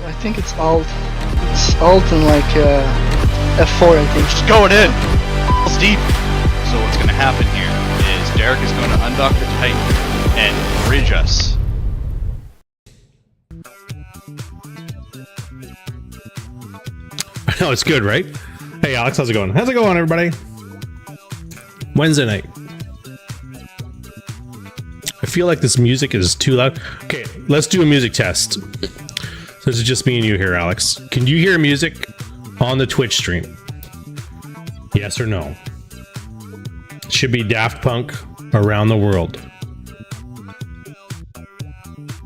I think it's alt. It's alt and like F4, I think. Just going in. It's deep. So what's going to happen here is Derek is going to undock the Titan and bridge us. No, it's good, right? Hey, Alex, how's it going? How's it going, everybody? Wednesday night. I feel like this music is too loud. Okay, let's do a music test. So this is just me and you here, Alex. Can you hear music on the Twitch stream? Yes or no? It should be Daft Punk Around the World.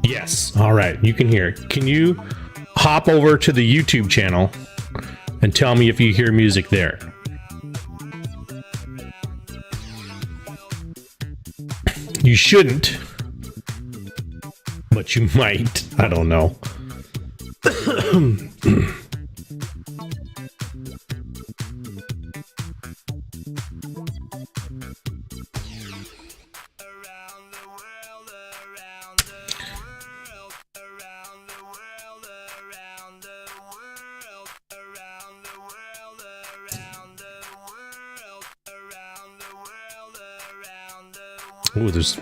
Yes. All right, you can hear it. Can you hop over to the YouTube channel and tell me if you hear music there? You shouldn't, but you might. I don't know. Ooh, there's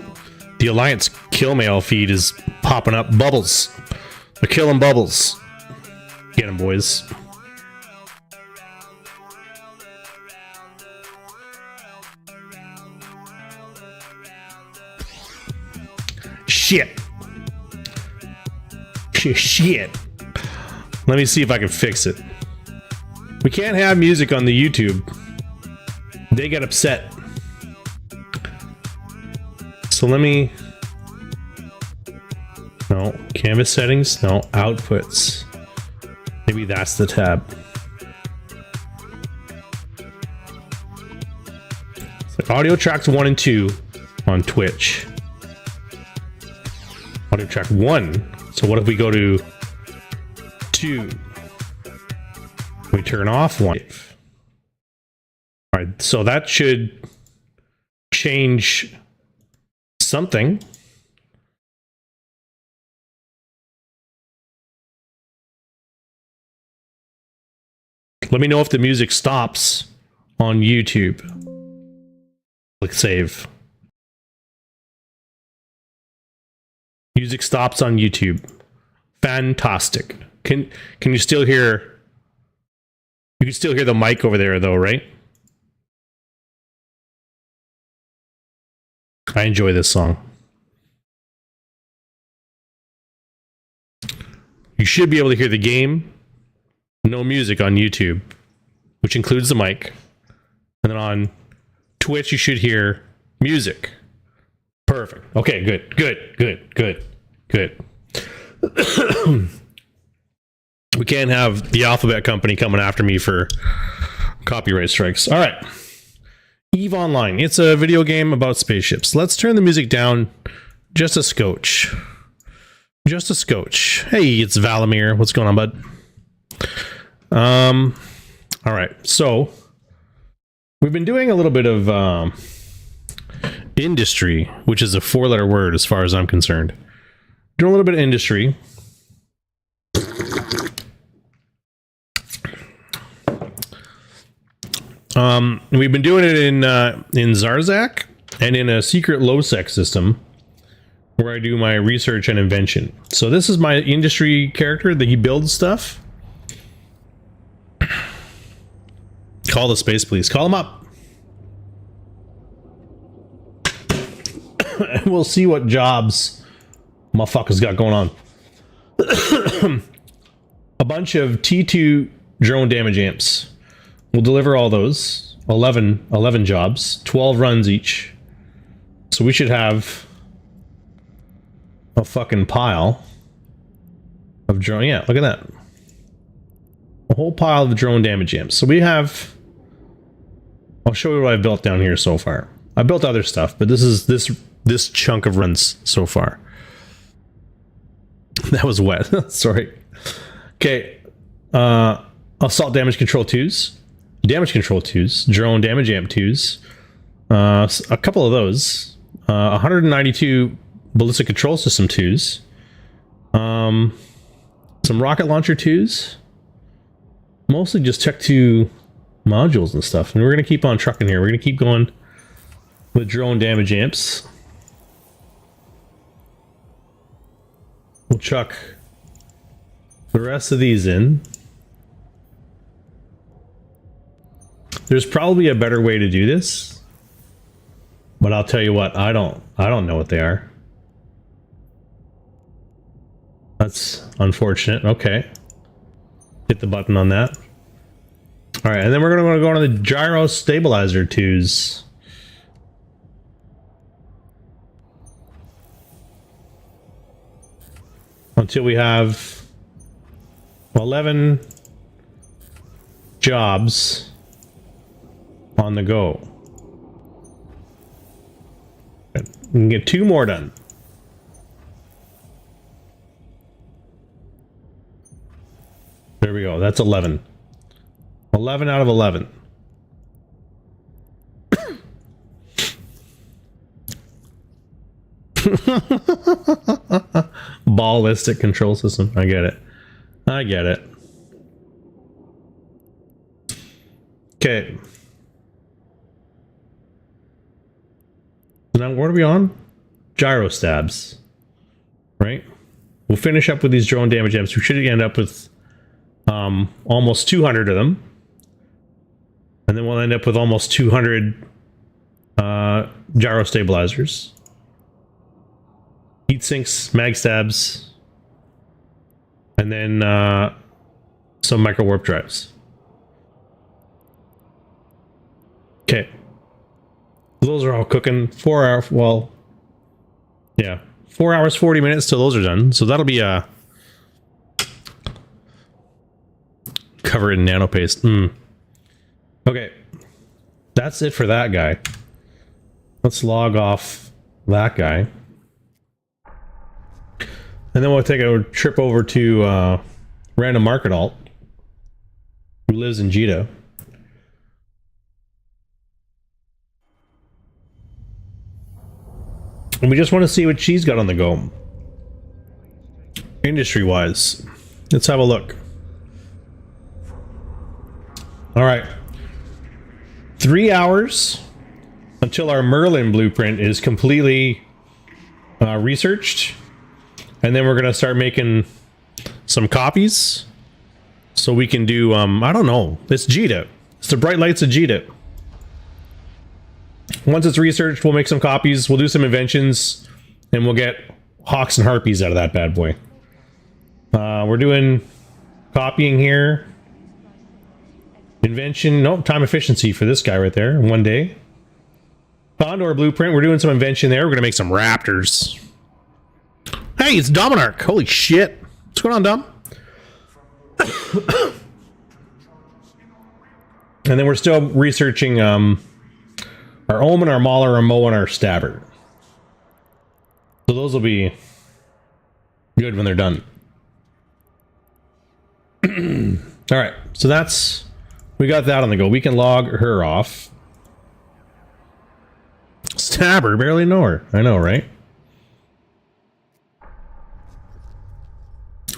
the Alliance kill mail feed is popping up. Bubbles. They're killing Bubbles. Get them, boys. Shit. Shit. Let me see if I can fix it. We can't have music on the YouTube. They get upset. So let me... No. Canvas settings? No. Outputs. Maybe that's the tab. So audio tracks 1 and 2 on Twitch. Audio track 1. So what if we go to 2? We turn off 1. Alright, so that should change something. Let me know if the music stops on YouTube. Click save. Music stops on YouTube. Fantastic. Can you still hear? You can still hear the mic over there though, right? I enjoy this song. You should be able to hear the game. No music on YouTube, which includes the mic. And then on Twitch, you should hear music. Perfect. Okay, good. We can't have the Alphabet Company coming after me for copyright strikes. All right. EVE Online. It's a video game about spaceships. Let's turn the music down just a scotch. Just a scotch. Hey, it's Valamir. What's going on, bud? All right. So we've been doing a little bit of industry, which is a 4-letter word as far as I'm concerned. Doing a little bit of industry. We've been doing it in Zarzak and in a secret low-sec system where I do my research and invention. So this is my industry character that he builds stuff. Call the space police. Call him up. And we'll see what jobs motherfuckers got going on. A bunch of T2 drone damage amps. We'll deliver all those. 11 jobs. 12 runs each. So we should have a fucking pile of drone. Yeah, look at that. A whole pile of drone damage amps. So we have... I'll show you what I've built down here so far. I built other stuff, but this is this chunk of runs so far. That was wet. Sorry. Okay. Assault damage control 2s. Damage control 2s. Drone damage amp 2s. A couple of those. 192 ballistic control system 2s. Some rocket launcher 2s. Mostly just Tech 2 modules and stuff. And we're going to keep on trucking here. We're going to keep going with drone damage amps. We'll chuck the rest of these in. There's probably a better way to do this, but I'll tell you what, I don't know what they are. That's unfortunate. Okay. Hit the button on that. All right, and then we're going to go on the gyro stabilizer 2s. Until we have 11 jobs on the go. We can get 2 more done. There we go. That's 11. 11 out of 11. Ballistic control system. I get it. I get it. Okay. Now what are we on? Gyro stabs. Right? We'll finish up with these drone damage amps. We should end up with almost 200 of them. And then we'll end up with almost 200 gyro stabilizers. Heat sinks, mag stabs, and then some micro warp drives. Okay. Those are all cooking. 4 hours, well, yeah. 4 hours, 40 minutes till those are done. So that'll be covered in nano paste. Okay. That's it for that guy. Let's log off that guy. And then we'll take a trip over to Random Market Alt, who lives in Jita. And we just want to see what she's got on the go. Industry-wise. Let's have a look. Alright. 3 hours until our Merlin blueprint is completely researched. And then we're going to start making some copies. So we can do, I don't know. It's Jita. It's the bright lights of Jita. Once it's researched, we'll make some copies. We'll do some inventions. And we'll get hawks and harpies out of that bad boy. We're doing copying here. Invention. Nope, time efficiency for this guy right there. 1 day. Condor blueprint. We're doing some invention there. We're gonna make some raptors. Hey, it's Dominarch. Holy shit. What's going on, Dom? And then we're still researching our Omen, our Mauler, our Moe, and our Stabber. So those will be good when they're done. All right, so that's, we got that on the go. We can log her off. Stabber, barely know her. I know, right?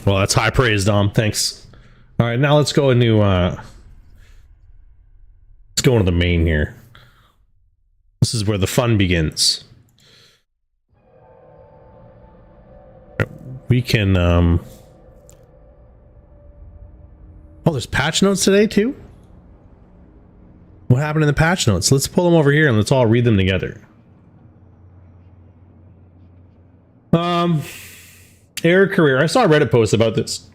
Well, that's high praise, Dom. Thanks. All right, now let's go into let's go into the main here. This is where the fun begins. We can oh, there's patch notes today too? What happened in the patch notes? Let's pull them over here and let's all read them together. Air career. I saw a Reddit post about this.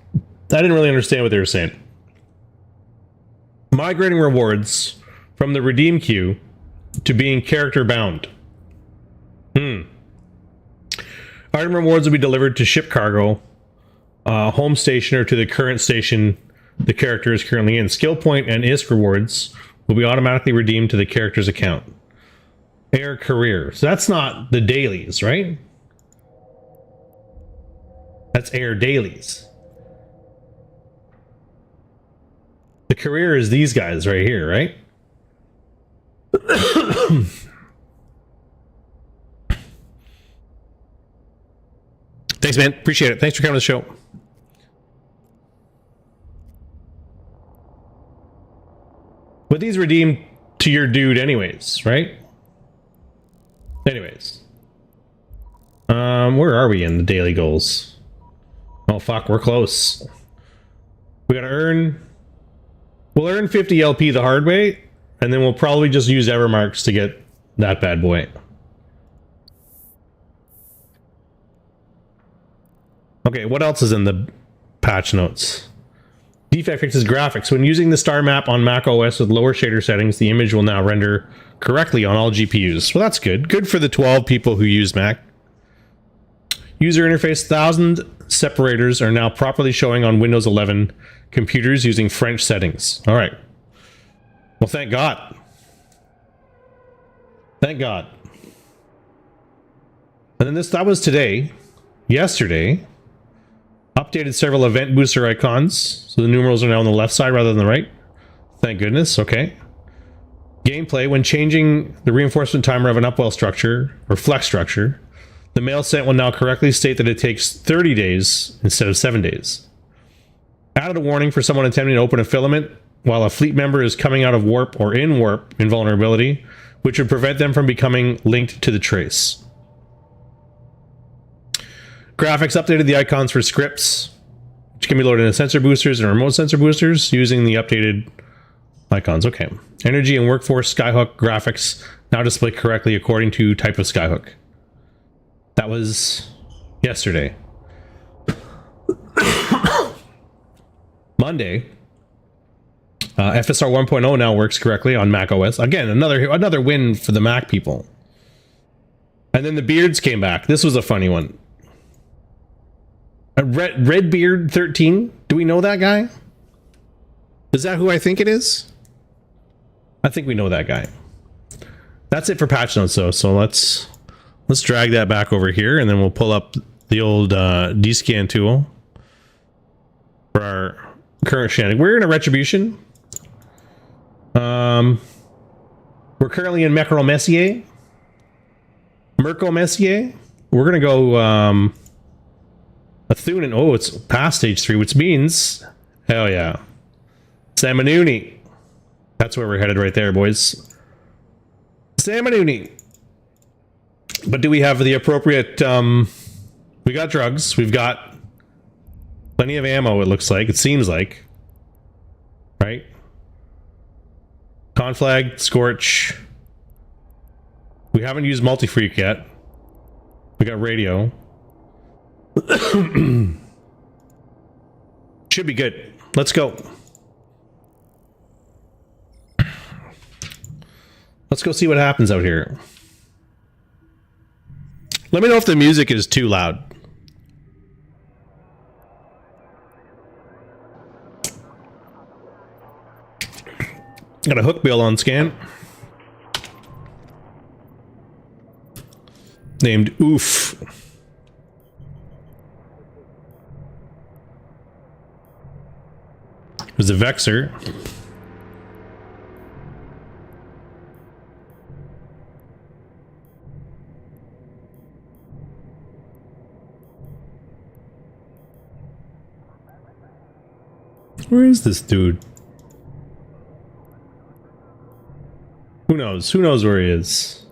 I didn't really understand what they were saying. Migrating rewards from the redeem queue to being character bound. Item rewards will be delivered to ship cargo, home station, or to the current station the character is currently in. Skill point and ISK rewards will be automatically redeemed to the character's account. Air career. So that's not the dailies, right? That's air dailies. The career is these guys right here, right? Thanks, man. Appreciate it. Thanks for coming to the show. But these redeem to your dude anyways, right? Anyways. Where are we in the daily goals? Oh, fuck. We're close. We gotta earn... We'll earn 50 LP the hard way, and then we'll probably just use Evermarks to get that bad boy. Okay, what else is in the patch notes? Defect fixes graphics. When using the star map on Mac OS with lower shader settings, the image will now render correctly on all GPUs. Well, that's good. Good for the 12 people who use Mac. User interface 1000 separators are now properly showing on Windows 11 computers using French settings. All right. Well, thank God. Thank God. And then that was today. Yesterday, updated several event booster icons. So the numerals are now on the left side rather than the right. Thank goodness. Okay. Gameplay. When changing the reinforcement timer of an upwell structure or flex structure, the mail sent will now correctly state that it takes 30 days instead of 7 days. Added a warning for someone attempting to open a filament while a fleet member is coming out of warp or in warp invulnerability, which would prevent them from becoming linked to the trace. Graphics updated the icons for scripts, which can be loaded in sensor boosters and remote sensor boosters using the updated icons. Okay. Energy and workforce skyhook graphics now display correctly according to type of skyhook. That was yesterday. Monday, FSR 1.0 now works correctly on Mac OS. Again, another win for the Mac people. And then the beards came back. This was a funny one. Redbeard 13. Do we know that guy? Is that who I think it is? I think we know that guy. That's it for patch notes, though. So let's drag that back over here, and then we'll pull up the old DScan tool for our current shenanigans. We're in a retribution. We're currently in Merco Messier. We're gonna go Athunan. Oh, it's past stage 3, which means hell yeah, Samanuni. That's where we're headed right there, boys. Samanuni. But do we have the appropriate we got drugs, we've got plenty of ammo, it looks like, it seems like, right? Conflag, Scorch. We haven't used Multi-Freak yet. We got radio. Should be good. Let's go. Let's go see what happens out here. Let me know if the music is too loud. Got a hook bill on scan. Named Oof. There's a Vexer. Where is this dude? Who knows? Who knows where he is?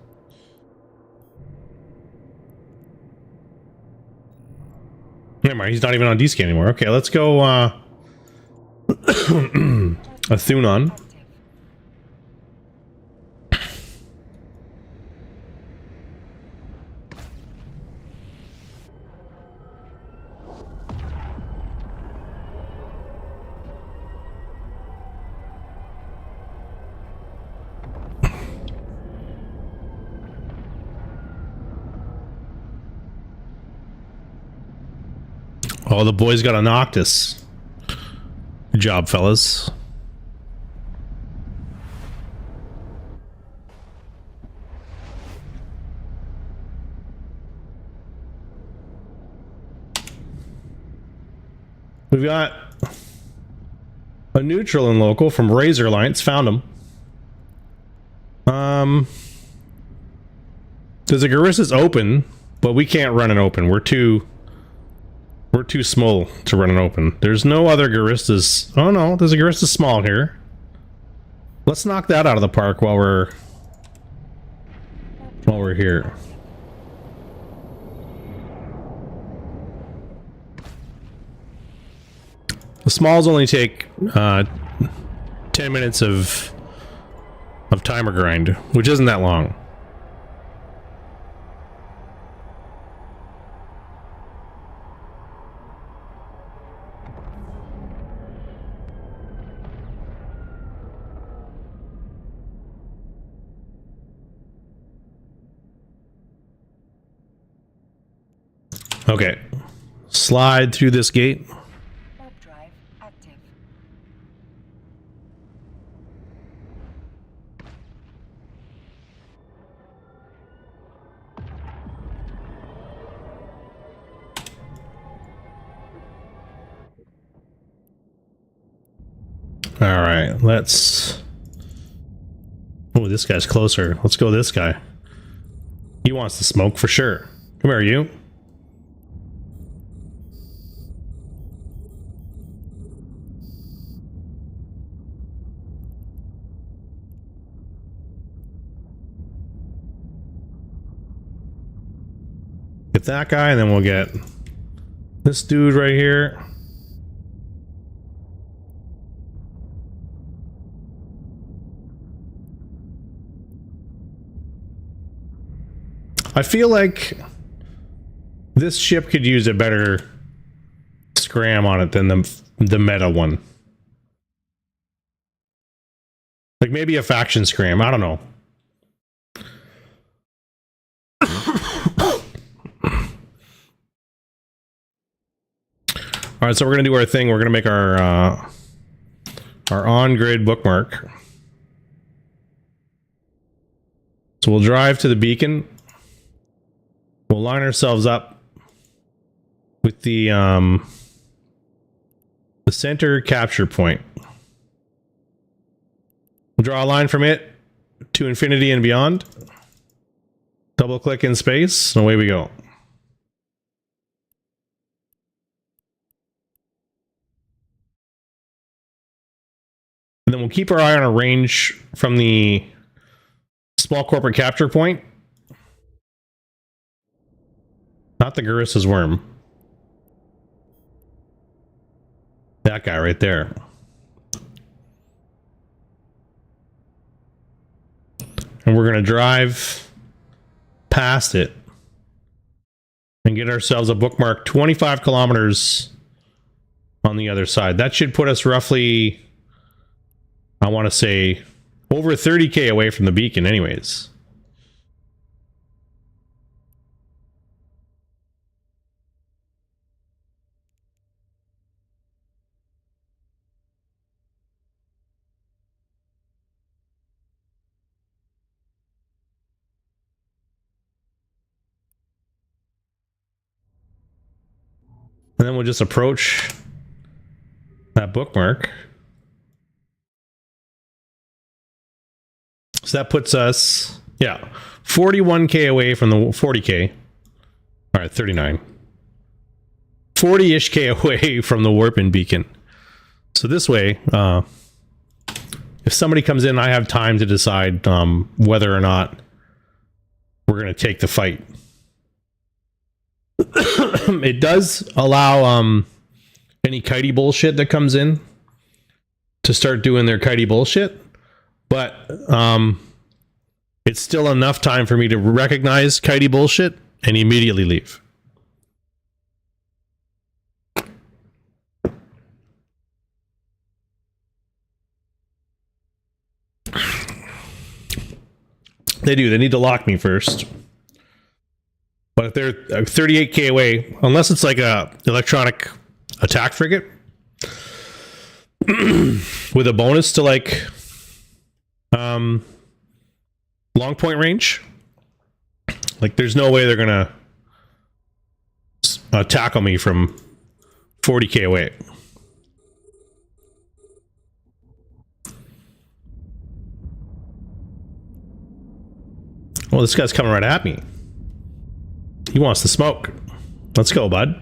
Never mind, he's not even on D-scan anymore. Okay, let's go, Athunon. Oh, the boys got a Noctis. Good job, fellas. We've got a neutral and local from Razor Alliance. Found him. There's a Garissa's open, but we can't run an open. We're too small to run an open. There's no other Garissas. Oh no, there's a Garissa small here. Let's knock that out of the park while we're here. The smalls only take 10 minutes of timer grind, which isn't that long. Okay, slide through this gate. Warp drive active. All right, let's... Oh, this guy's closer. Let's go this guy. He wants to smoke for sure. Come here, you. Get that guy, and then we'll get this dude right here. I feel like this ship could use a better scram on it than the meta one. Like maybe a faction scram, I don't know. All right, so we're gonna do our thing. We're gonna make our on-grid bookmark. So we'll drive to the beacon. We'll line ourselves up with the center capture point. We'll draw a line from it to infinity and beyond. Double click in space, and away we go. And then we'll keep our eye on a range from the small corporate capture point. Not the Garissa's worm. That guy right there. And we're going to drive past it and get ourselves a bookmark 25 kilometers on the other side. That should put us roughly, I want to say, over 30k away from the beacon anyways. And then we'll just approach that bookmark. So that puts us, 41k away from the 40k. All right, 39. 40-ish k away from the warp-in beacon. So this way, if somebody comes in, I have time to decide whether or not we're going to take the fight. It does allow any kitey bullshit that comes in to start doing their kitey bullshit, but it's still enough time for me to recognize kitey bullshit and immediately leave. They do. They need to lock me first. But if they're 38k away, unless it's like a electronic attack frigate with a bonus to like long point range, like there's no way they're gonna tackle me from 40k away. Well, this guy's coming right at me. He wants to smoke. Let's go, bud.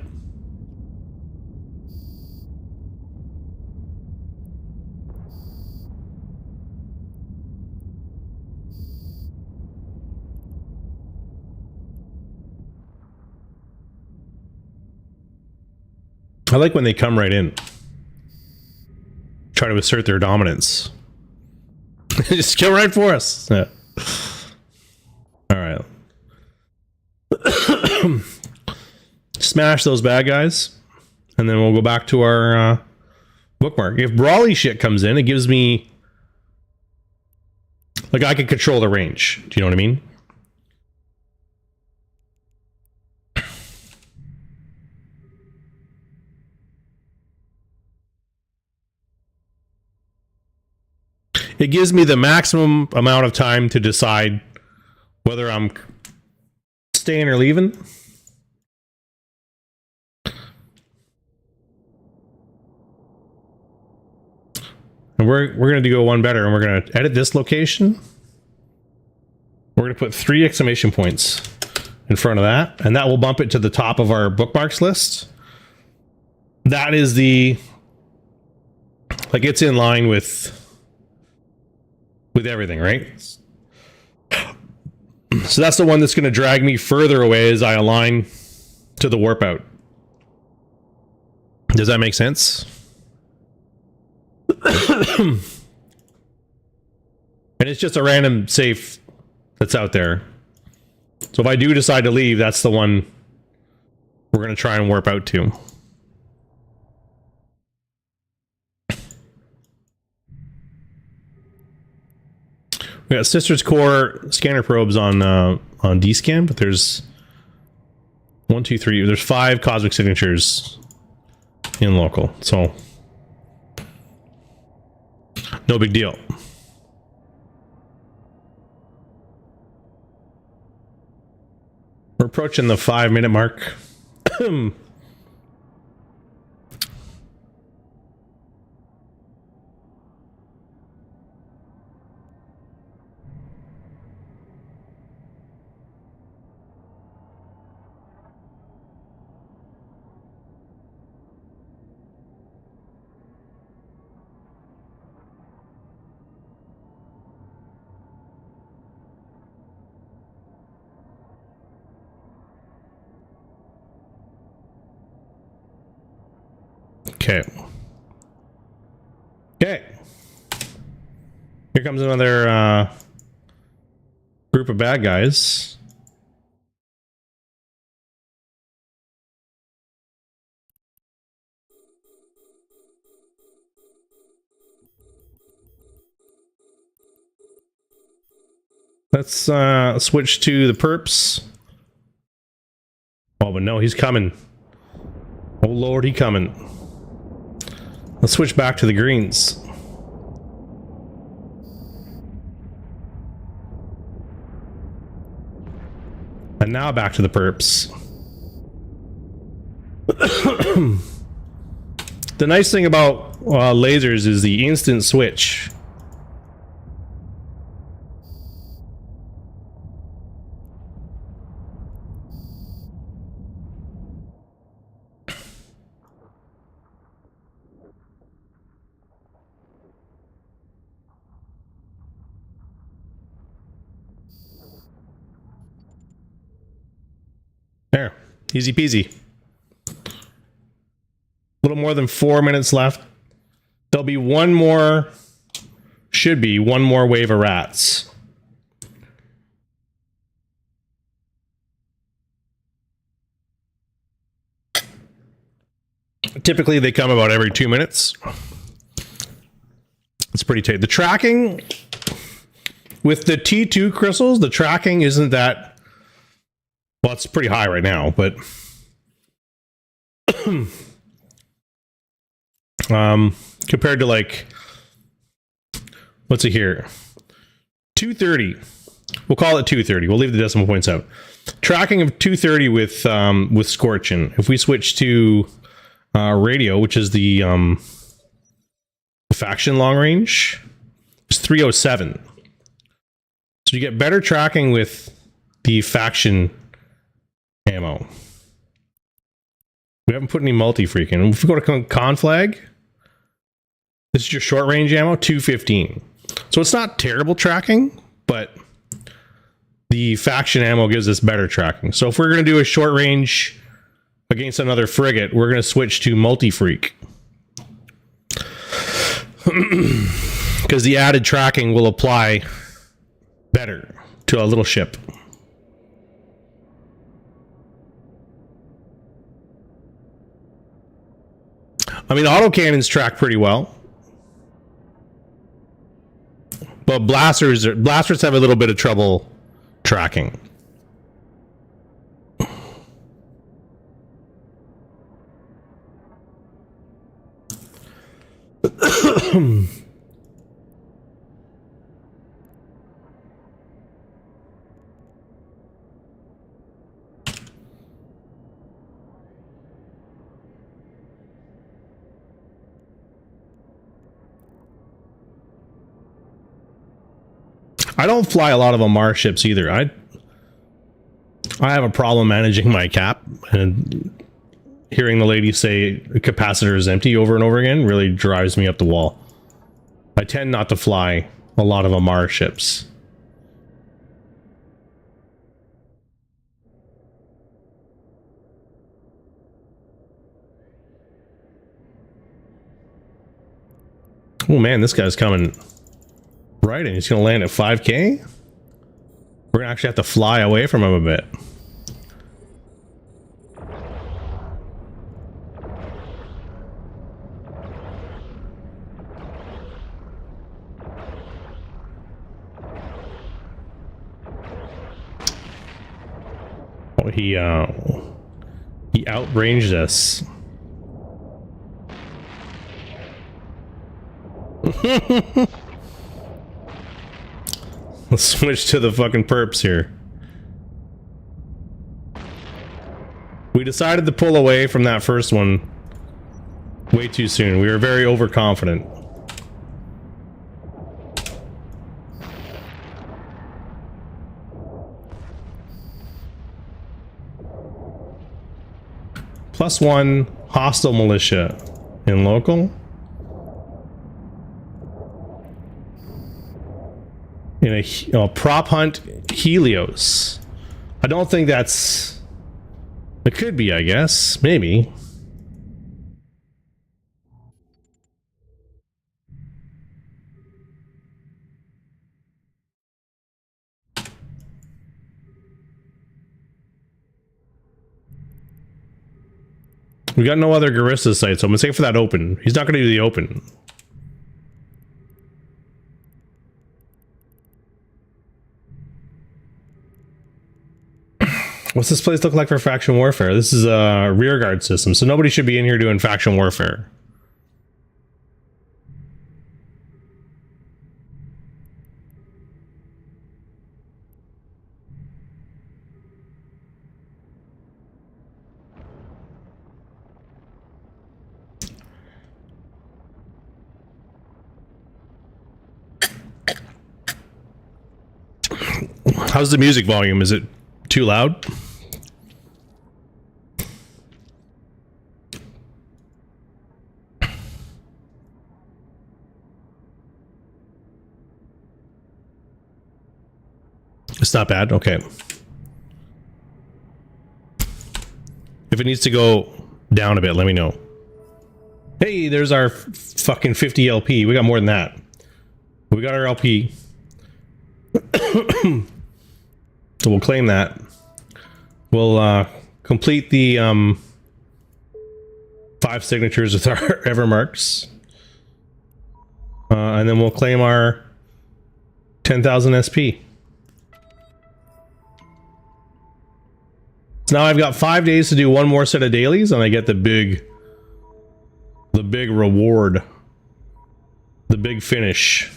I like when they come right in. Try to assert their dominance. Just kill right for us. Yeah. All right. Smash those bad guys, and then we'll go back to our bookmark. If brawly shit comes in, it gives me like I can control the range. Do you know what I mean? It gives me the maximum amount of time to decide whether I'm staying or leaving. And we're going to go one better, and we're going to edit this location. We're going to put 3 exclamation points in front of that, and that will bump it to the top of our bookmarks list. That is the, like, it's in line with everything, right? So that's the one that's going to drag me further away as I align to the warp out. Does that make sense? And it's just a random safe that's out there. So if I do decide to leave, that's the one we're going to try and warp out to. We got Sisters Core scanner probes on D-scan, but there's 1, 2, 3. There's 5 cosmic signatures in local, so no big deal. We're approaching the 5-minute mark. Okay. Okay. Here comes another group of bad guys. Let's switch to the perps. Oh, but no, he's coming. Oh Lord, he coming. Let's switch back to the greens. And now back to the perps. The nice thing about lasers is the instant switch. There, easy peasy. A little more than 4 minutes left. There'll be one more, should be one more wave of rats. Typically they come about every 2 minutes. It's pretty tight. The tracking with the T2 crystals, the tracking isn't that, well, it's pretty high right now, but compared to like, what's it here? 230. We'll call it 230. We'll leave the decimal points out. Tracking of 230 with Scorching. If we switch to radio, which is the faction long range, it's 307. So you get better tracking with the faction ammo. We haven't put any multi-freak in. If we go to conflag, this is your short range ammo, 215. So it's not terrible tracking, but the faction ammo gives us better tracking. So if we're going to do a short range against another frigate, we're going to switch to multi-freak. Because the added tracking will apply better to a little ship. I mean, autocannons track pretty well. But blasters have a little bit of trouble tracking. I don't fly a lot of Amar ships either. I have a problem managing my cap, and hearing the lady say the capacitor is empty over and over again really drives me up the wall. I tend not to fly a lot of Amar ships. Oh man, this guy's coming right, and he's going to land at 5k. We're going to actually have to fly away from him a bit. Oh, he outranged us. Let's switch to the fucking perps here. We decided to pull away from that first one way too soon. We were very overconfident. +1 hostile militia in local. In a prop hunt Helios. I don't think that's... It could be, I guess. Maybe. We got no other Garissa sites, so I'm gonna say for that open. He's not gonna do the open. What's this place look like for faction warfare? This is a rear guard system, so nobody should be in here doing faction warfare. How's the music volume? Is it too loud? It's not bad. Okay. If it needs to go down a bit, let me know. Hey, there's our fucking 50 LP. We got more than that. We got our LP. So we'll claim that. We'll complete the 5 signatures with our Evermarks. And then we'll claim our 10,000 SP. So now I've got 5 days to do one more set of dailies, and I get the big reward, the big finish,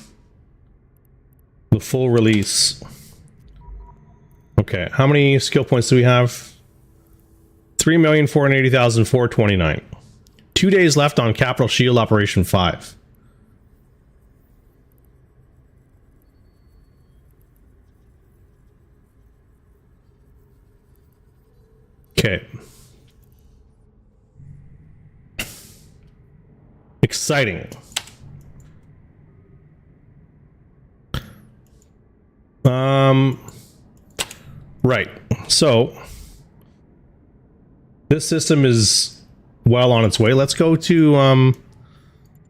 the full release. Okay, how many skill points do we have? 3,480,429. 2 days left on Capital Shield Operation 5. Okay. Exciting. Right. So this system is well on its way. Let's go to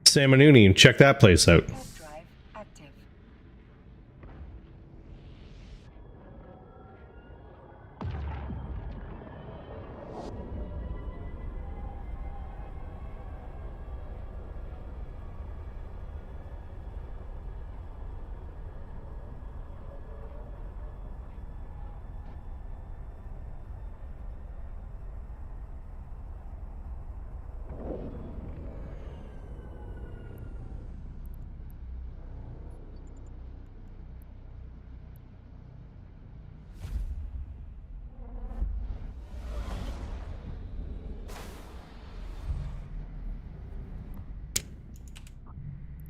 San Manuni and check that place out. Warp drive active.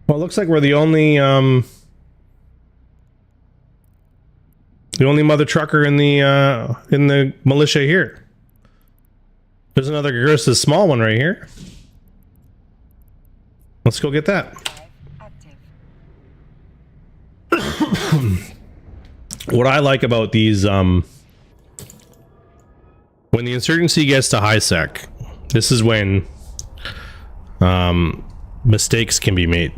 Well, it looks like we're the only mother trucker in the militia here. There's another Garissa small one right here. Let's go get that. Drive active. What I like about these, when the insurgency gets to high sec, this is when mistakes can be made.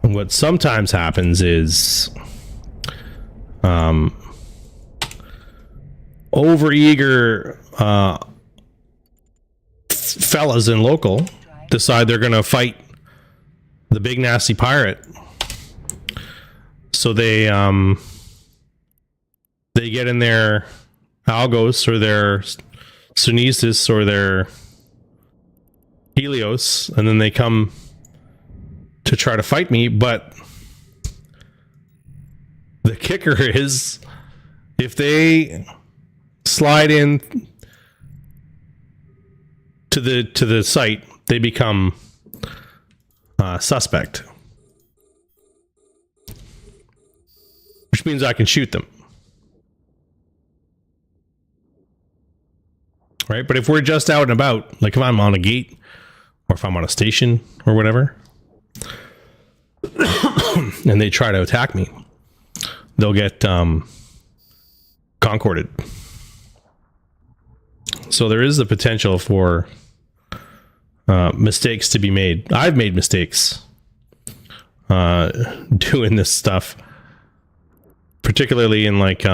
And what sometimes happens is overeager fellas in local decide they're gonna fight the big nasty pirate, so they get in their Algos or their Sunesis or their Helios, and then they come to try to fight me. But the kicker is, if they slide in to the site, they become suspect, which means I can shoot them. Right? But if we're just out and about, like if I'm on a gate or if I'm on a station or whatever, and they try to attack me, they'll get concorded. So there is the potential for mistakes to be made. I've made mistakes doing this stuff, particularly in like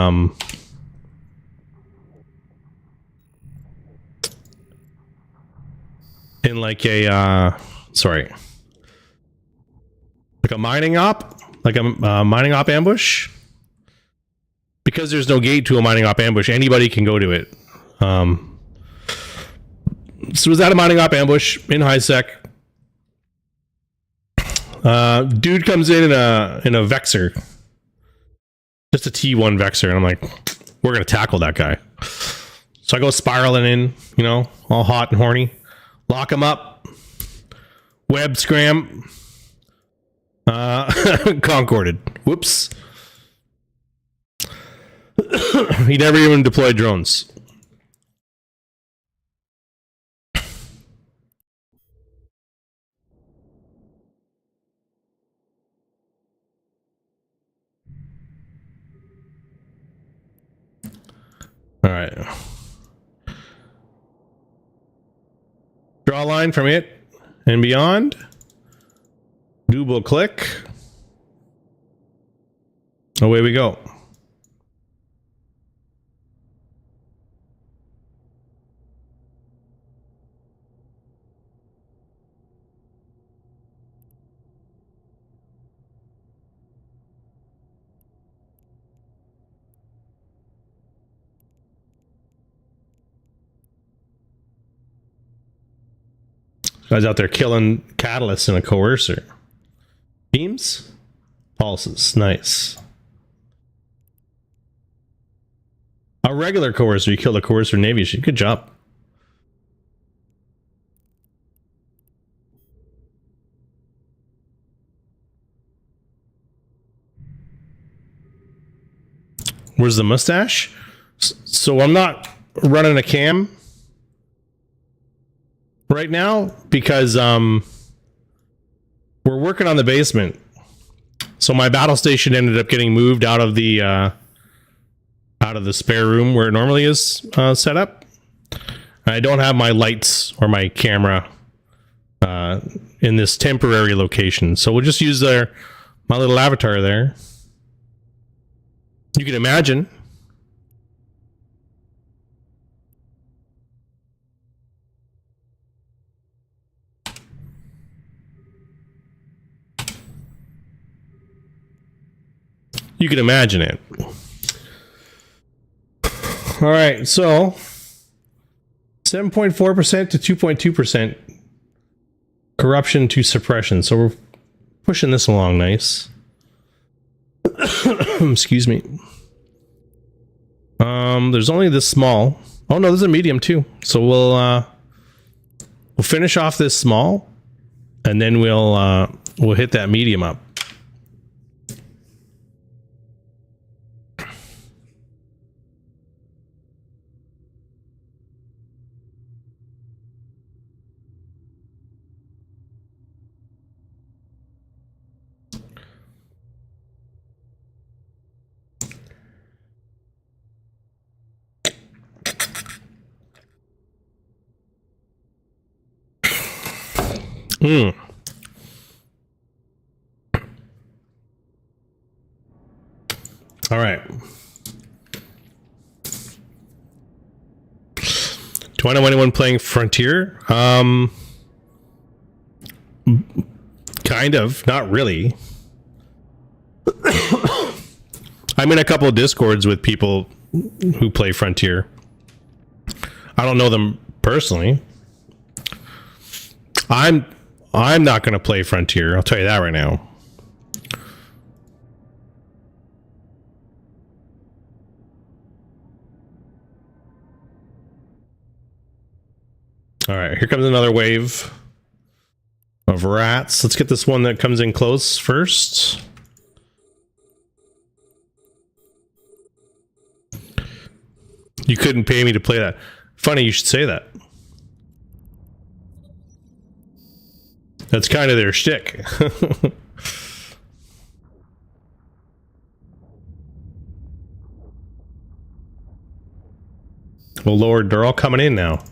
like a mining op, like a mining op ambush. Because there's no gate to a mining op ambush, anybody can go to it. So was that a mining op ambush in high sec? Dude comes in a Vexer, just a T1 Vexer, and I'm like, we're gonna tackle that guy. So I go spiraling in, you know, all hot and horny, lock him up, web scram, concorded. Whoops. He never even deployed drones. All right. Draw a line from it and beyond. Double click. Away we go. Guys out there killing catalysts in a coercer. Beams? Pulses. Nice. A regular coercer. You killed a coercer Navy ship. Good job. Where's the mustache? So I'm not running a cam right now because we're working on the basement. So my battle station ended up getting moved out of the spare room where it normally is set up. I don't have my lights or my camera in this temporary location, so we'll just use my little avatar there. You can imagine. You can imagine it. All right, so 7.4% to 2.2% corruption to suppression. So we're pushing this along nice. Excuse me. There's only this small. Oh no, there's a medium too. So we'll finish off this small, and then we'll hit that medium up. All right. Do I know anyone playing Frontier? Kind of, not really. I'm in a couple of Discords with people who play Frontier. I don't know them personally. I'm not going to play Frontier. I'll tell you that right now. All right, here comes another wave of rats. Let's get this one that comes in close first. You couldn't pay me to play that. Funny you should say that. That's kind of their shtick. Well, Lord, they're all coming in now.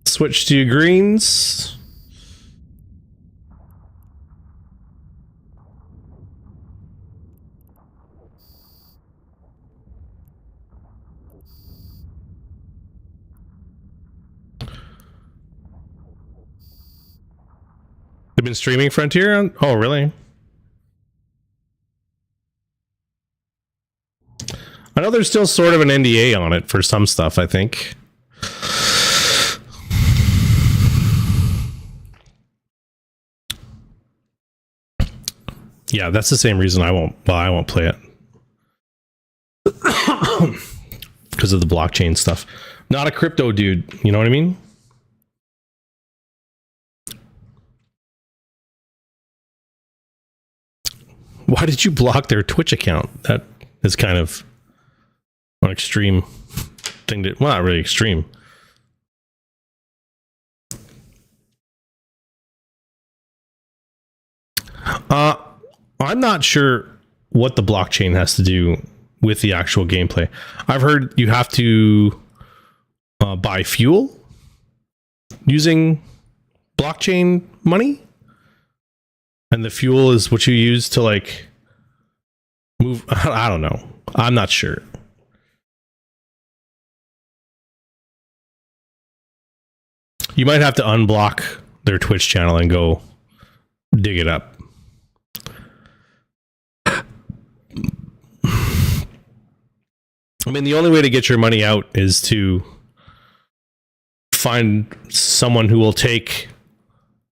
Switch to greens. They've been streaming Frontier? Oh, really? I know there's still sort of an NDA on it for some stuff, I think. Yeah, that's the same reason I won't play it. Because of the blockchain stuff. Not a crypto dude, you know what I mean? Why did you block their Twitch account? That is kind of an extreme thing to, well, not really extreme. I'm not sure what the blockchain has to do with the actual gameplay. I've heard you have to buy fuel using blockchain money, and the fuel is what you use to like move. I don't know. I'm not sure. You might have to unblock their Twitch channel and go dig it up. I mean, the only way to get your money out is to find someone who will take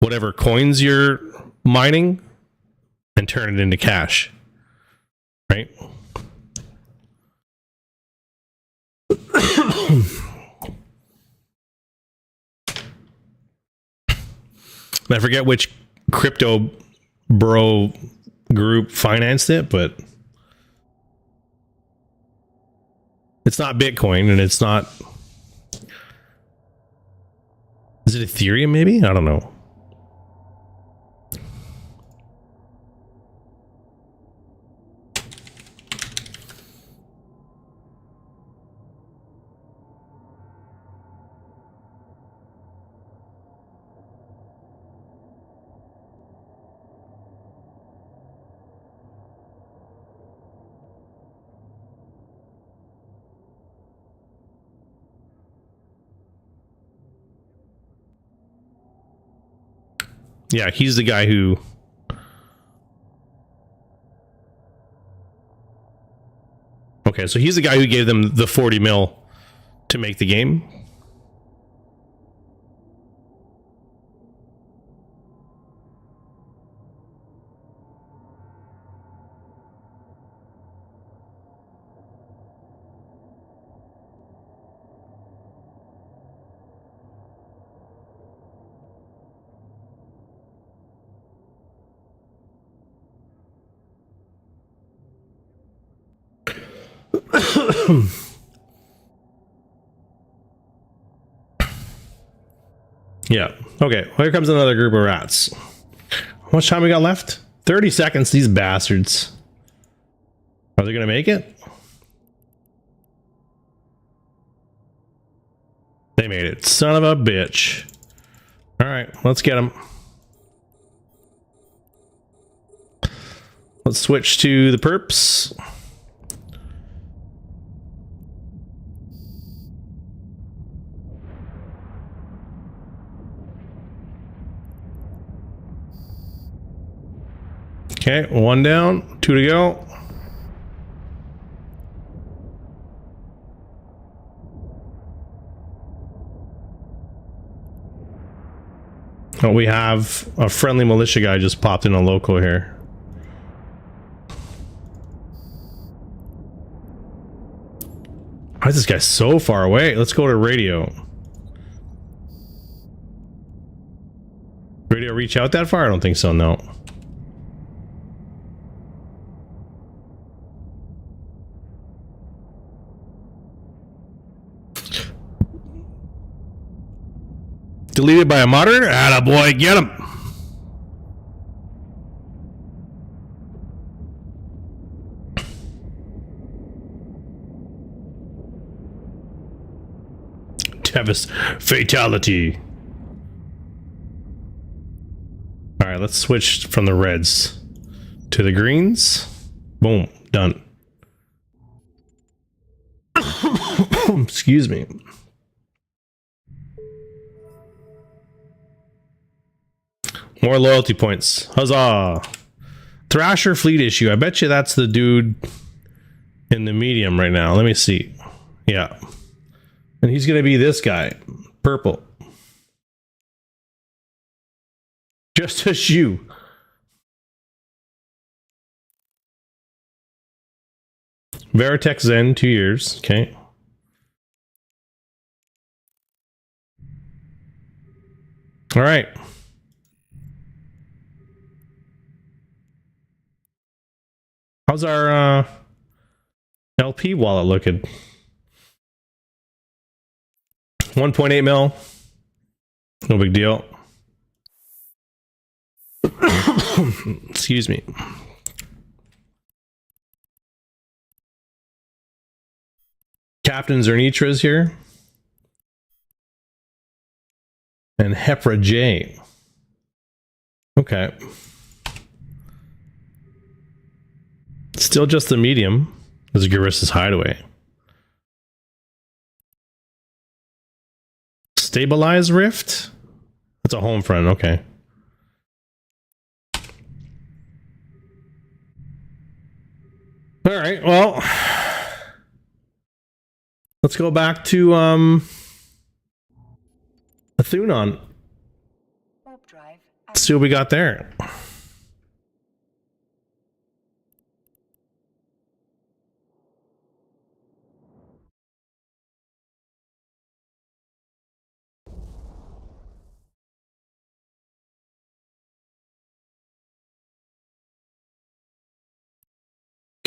whatever coins you're mining and turn it into cash. Right? I forget which crypto bro group financed it, but it's not Bitcoin, and it's not. Is it Ethereum, maybe? I don't know. Yeah, he's the guy who... Okay, so he's the guy who gave them the 40 mil to make the game. Yeah. Okay. Well, here comes another group of rats. How much time we got left? 30 seconds. These bastards. Are they going to make it? They made it. Son of a bitch. All right. Let's get them. Let's switch to the perps. Okay, one down, two to go. Oh, we have a friendly militia guy just popped in a local here. Why is this guy so far away? Let's go to radio. Radio reach out that far? I don't think so, no. Deleted by a moderator? Attaboy, get him! Fatality. Alright, let's switch from the reds to the greens. Boom, done. Excuse me. More loyalty points. Huzzah! Thrasher fleet issue. I bet you that's the dude in the medium right now. Let me see. Yeah. And he's going to be this guy. Purple. Just as you. Veritech Zen, 2 years. Okay. All right. How's our LP wallet looking? 1.8 mil. No big deal. Excuse me. Captain Zernitra here. And Hepra J. Okay. Still just the medium. This is Garissa's Hideaway. Stabilize Rift? That's a home front, okay. Alright, well. Let's go back to Thunon. Warp drive See what we got there.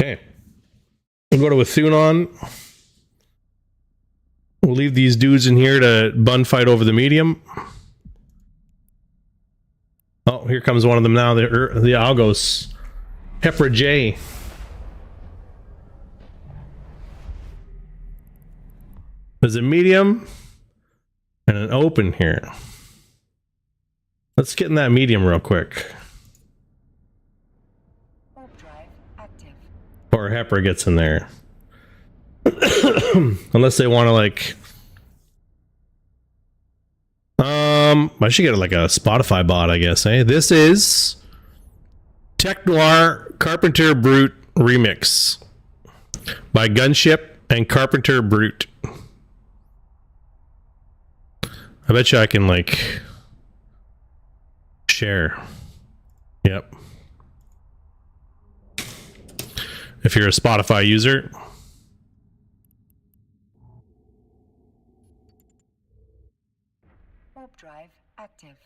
Okay. We'll go to Thunon. We'll leave these dudes in here to bun fight over the medium. Oh, here comes one of them now. The Algos. Hepra J. There's a medium and an open here. Let's get in that medium real quick. warp drive active. Or Hepra gets in there. Unless they want to like I should get like a Spotify bot, I guess. This is Tech Noir Carpenter Brute remix by Gunship and Carpenter Brute. I bet you I can like share. Yep. If you're a Spotify user. Warp drive active.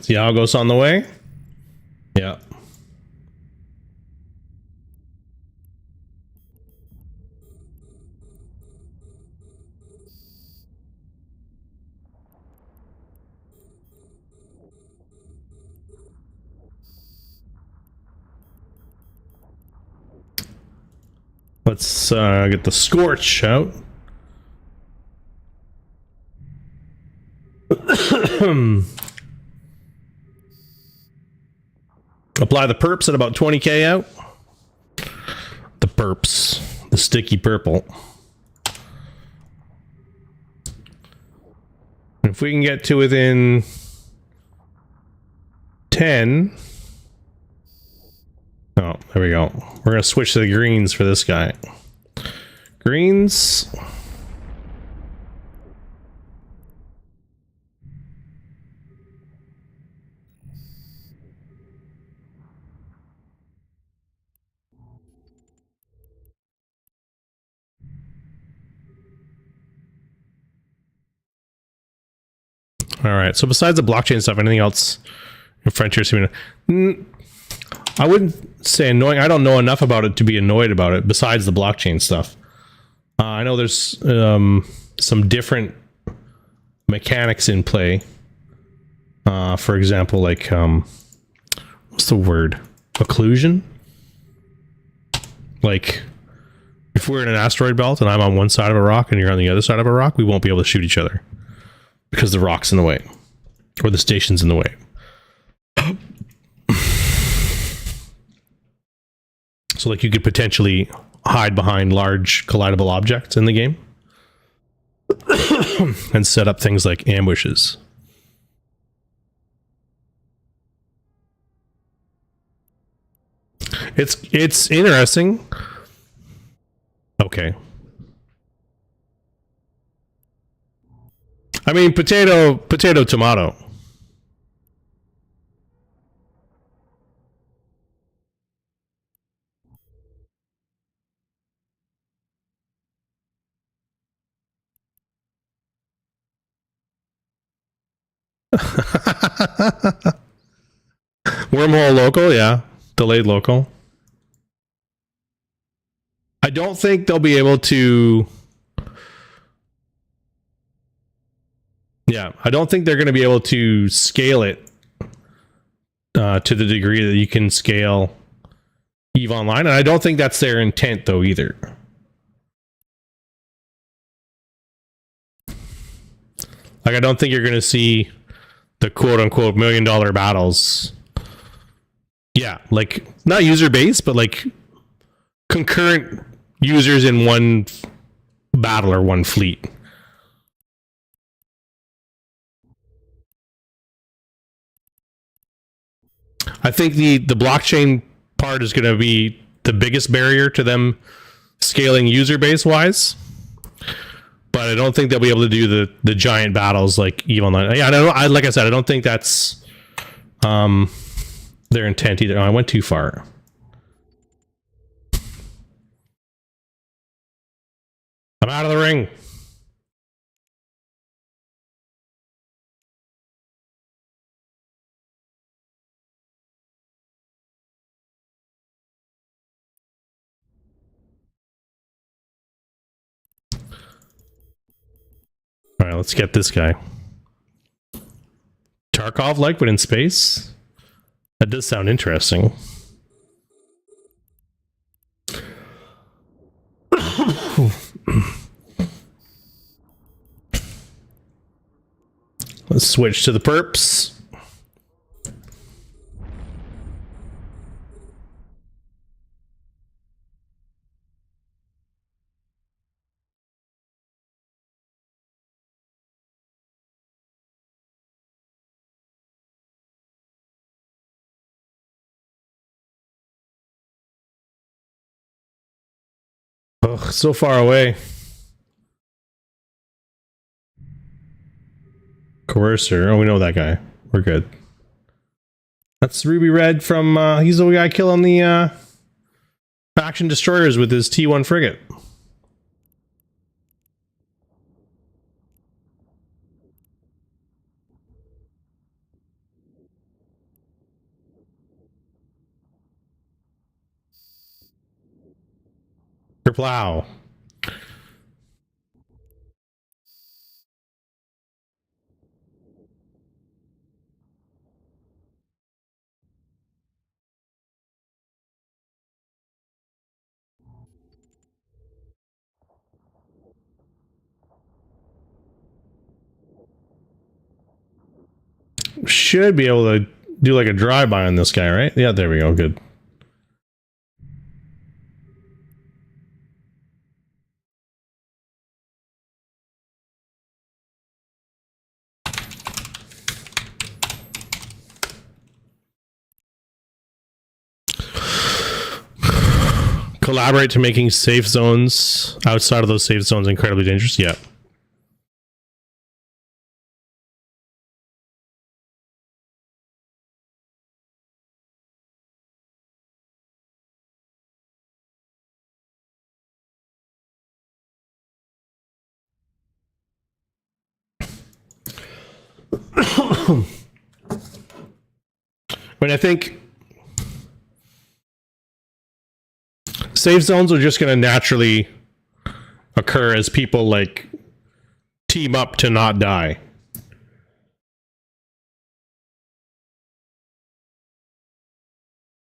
See how it goes on the way? Yeah. Let's get the Scorch out. Apply the perps at about 20k out. The perps. The sticky purple. If we can get to within 10... Oh, there we go. We're going to switch to the greens for this guy. Greens. All right. So besides the blockchain stuff, anything else in Frontier Simulator? I wouldn't say annoying. I don't know enough about it to be annoyed about it besides the blockchain stuff. I know there's some different mechanics in play. For example, like, what's the word? Occlusion? Like, if we're in an asteroid belt and I'm on one side of a rock and you're on the other side of a rock, we won't be able to shoot each other because the rock's in the way or the station's in the way. So like you could potentially hide behind large collidable objects in the game and set up things like ambushes. It's interesting. Okay. I mean, potato, tomato. Wormhole local, yeah. Delayed local. I don't think they'll be able to. Yeah, I don't think they're going to be able to scale it to the degree that you can scale EVE Online. And I don't think that's their intent, though, either. Like, I don't think you're going to see the quote-unquote $1 million battles. Yeah, like, not user-based, but, like, concurrent users in one battle or one fleet. I think the blockchain part is going to be the biggest barrier to them scaling user base wise, but I don't think they'll be able to do the giant battles like EVE Online. Yeah, like I said, I don't think that's their intent either. Oh, I went too far. I'm out of the ring. All right, let's get this guy. Tarkov like, but in space? That does sound interesting. Let's switch to the perps. Ugh, so far away. Coercer. Oh, we know that guy. We're good. That's Ruby Red from, he's the guy killing the faction destroyers with his T1 frigate. Plow. Should be able to do like a drive-by on this guy, right? Yeah, there we go. Good. Collaborate to making safe zones outside of those safe zones incredibly dangerous. Yeah. But I think safe zones are just going to naturally occur as people like team up to not die.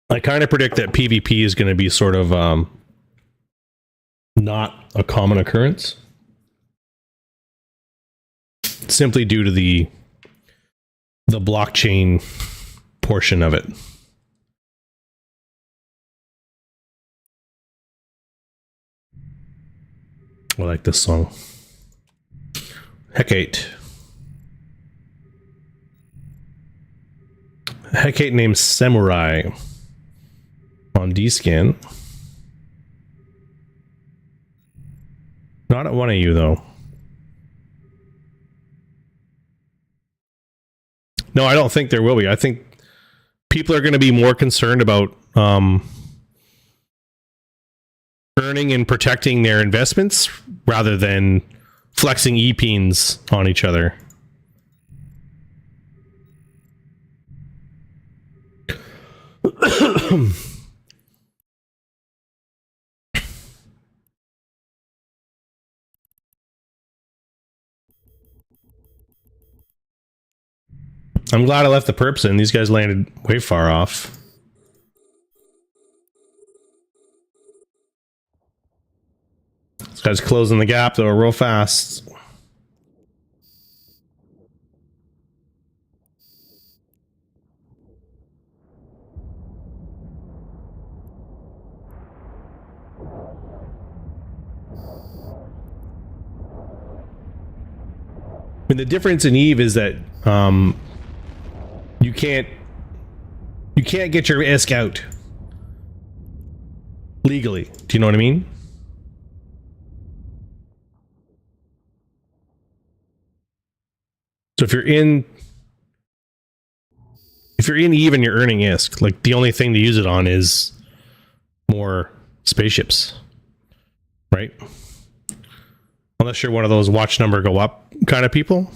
I kind of predict that PvP is going to be sort of not a common occurrence, simply due to the blockchain portion of it. I like this song. Hecate. Hecate named Samurai on D-Scan. Not at one of you, though. No, I don't think there will be. I think people are going to be more concerned about earning and protecting their investments rather than flexing E-Pins on each other. I'm glad I left the perps in. These guys landed way far off. This guy's closing the gap though real fast. I mean, the difference in Eve is that you can't get your ISK out legally. Do you know what I mean? So if you're in Eve and you're earning ISK, like the only thing to use it on is more spaceships, right? Unless you're one of those watch number go up kind of people.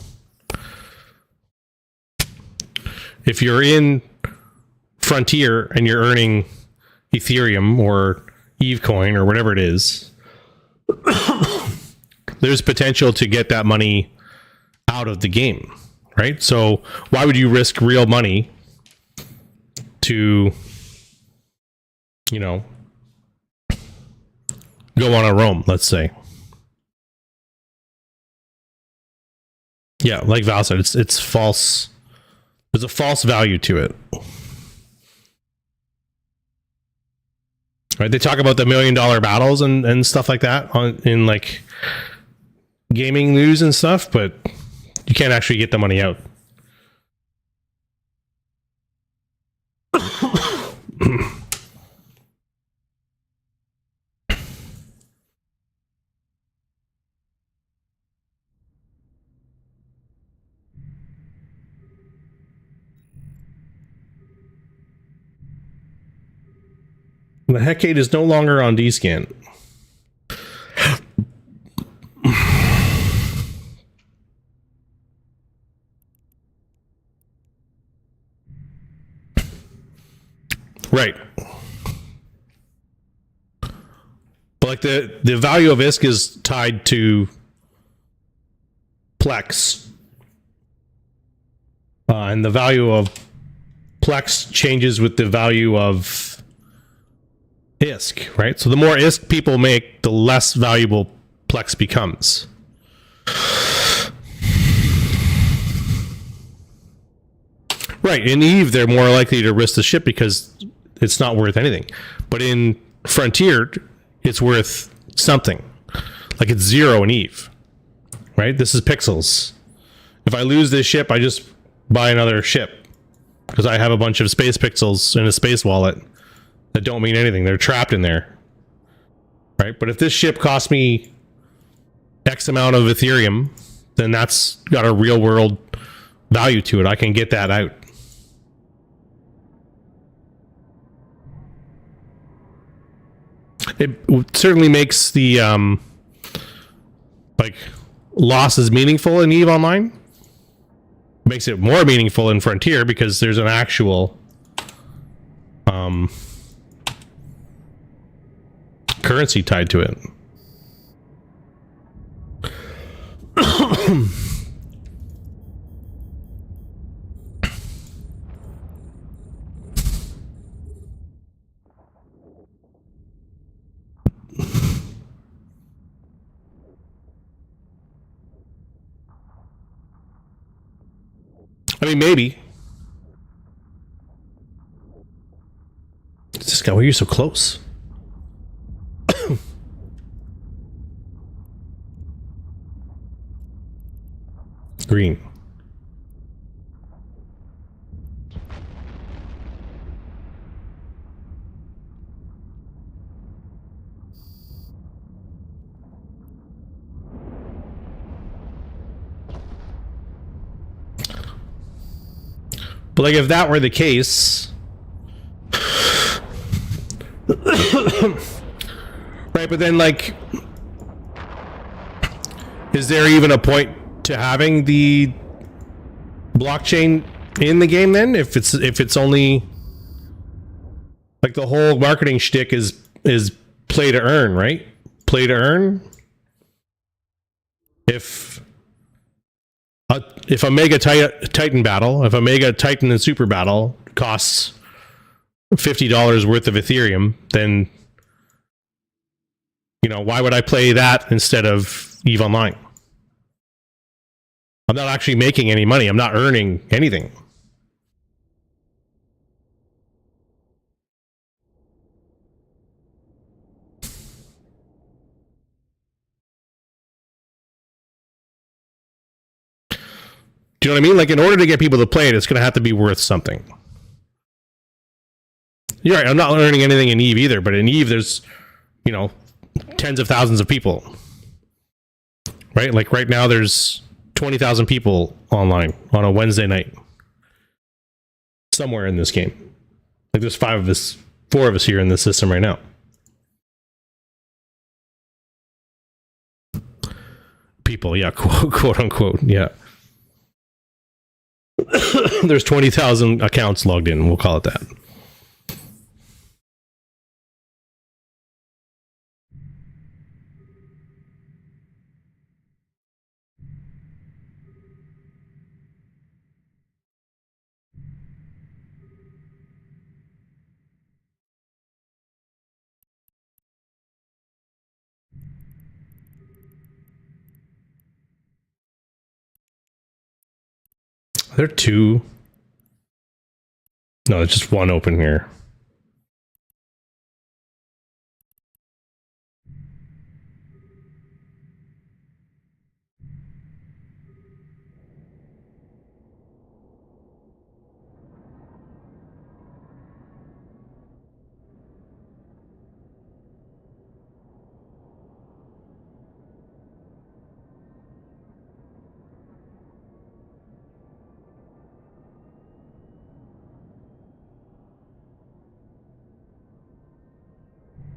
If you're in Frontier and you're earning Ethereum or Eve coin or whatever it is, there's potential to get that money out of the game, right? So why would you risk real money to, you know, go on a roam, let's say? Yeah, like Val said, it's false. There's a false value to it. Right? They talk about the $1 million battles and stuff like that in like gaming news and stuff, but you can't actually get the money out. The Hecate is no longer on DScan. Right. But like the value of ISK is tied to Plex. And the value of Plex changes with the value of ISK, right? So the more ISK people make, the less valuable Plex becomes. Right. In Eve, they're more likely to risk the ship because it's not worth anything. But in Frontier, it's worth something. Like it's 0 in Eve, right? This is pixels. If I lose this ship, I just buy another ship because I have a bunch of space pixels in a space wallet that don't mean anything. They're trapped in there, right? But if this ship costs me X amount of Ethereum, then that's got a real world value to it. I can get that out. It certainly makes the like losses meaningful in EVE Online. Makes it more meaningful in Frontier because there's an actual currency tied to it. I mean, maybe. This guy, why are you so close? Green. But like if that were the case, right, but then like is there even a point to having the blockchain in the game then if it's only Like the whole marketing shtick is play to earn, right? Play to earn. If a Mega Titan battle, if a Mega Titan and Super battle costs $50 worth of Ethereum, then why would I play that instead of EVE Online? I'm not actually making any money. I'm not earning anything. Do you know what I mean? Like, in order to get people to play it, it's going to have to be worth something. You're right. I'm not earning anything in EVE either, but in EVE, there's, tens of thousands of people. Right? Like, right now, there's 20,000 people online on a Wednesday night. Somewhere in this game. Like, there's 4 of us here in the system right now. People, yeah, quote unquote, yeah. There's 20,000 accounts logged in. We'll call it that. Are there 2? No, there's just 1 open here.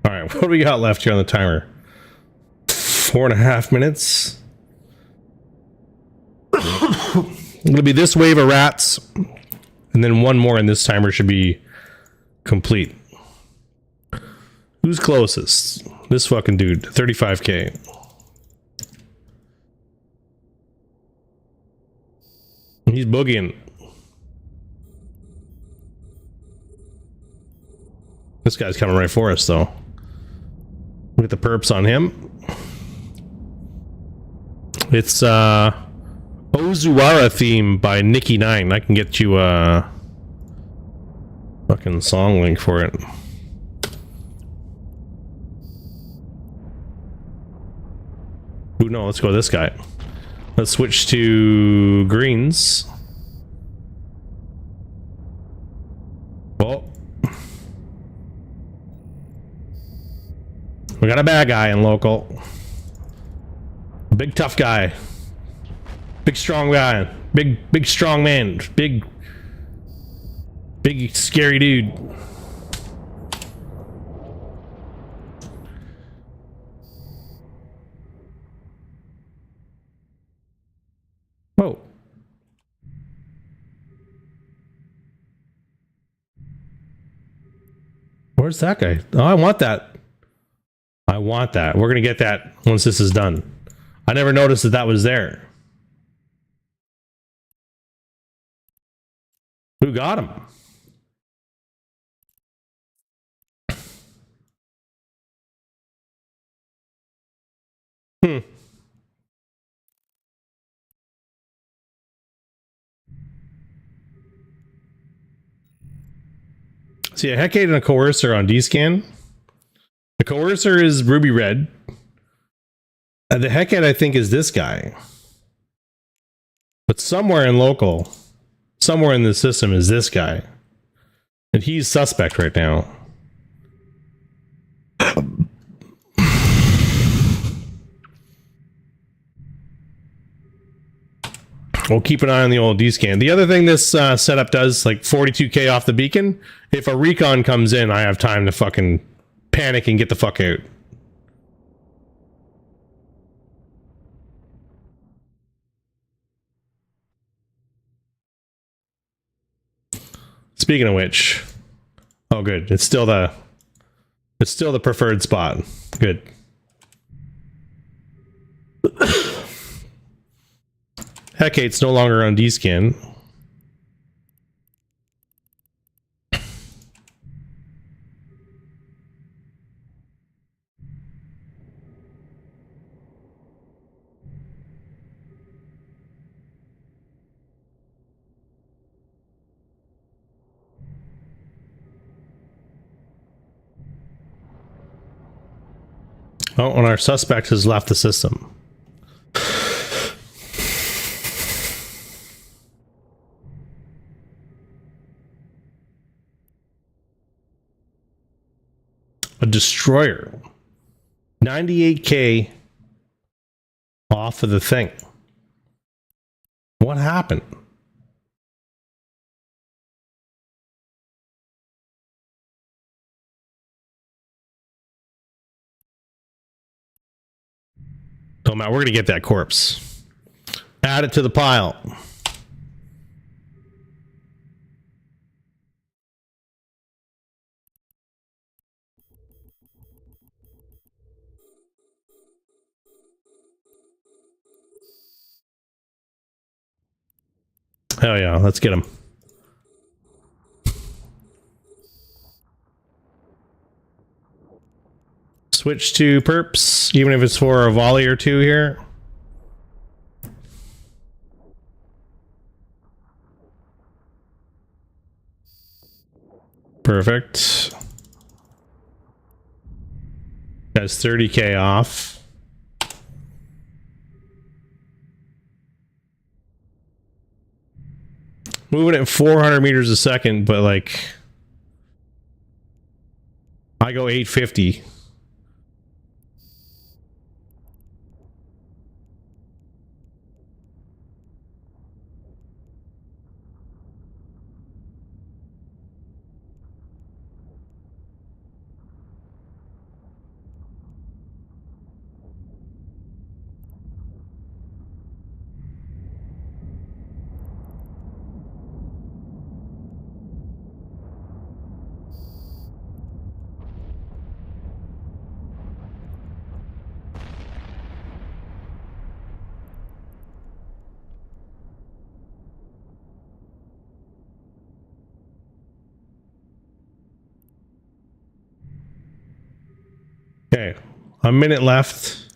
All right, what do we got left here on the timer? 4.5 minutes. It'll be this wave of rats, and then 1 more, and this timer should be complete. Who's closest? This fucking dude, 35k. He's boogieing. This guy's coming right for us, though. Look at the perps on him. It's Ozuwara theme by Nikki9. I can get you a fucking song link for it. Ooh, no, let's go with this guy. Let's switch to greens. Well, we got a bad guy in local. Big tough guy. Big strong guy. Big strong man. Big scary dude. Whoa. Where's that guy? Oh, I want that. I want that. We're gonna get that once this is done. I never noticed that was there. Who got him? See, a Hecate and a Coercer on D-Scan. The Coercer is ruby red. The Hecate, I think, is this guy. But somewhere in local, somewhere in the system is this guy. And he's suspect right now. We'll keep an eye on the old D-Scan. The other thing this setup does, like 42k off the beacon, if a recon comes in, I have time to fucking panic and get the fuck out. Speaking of which... Oh, Oh, good. It's still the preferred spot. Good. Hecate's no longer on D-scan. Oh, and our suspect has left the system. A destroyer. 98K off of the thing. What happened? Oh, Matt, we're going to get that corpse. Add it to the pile. Hell yeah, let's get him. Switch to perps, even if it's for a volley or two here. Perfect. Has 30K off. Moving at 400 meters a second, but like I go 850. Okay, a minute left.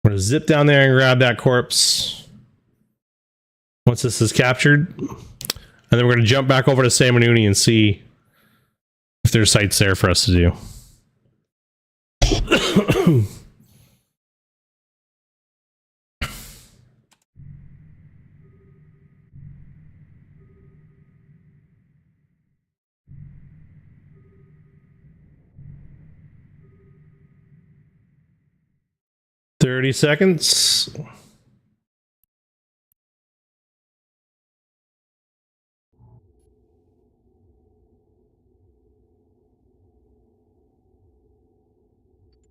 I'm gonna zip down there and grab that corpse once this is captured, and then we're gonna jump back over to San Manuni and see if there's sites there for us to do. 30 seconds.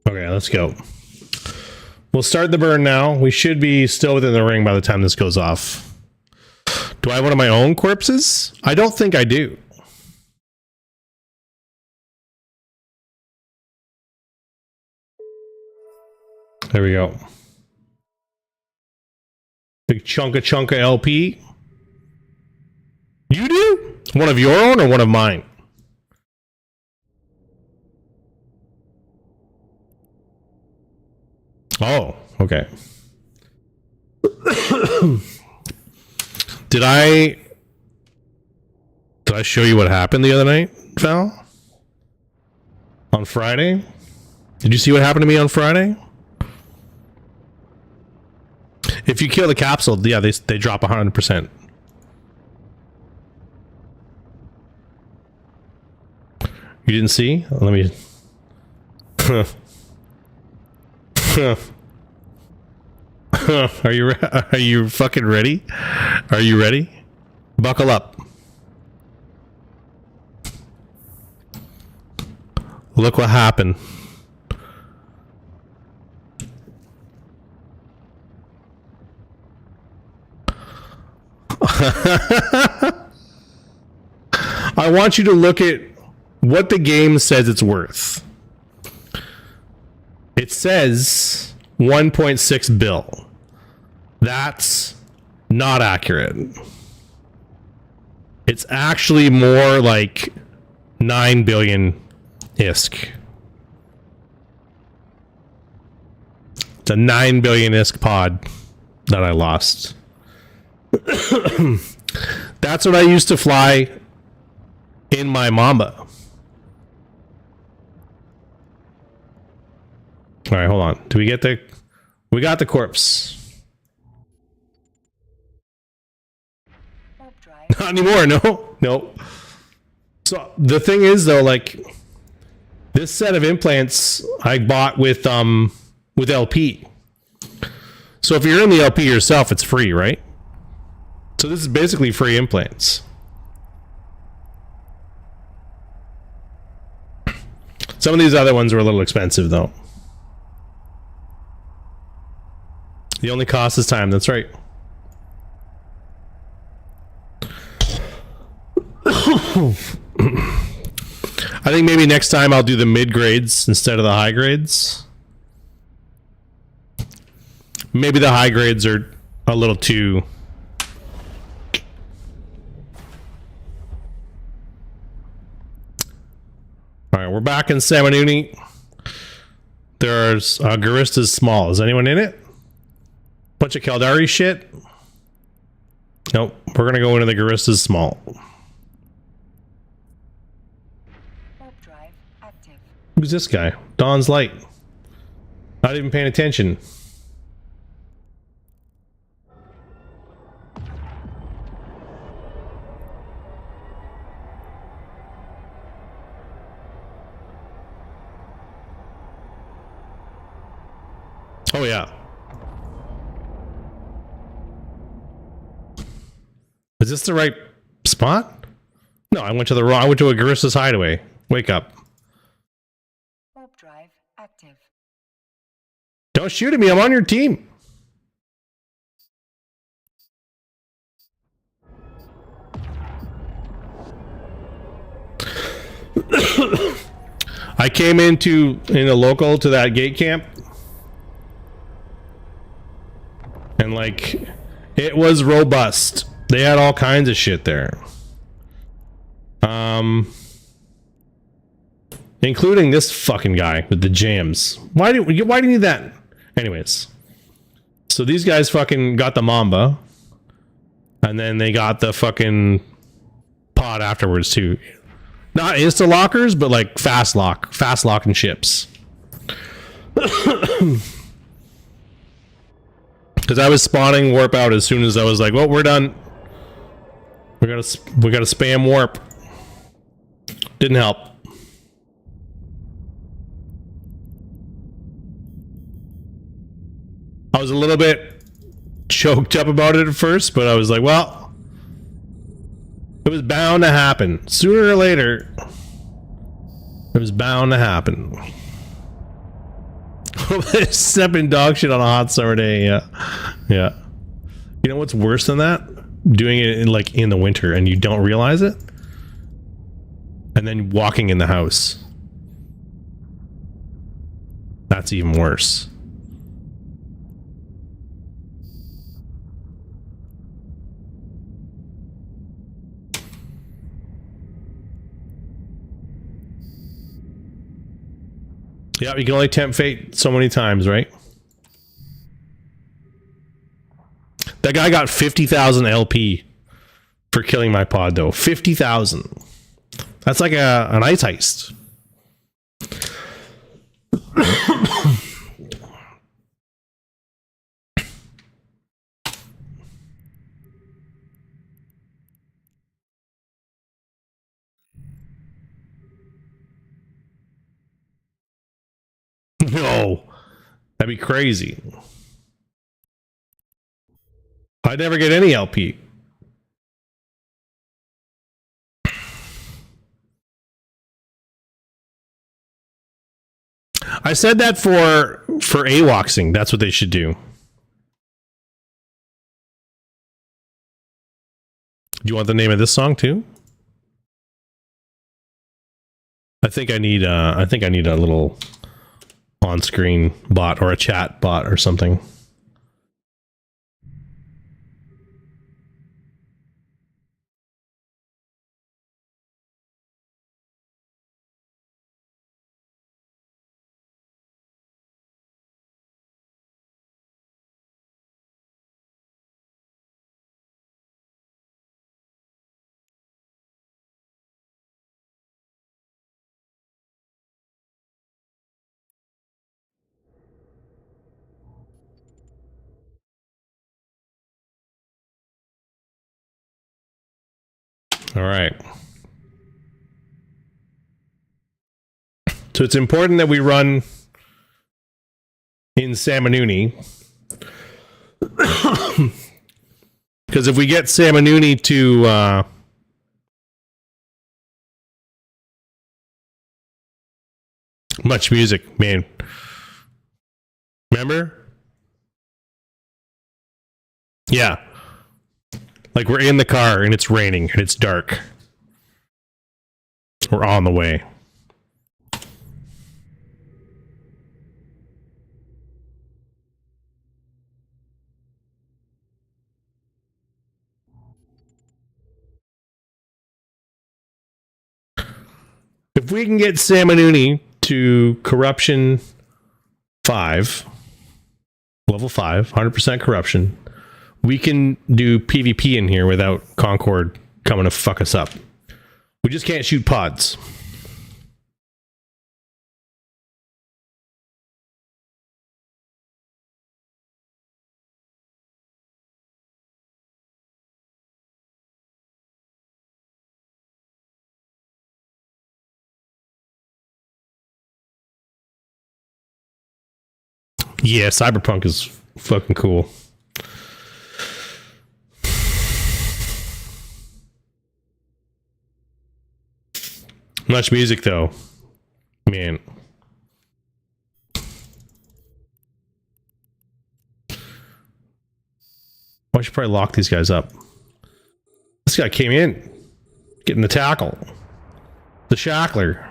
Okay, let's go. We'll start the burn now. We should be still within the ring by the time this goes off. Do I have one of my own corpses? I don't think I do. There we go. Big chunka LP. You do? One of your own or one of mine? Oh, okay. Did I show you what happened the other night, Val? On Friday? Did you see what happened to me on Friday? If you kill the capsule, yeah, they drop 100%. You didn't see? Let me... Are you fucking ready? Are you ready? Buckle up. Look what happened. want you to look at what the game says it's worth. It says 1.6 bill. That's not accurate. It's actually more like 9 billion ISK. It's a 9 billion ISK pod that I lost. That's what I used to fly in my Mamba. All right, hold on. Do we get the... We got the corpse. Warp drive. Not anymore, no. No. So the thing is though, like, this set of implants I bought with LP. So if you're in the LP yourself, it's free, right? So this is basically free implants. Some of these other ones were a little expensive though. The only cost is time, that's right. I think maybe next time I'll do the mid grades instead of the high grades. Maybe the high grades are a little too... Alright, we're back in Samanuni. There's Garista's Small. Is anyone in it? Bunch of Caldari shit? Nope. We're gonna go into the Garista's Small. Warp drive active. Who's this guy? Dawn's Light. Not even paying attention. Oh yeah. Is this the right spot? No, I went to the wrong. I went to a Garista's Hideaway. Wake up. Warp drive active. Don't shoot at me. I'm on your team. I came in a local to that gate camp. And like, it was robust. They had all kinds of shit there. Including this fucking guy with the jams. Why do you need that? Anyways. So these guys fucking got the Mamba. And then they got the fucking pod afterwards too. Not insta lockers, but like fast locking ships. Because I was spawning warp out as soon as I was like, well, we're done. We gotta spam warp. Didn't help. I was a little bit choked up about it at first, but I was like, well, it was bound to happen. Sooner or later, it was bound to happen. Stepping dog shit on a hot summer day, yeah. Yeah. You know what's worse than that? Doing it in the winter and you don't realize it? And then walking in the house. That's even worse. Yeah, you can only tempt fate so many times, right? That guy got 50,000 LP for killing my pod, though. 50,000. That's like an ice heist. No, that'd be crazy. I'd never get any LP. I said that for AWOXing. That's what they should do. Do you want the name of this song too? think I need a little on-screen bot or a chat bot or something. All right. So it's important that we run in Samanuni. Because if we get Samanuni to much music, man. Remember? Yeah. Like we're in the car and it's raining and it's dark. We're on the way. If we can get Samanuni to corruption 5, level 5, 100% corruption, we can do PvP in here without Concord coming to fuck us up. We just can't shoot pods. Yeah, Cyberpunk is fucking cool. Much music though. Man. I should probably lock these guys up. This guy came in, getting the tackle. The shackler.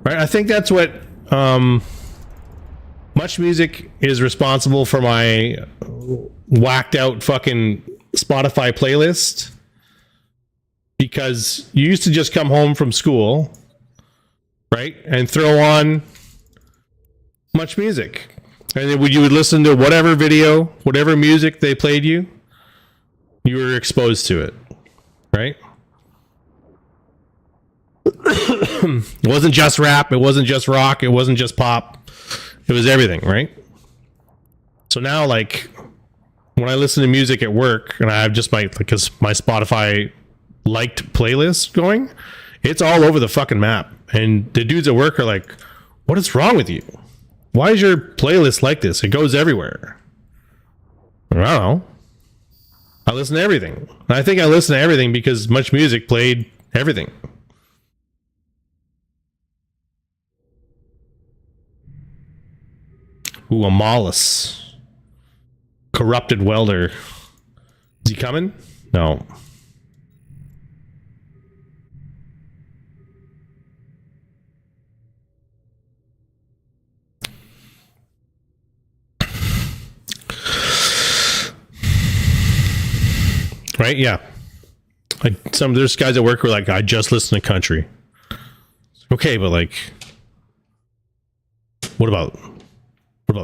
Right, I think that's what Much Music is responsible for my whacked out fucking Spotify playlist. Because you used to just come home from school, right, and throw on Much Music. And then you would listen to whatever video, whatever music they played you, you were exposed to it, right? It wasn't just rap, it wasn't just rock, it wasn't just pop. It was everything, right? So now, like, when I listen to music at work, and I have just because my Spotify liked playlist going, it's all over the fucking map. And the dudes at work are like, what is wrong with you? Why is your playlist like this? It goes everywhere. I don't know. I listen to everything. And I think I listen to everything because Much Music played everything. Ooh, Amalis. Corrupted welder. Is he coming? No. Right? Yeah. There's guys at work who are like, I just listen to country. Okay, but like, what about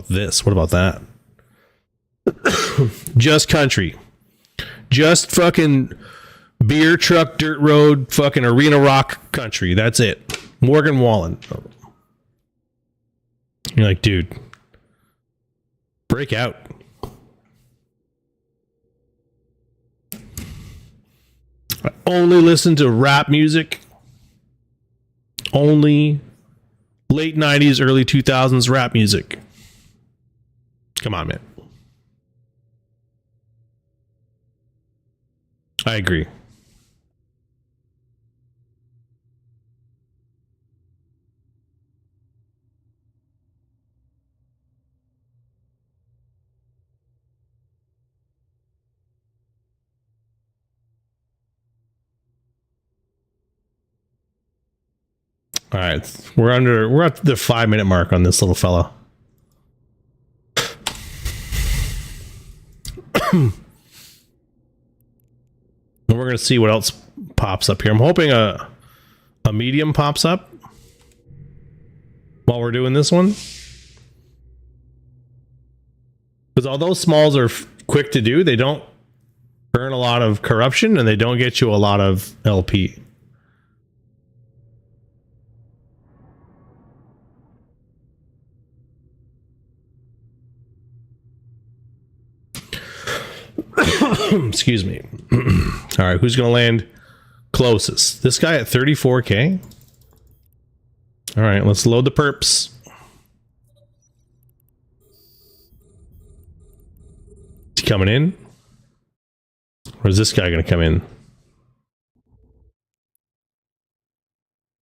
this? What about that? Just country. Just fucking beer truck, dirt road, fucking arena rock country. That's it. Morgan Wallen. You're like, dude, break out. I only listen to rap music. Only late 90s, early 2000s rap music. Come on, man. I agree. All right, we're at the 5-minute mark on this little fella. And we're gonna see what else pops up here. I'm hoping a medium pops up while we're doing this one, because although smalls are quick to do, they don't earn a lot of corruption and they don't get you a lot of LP. Excuse me. All right, who's going to land closest? This guy at 34k. All right, let's load the perps. Is he coming in? Or is this guy going to come in?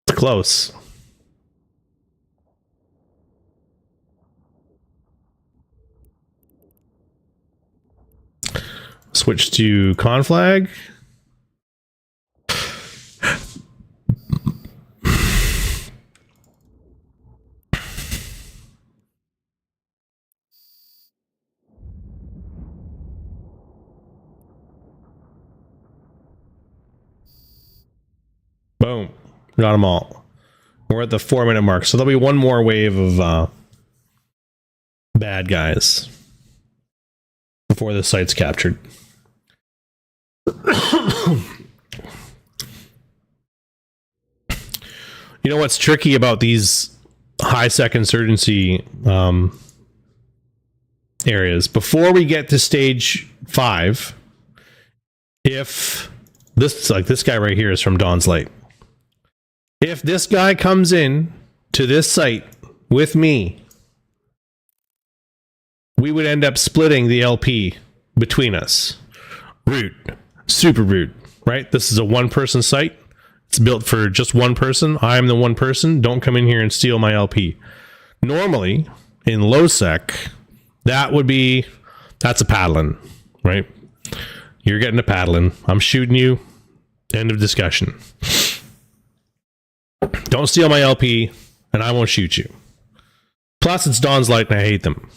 It's close. Switch to conflag. Boom. Got them all. We're at the 4-minute mark, so there'll be one more wave of bad guys before the site's captured. You know what's tricky about these high sec insurgency areas? Before we get to stage 5, if this, like this guy right here is from Dawn's Light. If this guy comes in to this site with me, we would end up splitting the LP between us. Root. Super root, right? This is a one-person site. It's built for just one person. I'm the one person. Don't come in here and steal my LP. Normally, in low sec, that's a paddling, right? You're getting a paddling. I'm shooting you. End of discussion. Don't steal my LP, and I won't shoot you. Plus, it's Dawn's Light, and I hate them.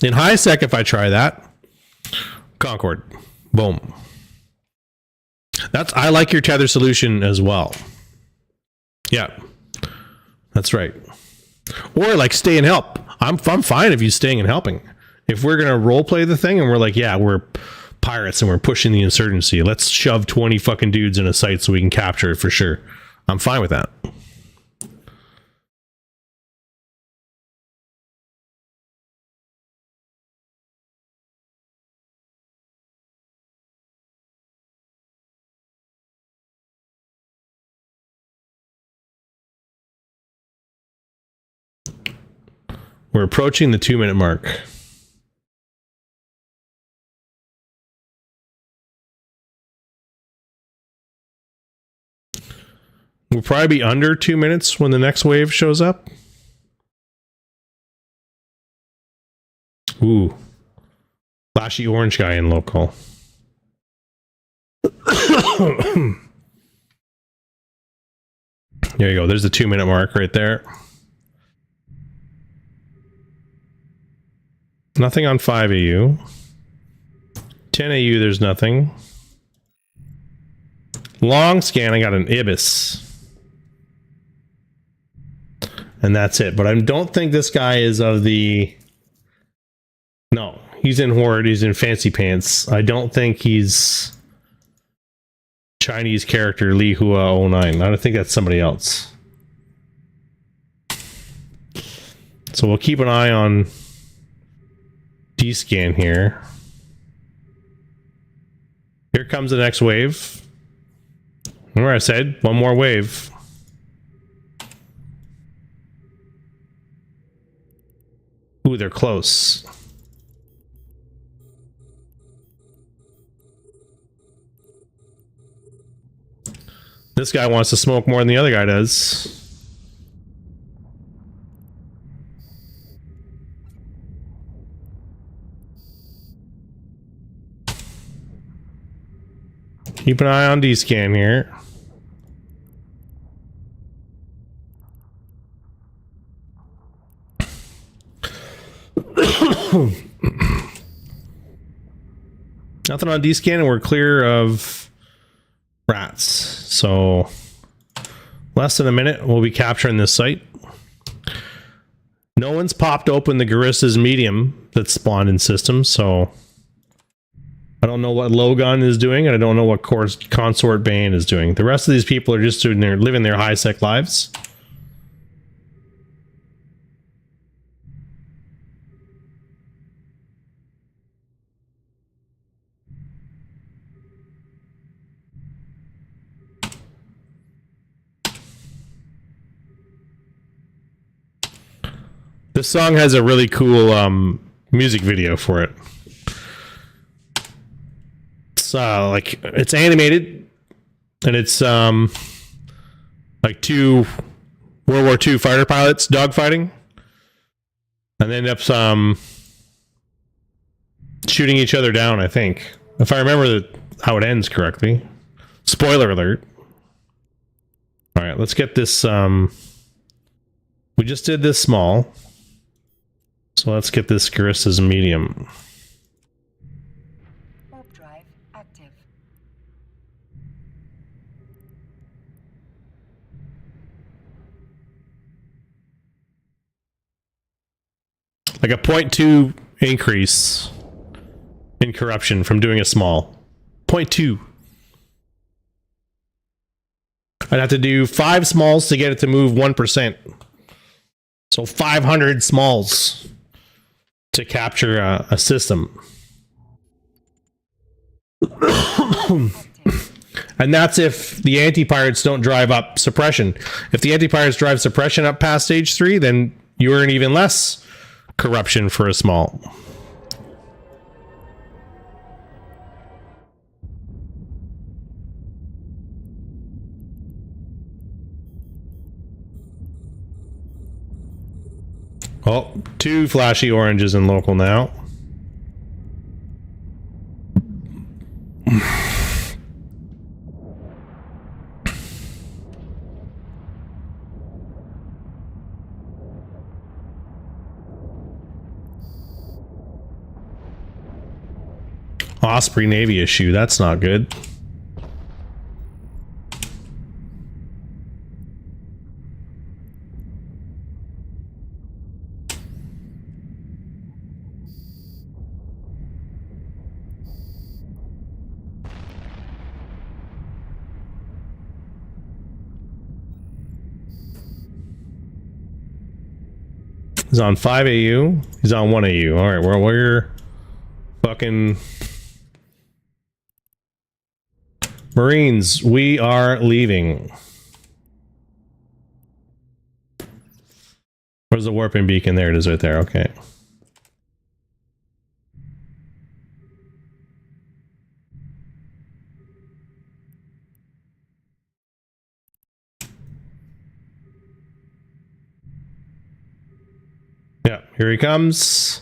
In high sec, if I try that, Concord. Boom. I like your tether solution as well. Yeah. That's right. Or like stay and help. I'm fine if you staying and helping. If we're gonna role play the thing and we're like, yeah, we're pirates and we're pushing the insurgency, let's shove 20 fucking dudes in a site so we can capture it for sure. I'm fine with that. We're approaching the 2-minute mark. We'll probably be under 2 minutes when the next wave shows up. Ooh. Flashy orange guy in local. There you go. There's the 2-minute mark right there. Nothing on 5 AU. 10 AU, there's nothing. Long scan, I got an Ibis. And that's it. But I don't think this guy is of the... No, he's in Horde, he's in Fancy Pants. I don't think he's Chinese character Li Hua 09. I don't think that's somebody else. So we'll keep an eye on D-scan here. Here comes the next wave. Remember I said one more wave. Ooh, they're close. This guy wants to smoke more than the other guy does. Keep an eye on D-scan here. Nothing on D-scan, and we're clear of rats. So less than a minute, we'll be capturing this site. No one's popped open the Garissa's medium that's spawned in system, so I don't know what Logon is doing, and I don't know what Consort Bane is doing. The rest of these people are just living their high-sec lives. This song has a really cool music video for it. It's like it's animated, and it's like two World War II fighter pilots dogfighting, and they end up shooting each other down. I think, if I remember how it ends correctly. Spoiler alert. All right, let's get this. We just did this small. So let's get this Garissa's medium. Warp drive active. Like a 0.2 increase in corruption from doing a small. 0.2. I'd have to do 5 smalls to get it to move 1%. So 500 smalls to capture a system. And that's if the anti-pirates don't drive up suppression. If the anti-pirates drive suppression up past stage 3, then you earn even less corruption for a small. Oh, 2 flashy oranges in local now. Osprey Navy issue, that's not good. He's on 5 AU. He's on 1 AU. All right, well, we're fucking Marines. We are leaving. Where's the warping beacon? There it is, right there. Okay. Yeah, here he comes.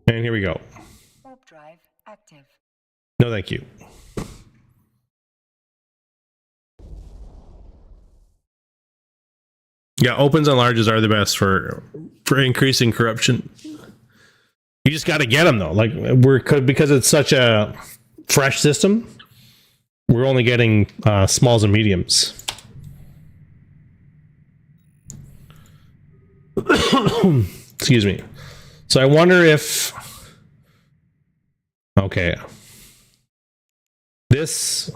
And here we go. Warp drive active. No, thank you. Yeah, opens and larges are the best for increasing corruption. You just got to get them though. Like because it's such a fresh system, we're only getting smalls and mediums. Excuse me. So I wonder if this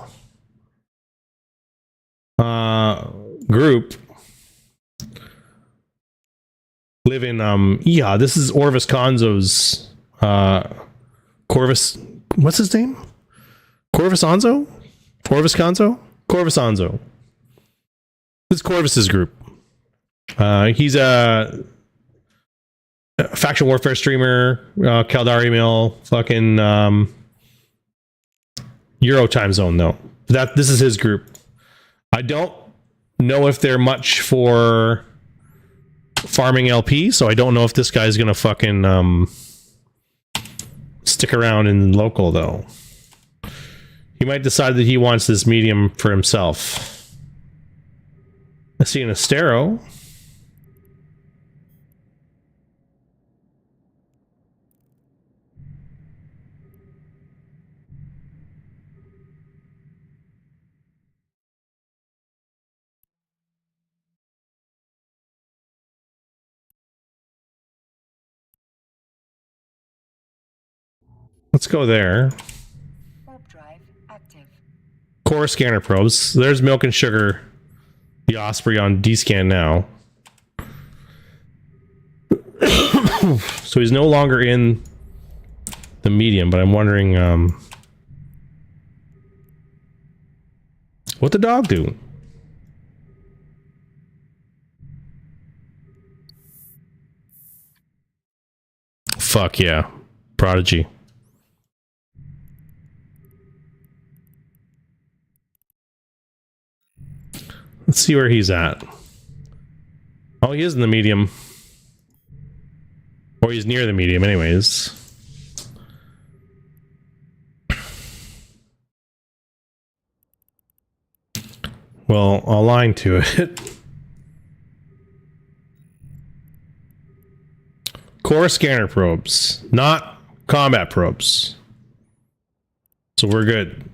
group live in this is Orvis Conzo's Corvus, what's his name? Corvus Onzo? Corvus Conzo? Corvus Onzo. This is Corvus's group. He's a faction warfare streamer, Caldari Mill, fucking Euro time zone though. This is his group. I don't know if they're much for farming LP, so I don't know if this guy's gonna fucking stick around in local though. He might decide that he wants this medium for himself. I see an Astero. Let's go there. Warp drive active. Core scanner probes. There's Milk and Sugar, the Osprey on D-scan now. So he's no longer in the medium, but I'm wondering what the dog do? Fuck yeah. Prodigy. Let's see where he's at. Oh, he is in the medium. Or he's near the medium anyways. Well, I'll line to it. Core scanner probes, not combat probes. So we're good.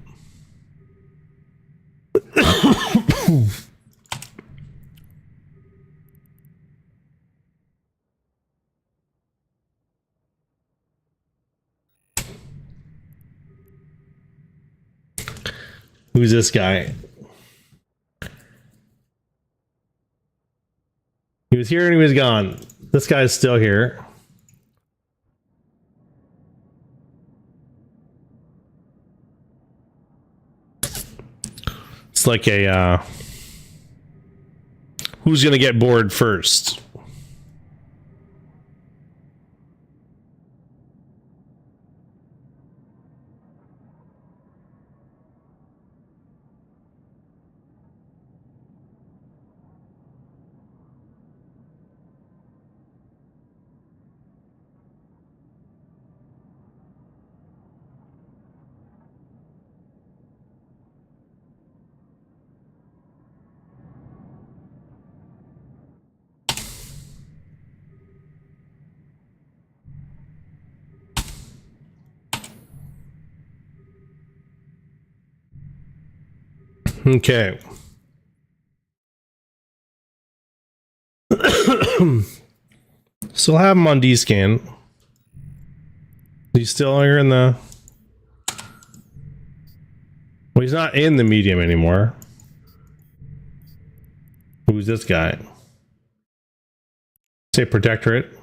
Who's this guy? He was here and he was gone. This guy's still here. It's like a who's gonna get bored first? Okay. Still have him on D-scan. He's still here in the... Well, he's not in the medium anymore. Who's this guy? Say Protectorate.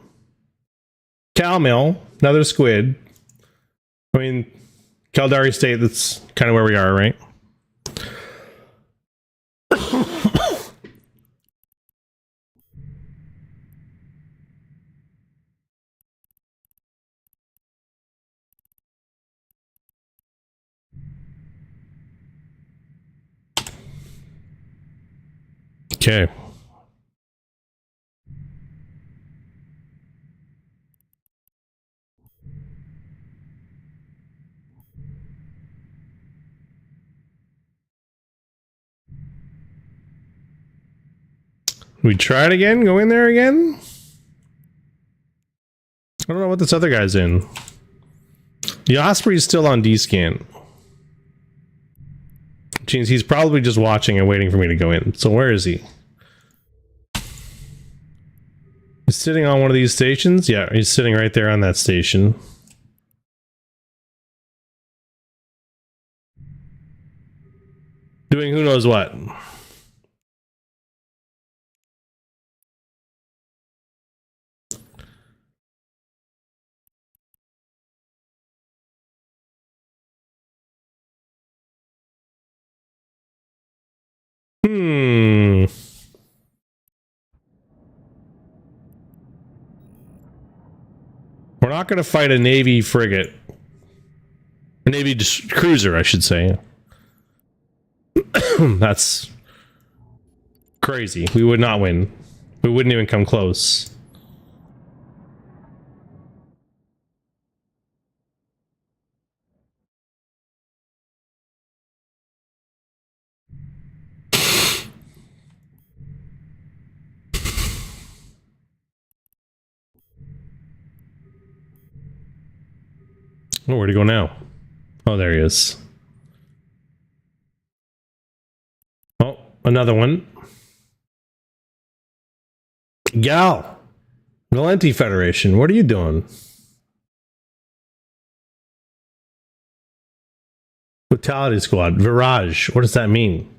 Calmill, another squid. I mean, Caldari State, that's kind of where we are, right? Okay. We try it again? Go in there again? I don't know what this other guy's in. The Osprey's still on D-scan. Which means he's probably just watching and waiting for me to go in. So where is he? He's sitting on one of these stations? Yeah, he's sitting right there on that station. Doing who knows what. We're not going to fight a Navy frigate. A Navy cruiser, I should say. That's crazy. We would not win. We wouldn't even come close. Oh, where'd he go now? Oh, there he is. Oh, another one. Gal. Valenti Federation, what are you doing? Totality Squad. Virage. What does that mean?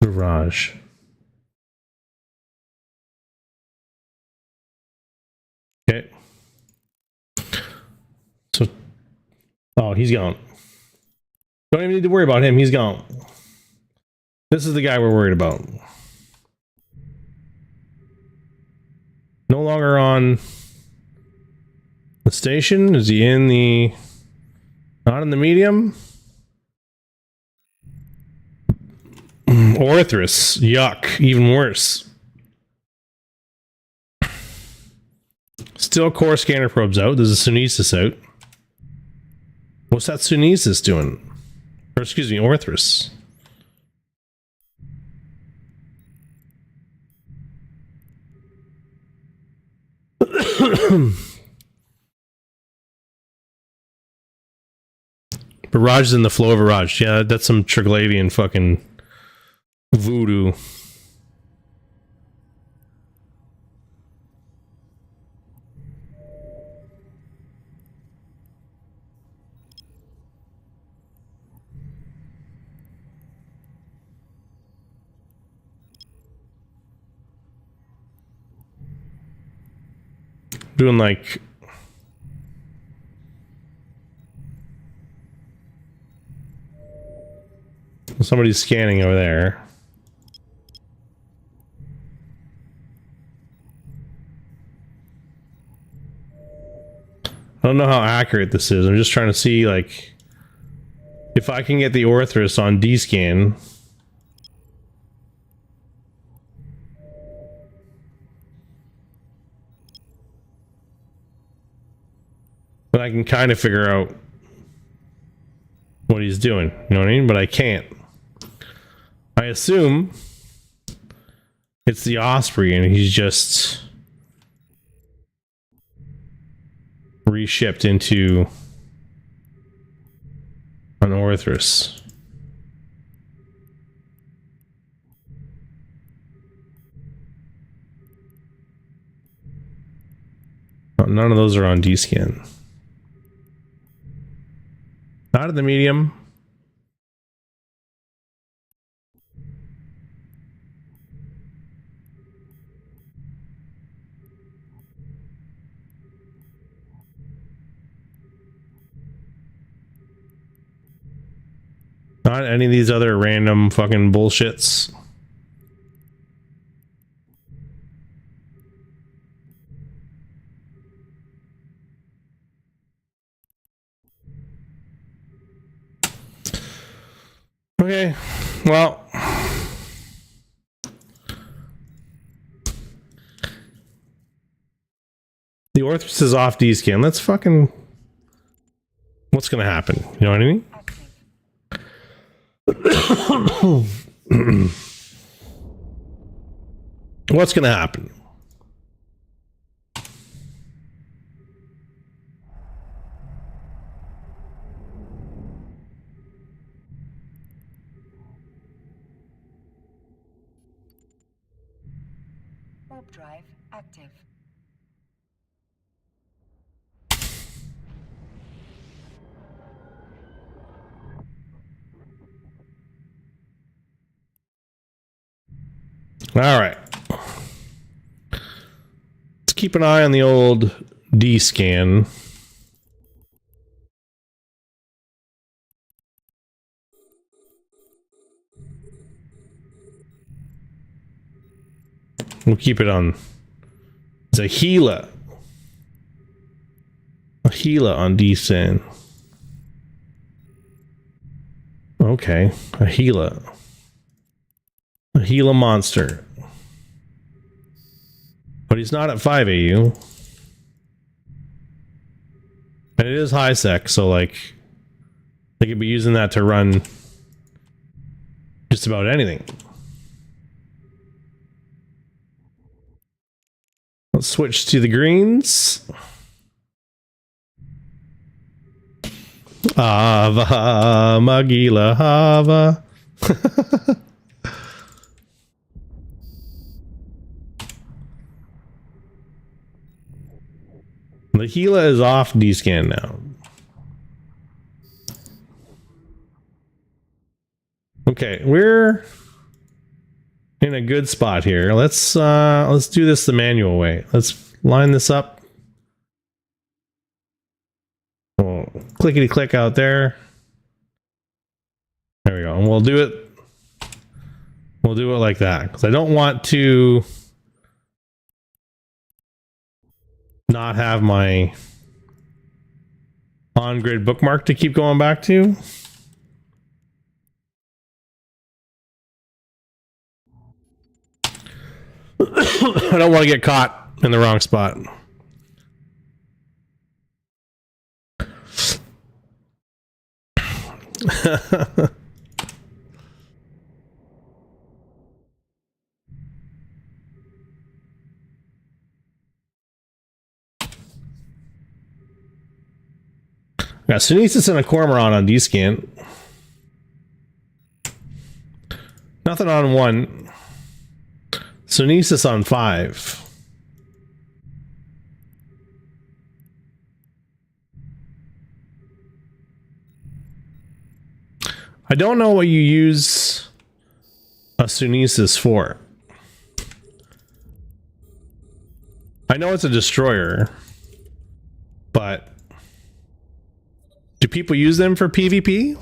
Virage. Okay. So, oh, he's gone. Don't even need to worry about him. He's gone. This is the guy we're worried about. No longer on the station. Is he in the... Not in the medium? Orthrus. Yuck. Even worse. Still core scanner probes out. There's a Sunesis out. What's that Sunesis doing? Or excuse me, Orthrus. Barrage is in the flow of Barrage. Yeah, that's some Triglavian fucking voodoo. Doing like somebody's scanning over there. I don't know how accurate this is. I'm just trying to see like if I can get the Orthrus on D-scan. But I can kind of figure out what he's doing. You know what I mean? But I can't. I assume it's the Osprey and he's just reshipped into an Orthrus. Oh, none of those are on D-scan. Not in the medium. Not any of these other random fucking bullshits. Okay, well, the Orthrus is off D-scan. Let's fucking... What's gonna happen? You know what I mean? What's gonna happen? Warp drive active. All right. Let's keep an eye on the old D-scan. We'll keep it on. It's a Gila. A Gila on D-scan. Okay, a Gila. A Gila monster. But he's not at 5 AU. And it is high sec, so like they could be using that to run just about anything. Let's switch to the greens. Ava, Magila Hava. The Gila is off D-scan now. Okay, we're in a good spot here. Let's do this the manual way. Let's line this up. Oh, clickety click out there. There we go. And we'll do it like that because I don't want to not have my on-grid bookmark to keep going back to. I don't want to get caught in the wrong spot. Got Sunesis and a Cormorant on D-scan. Nothing on 1. Sunesis on 5. I don't know what you use a Sunesis for. I know it's a destroyer, but do people use them for PvP?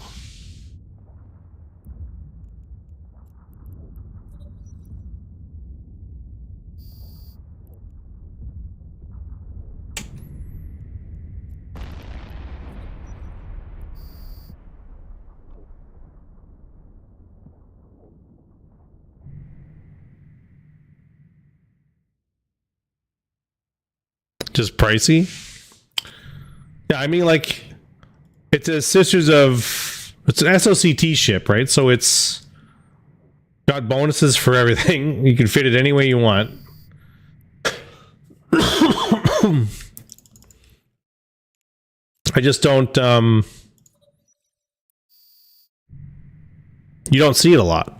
Just pricey? Yeah, I mean, like, it's a Sisters of... It's an SOCT ship, right? So it's got bonuses for everything. You can fit it any way you want. I just don't... You don't see it a lot.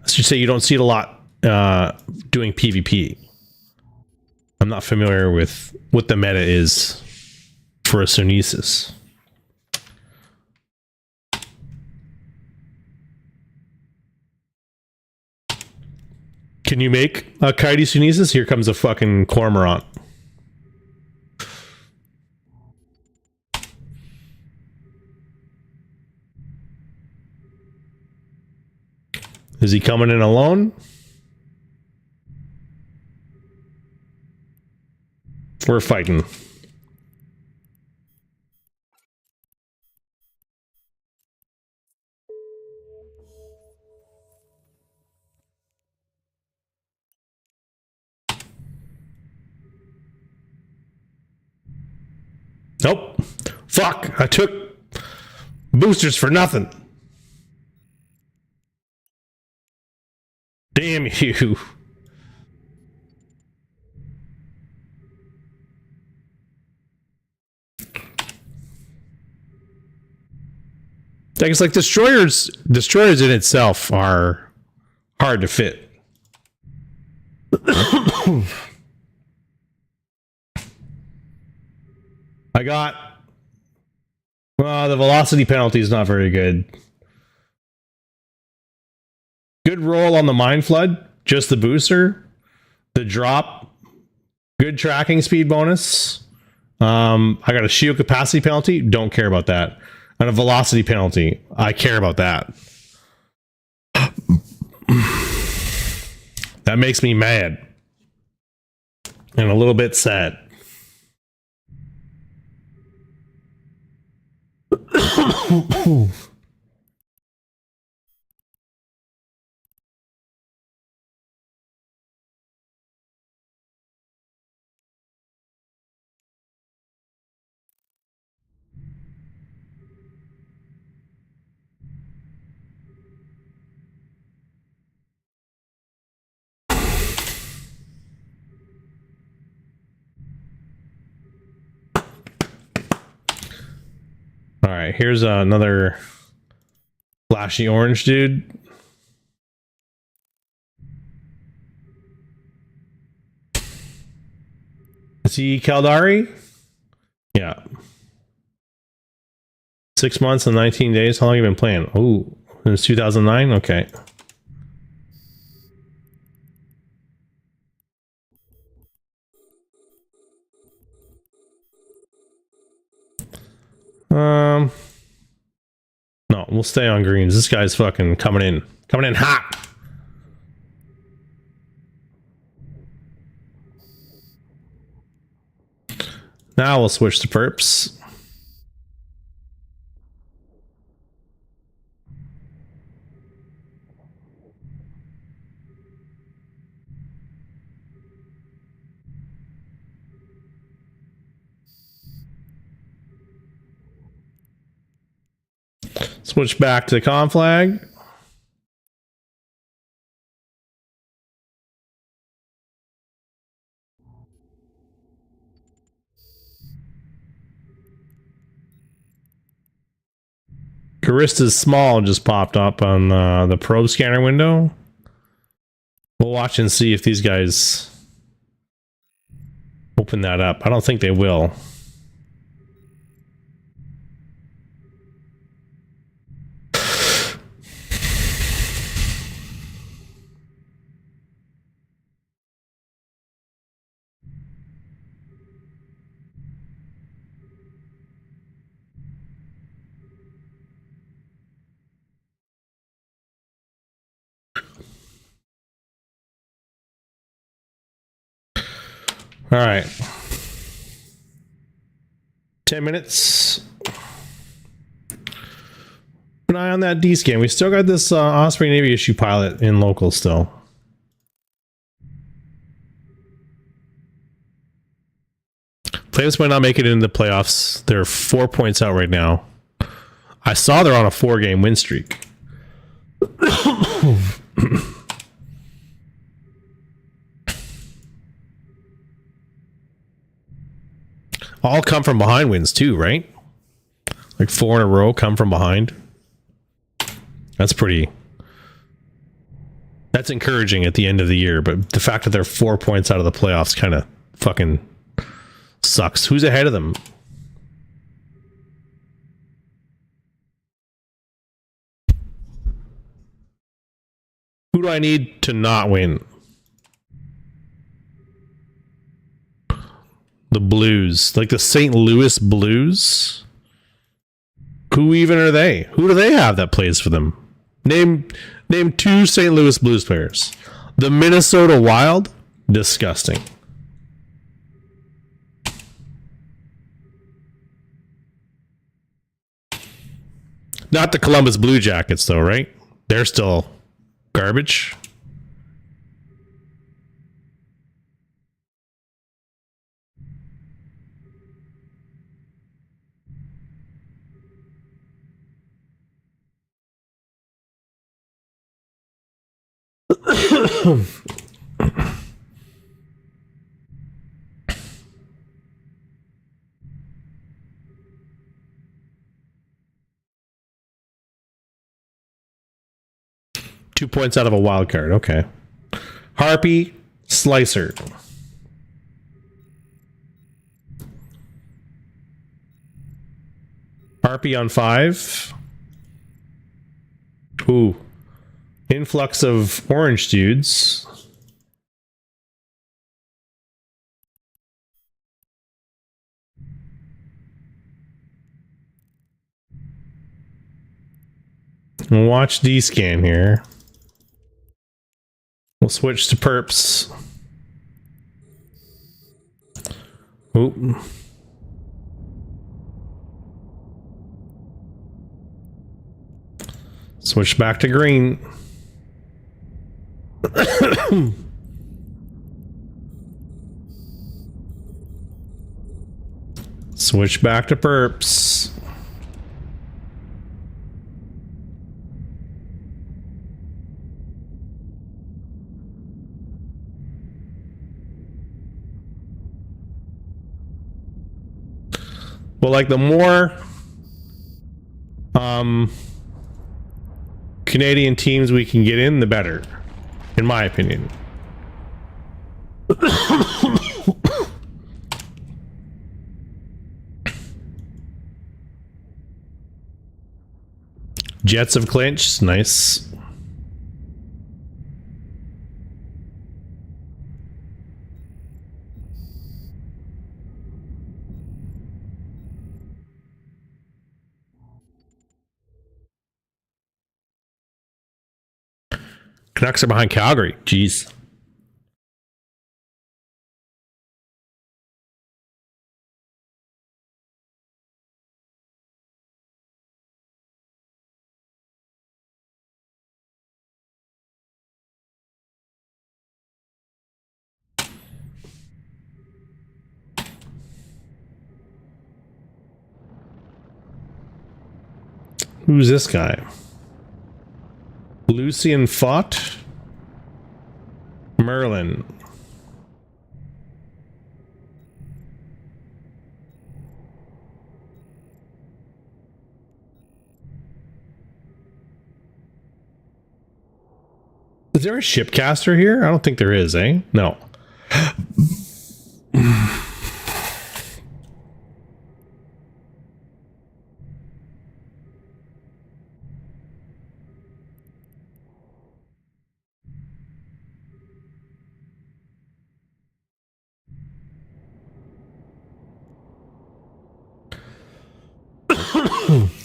I should say you don't see it a lot doing PvP. I'm not familiar with what the meta is for a Sunesis. Can you make a Kaidi Sunesis? Here comes a fucking Cormorant. Is he coming in alone? We're fighting. Nope. Fuck. I took boosters for nothing. Damn you. I guess like destroyers in itself are hard to fit. I got the velocity penalty is not very good. Good roll on the Mind Flood, just the booster. The drop, good tracking speed bonus. I got a shield capacity penalty, don't care about that. And a velocity penalty, I care about that. That makes me mad. And a little bit sad. right, here's another flashy orange dude. Is he Kaldari? Yeah. 6 months and 19 days. How long have you been playing? Oh, since 2009? Okay. No, we'll stay on greens. This guy's fucking coming in hot. Now we'll switch to perps. Switch back to conflag. Carista's Small just popped up on the probe scanner window. We'll watch and see if these guys open that up. I don't think they will. All right. 10 minutes. Keep an eye on that D scan. We still got this Osprey Navy issue pilot in local still. Flames might not make it into the playoffs. They're 4 points out right now. I saw they're on a 4-game win streak. All come from behind wins too, right? Like 4 in a row come from behind. That's encouraging at the end of the year, but the fact that they're 4 points out of the playoffs kind of fucking sucks. Who's ahead of them? Who do I need to not win? The Blues, like the St. Louis Blues. Who even are they? Who do they have that plays for them? Name 2 St. Louis Blues players. The Minnesota Wild, disgusting. Not the Columbus Blue Jackets though, right? They're still garbage. Two points out of a wild card. Okay. Harpy, Slicer. Harpy on 5. Ooh. Influx of orange dudes. We'll watch D-scan here. We'll switch to perps. Oop. Switch back to green. Switch back to perps. Well, like the more Canadian teams we can get in, the better, in my opinion. Jets have clinched. Nice. Canucks are behind Calgary. Jeez. Who's this guy? Lucien Fott? Merlin. Is there a shipcaster here? I don't think there is, eh? No.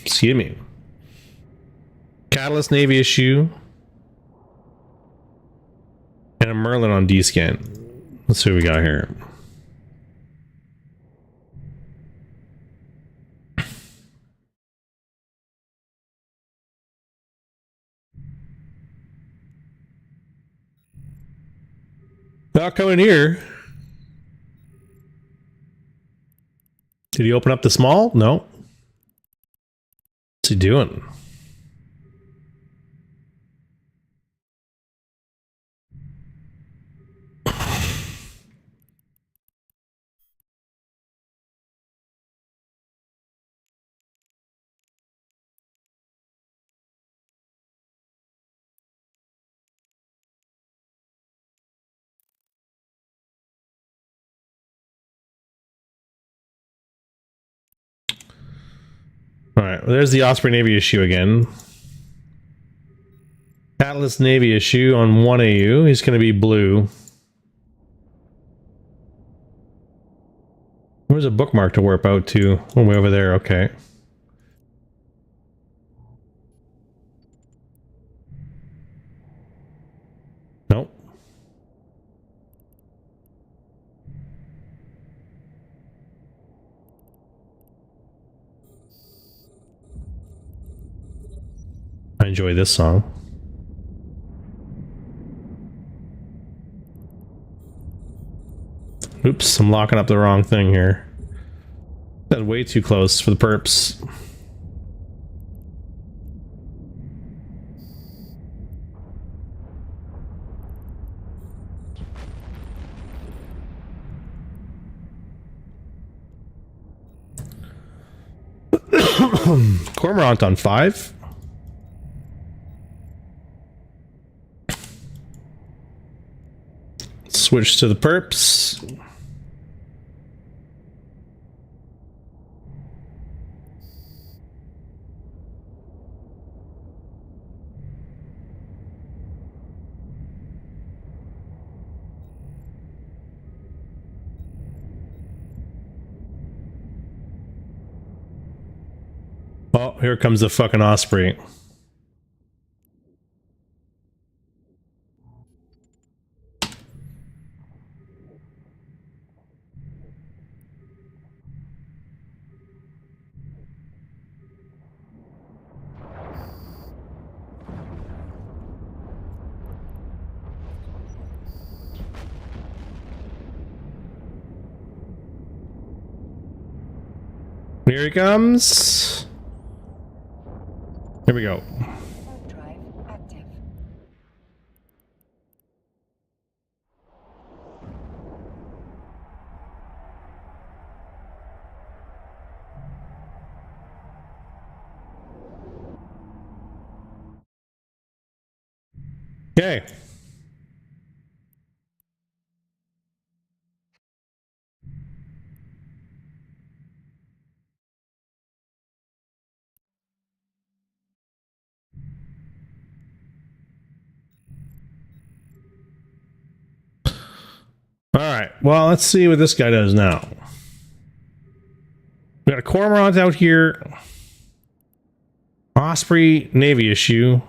Excuse me. Catalyst Navy issue. And a Merlin on D-Scan. Let's see what we got here. Not coming here. Did he open up the small? No. What's he doing? All right, well, there's the Osprey Navy issue again. Atlas Navy issue on 1AU. He's going to be blue. Where's a bookmark to warp out to? Oh, way over there. Okay. Nope. I enjoy this song. Oops, I'm locking up the wrong thing here. That's way too close for the perps. Cormorant on 5. Switch to the perps. Oh, here comes the fucking Osprey. Here he comes. Here we go. Warp drive active. Okay. All right. Well, let's see what this guy does now. We got a Cormorant out here. Osprey Navy issue.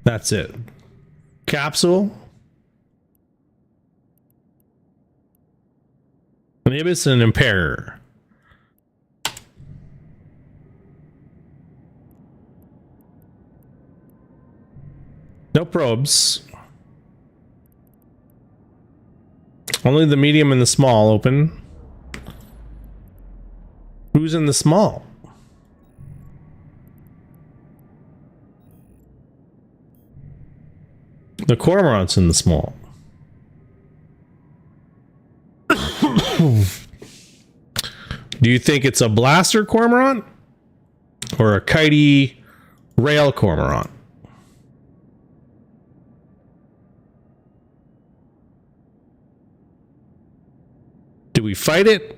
That's it. Capsule. An Ibis and an Imperator. No probes. Only the medium and the small open. Who's in the small? The Cormorant's in the small. Do you think it's a blaster Cormorant or a kitey rail Cormorant? Do we fight it?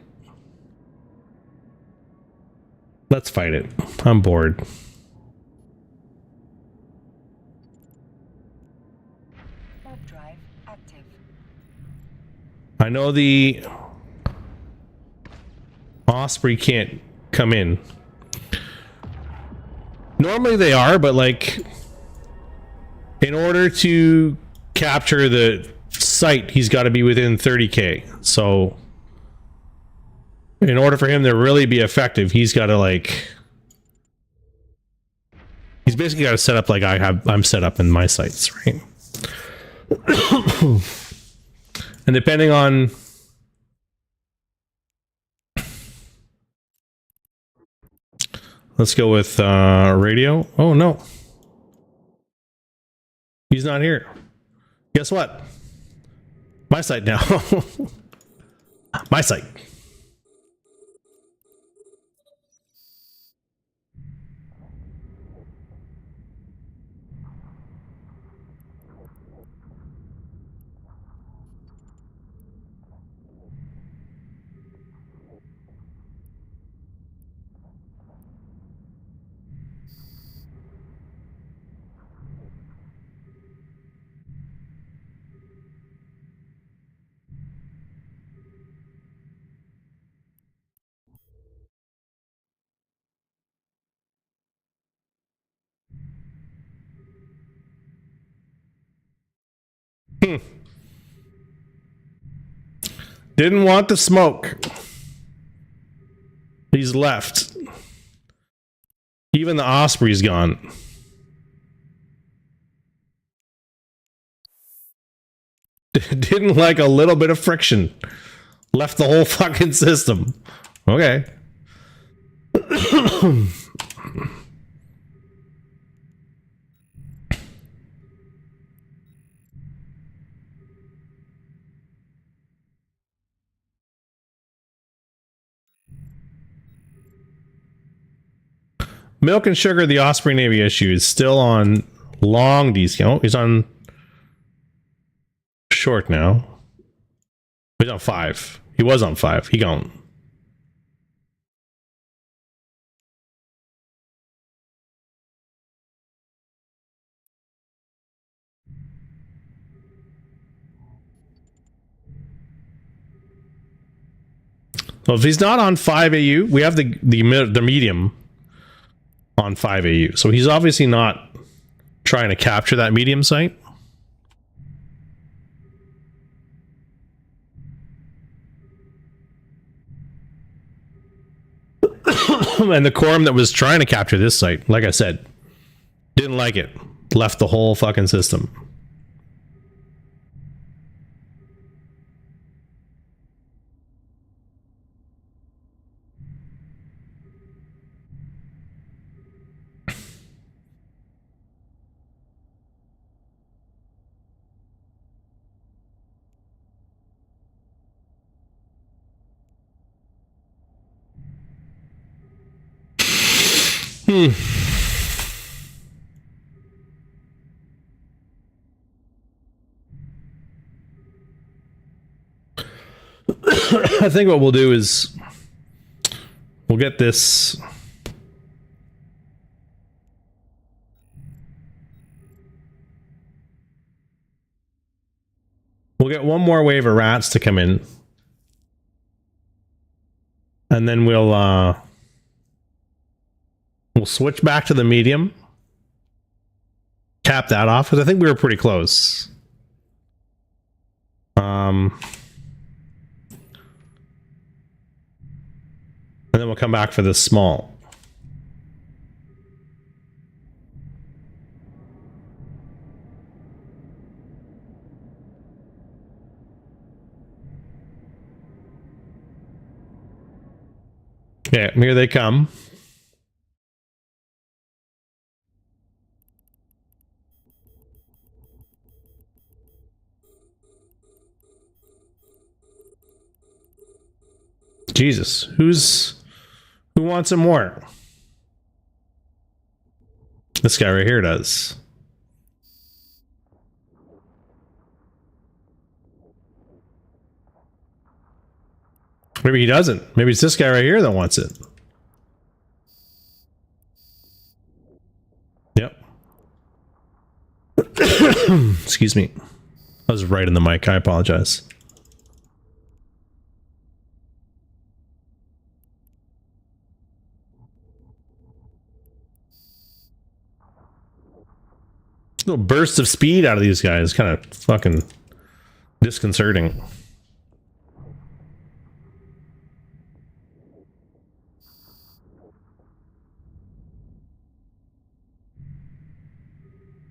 Let's fight it. I'm bored. Warp drive active. I know the Osprey can't come in. Normally they are, but like in order to capture the site, he's got to be within 30k. So in order for him to really be effective, he's got to like he's basically got to set up like I'm set up in my sites, right? And depending on let's go with radio. Oh no. He's not here. Guess what? My site now. My site. Didn't want the smoke. He's left. Even the Osprey's gone. Didn't like a little bit of friction. Left the whole fucking system. Okay. Milk and Sugar, the Osprey Navy issue, is still on long discount. He's on short now. He's on 5. He was on 5. He gone. Well, if he's not on 5 AU, we have the medium on 5 AU. So he's obviously not trying to capture that medium site. And the Quorum that was trying to capture this site, like I said, didn't like it. Left the whole fucking system. I think what we'll do is we'll get this. We'll get one more wave of rats to come in. And then we'll switch back to the medium. Cap that off, because I think we were pretty close. And then we'll come back for this small. Yeah, here they come. Jesus, who wants some more? This guy right here does. Maybe he doesn't. Maybe it's this guy right here that wants it. Yep. Excuse me. I was right in the mic. I apologize. Little bursts of speed out of these guys. Kind of fucking disconcerting.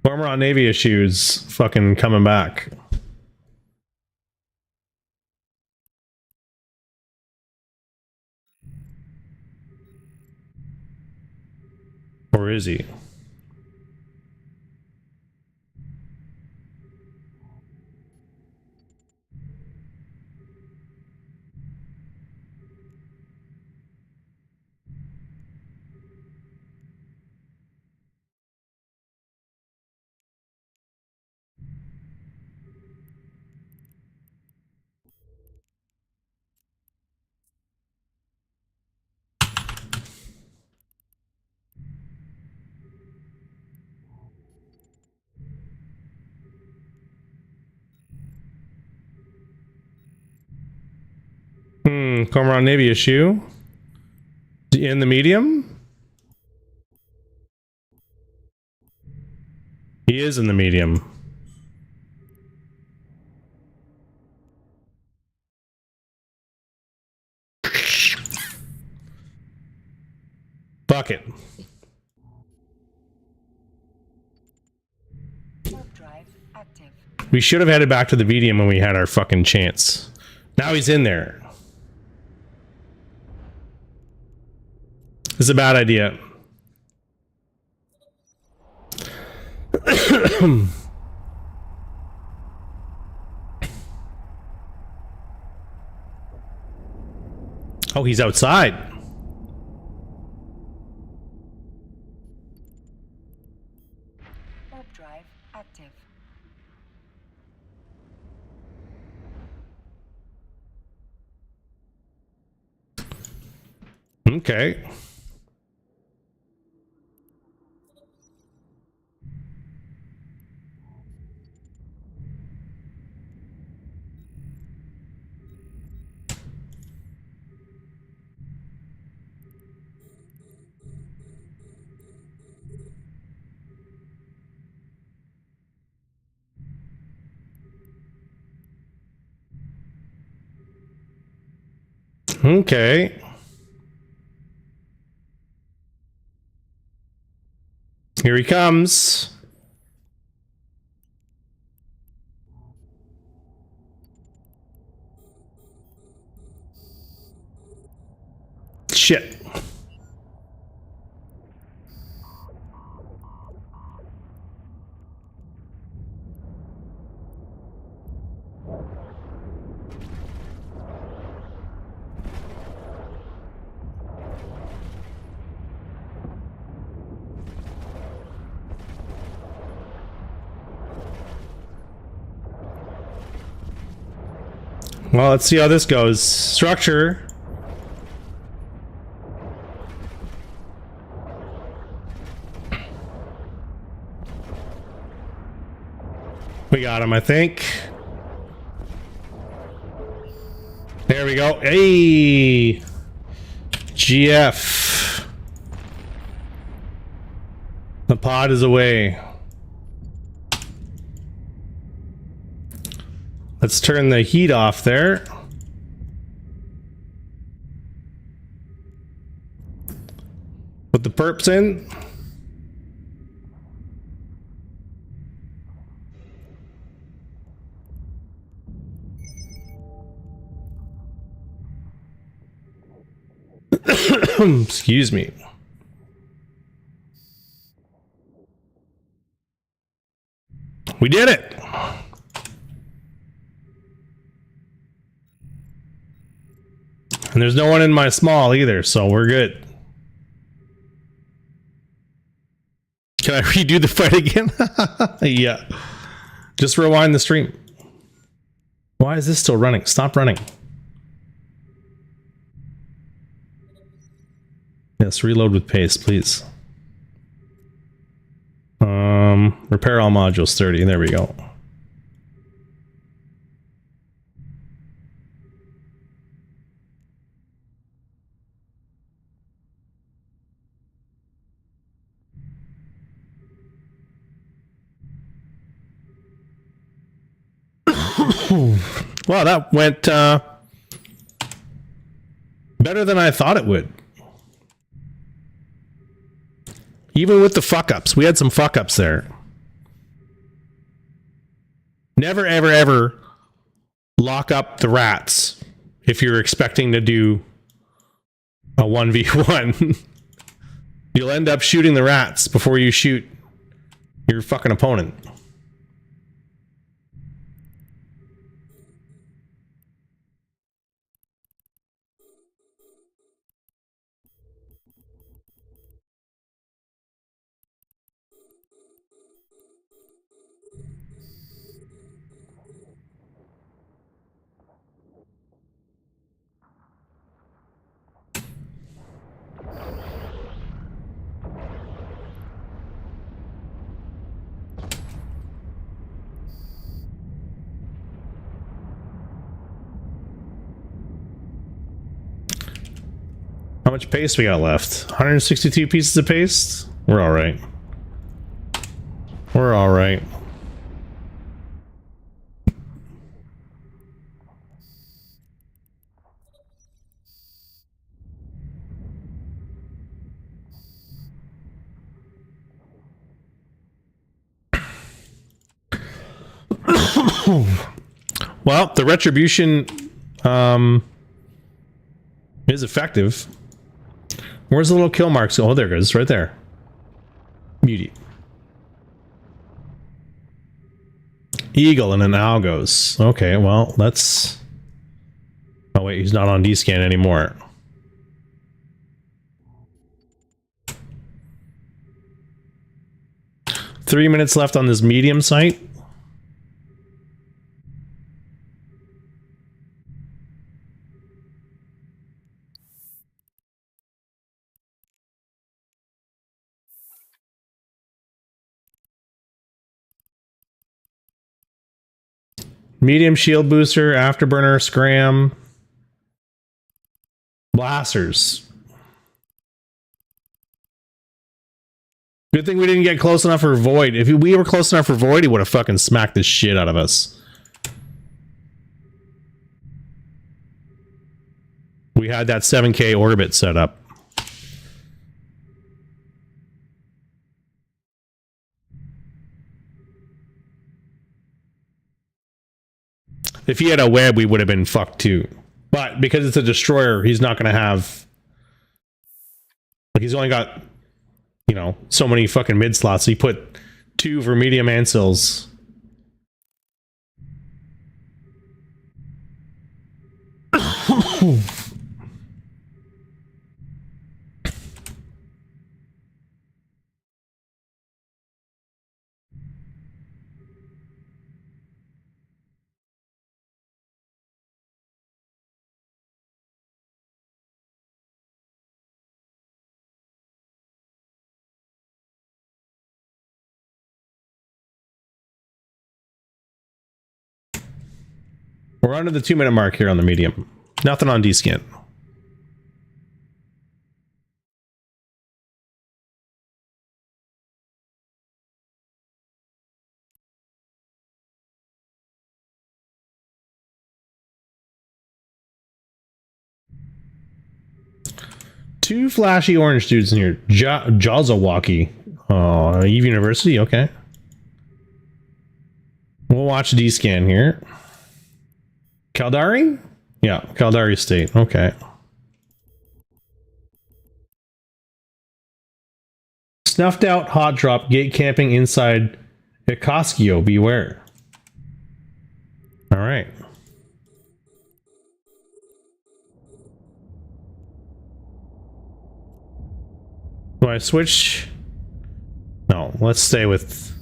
Cormorant Navy issues fucking coming back. Or is he? Cormorant Navy issue. In the medium? He is in the medium. Fuck it. Warp drive active. We should have headed back to the medium when we had our fucking chance. Now he's in there. This is a bad idea. Oh, he's outside. Warp drive active. Okay. Okay. Here he comes. Shit. Well, let's see how this goes. Structure. We got him, I think. There we go. Hey! GF. The pod is away. Let's turn the heat off there. Put the perps in. Excuse me. We did it. And there's no one in my small either, so we're good. Can I redo the fight again? Yeah. Just rewind the stream. Why is this still running? Stop running. Yes, reload with paste, please. Repair all modules 30. There we go. Well, that went better than I thought it would. Even with the fuck-ups. We had some fuck-ups there. Never, ever, ever lock up the rats if you're expecting to do a 1v1. You'll end up shooting the rats before you shoot your fucking opponent. How much paste we got left? 162 pieces of paste? We're alright. We're alright. Well, the retribution is effective. Where's the little kill marks? Oh, there it goes, right there. Beauty. Eagle and an Algos. Okay, well, that's... Oh wait, he's not on D-scan anymore. Three minutes left on this medium site. Medium shield booster, afterburner, scram, blasters. Good thing we didn't get close enough for Void. If we were close enough for Void, he would have fucking smacked the shit out of us. We had that 7K orbit set up. If he had a web, we would have been fucked too. But because it's a destroyer, he's not going to have... Like, he's only got, you know, so many fucking mid slots. He put 2 for medium ancils. We're under the 2-minute mark here on the medium. Nothing on D-Scan. Two flashy orange dudes in here. Jazawaki. Oh, Eve University, okay. We'll watch D-Scan here. Caldari? Yeah, Caldari State, okay. Snuffed out hot drop gate camping inside Ikoskio, beware. Alright. Do I switch? No, let's stay with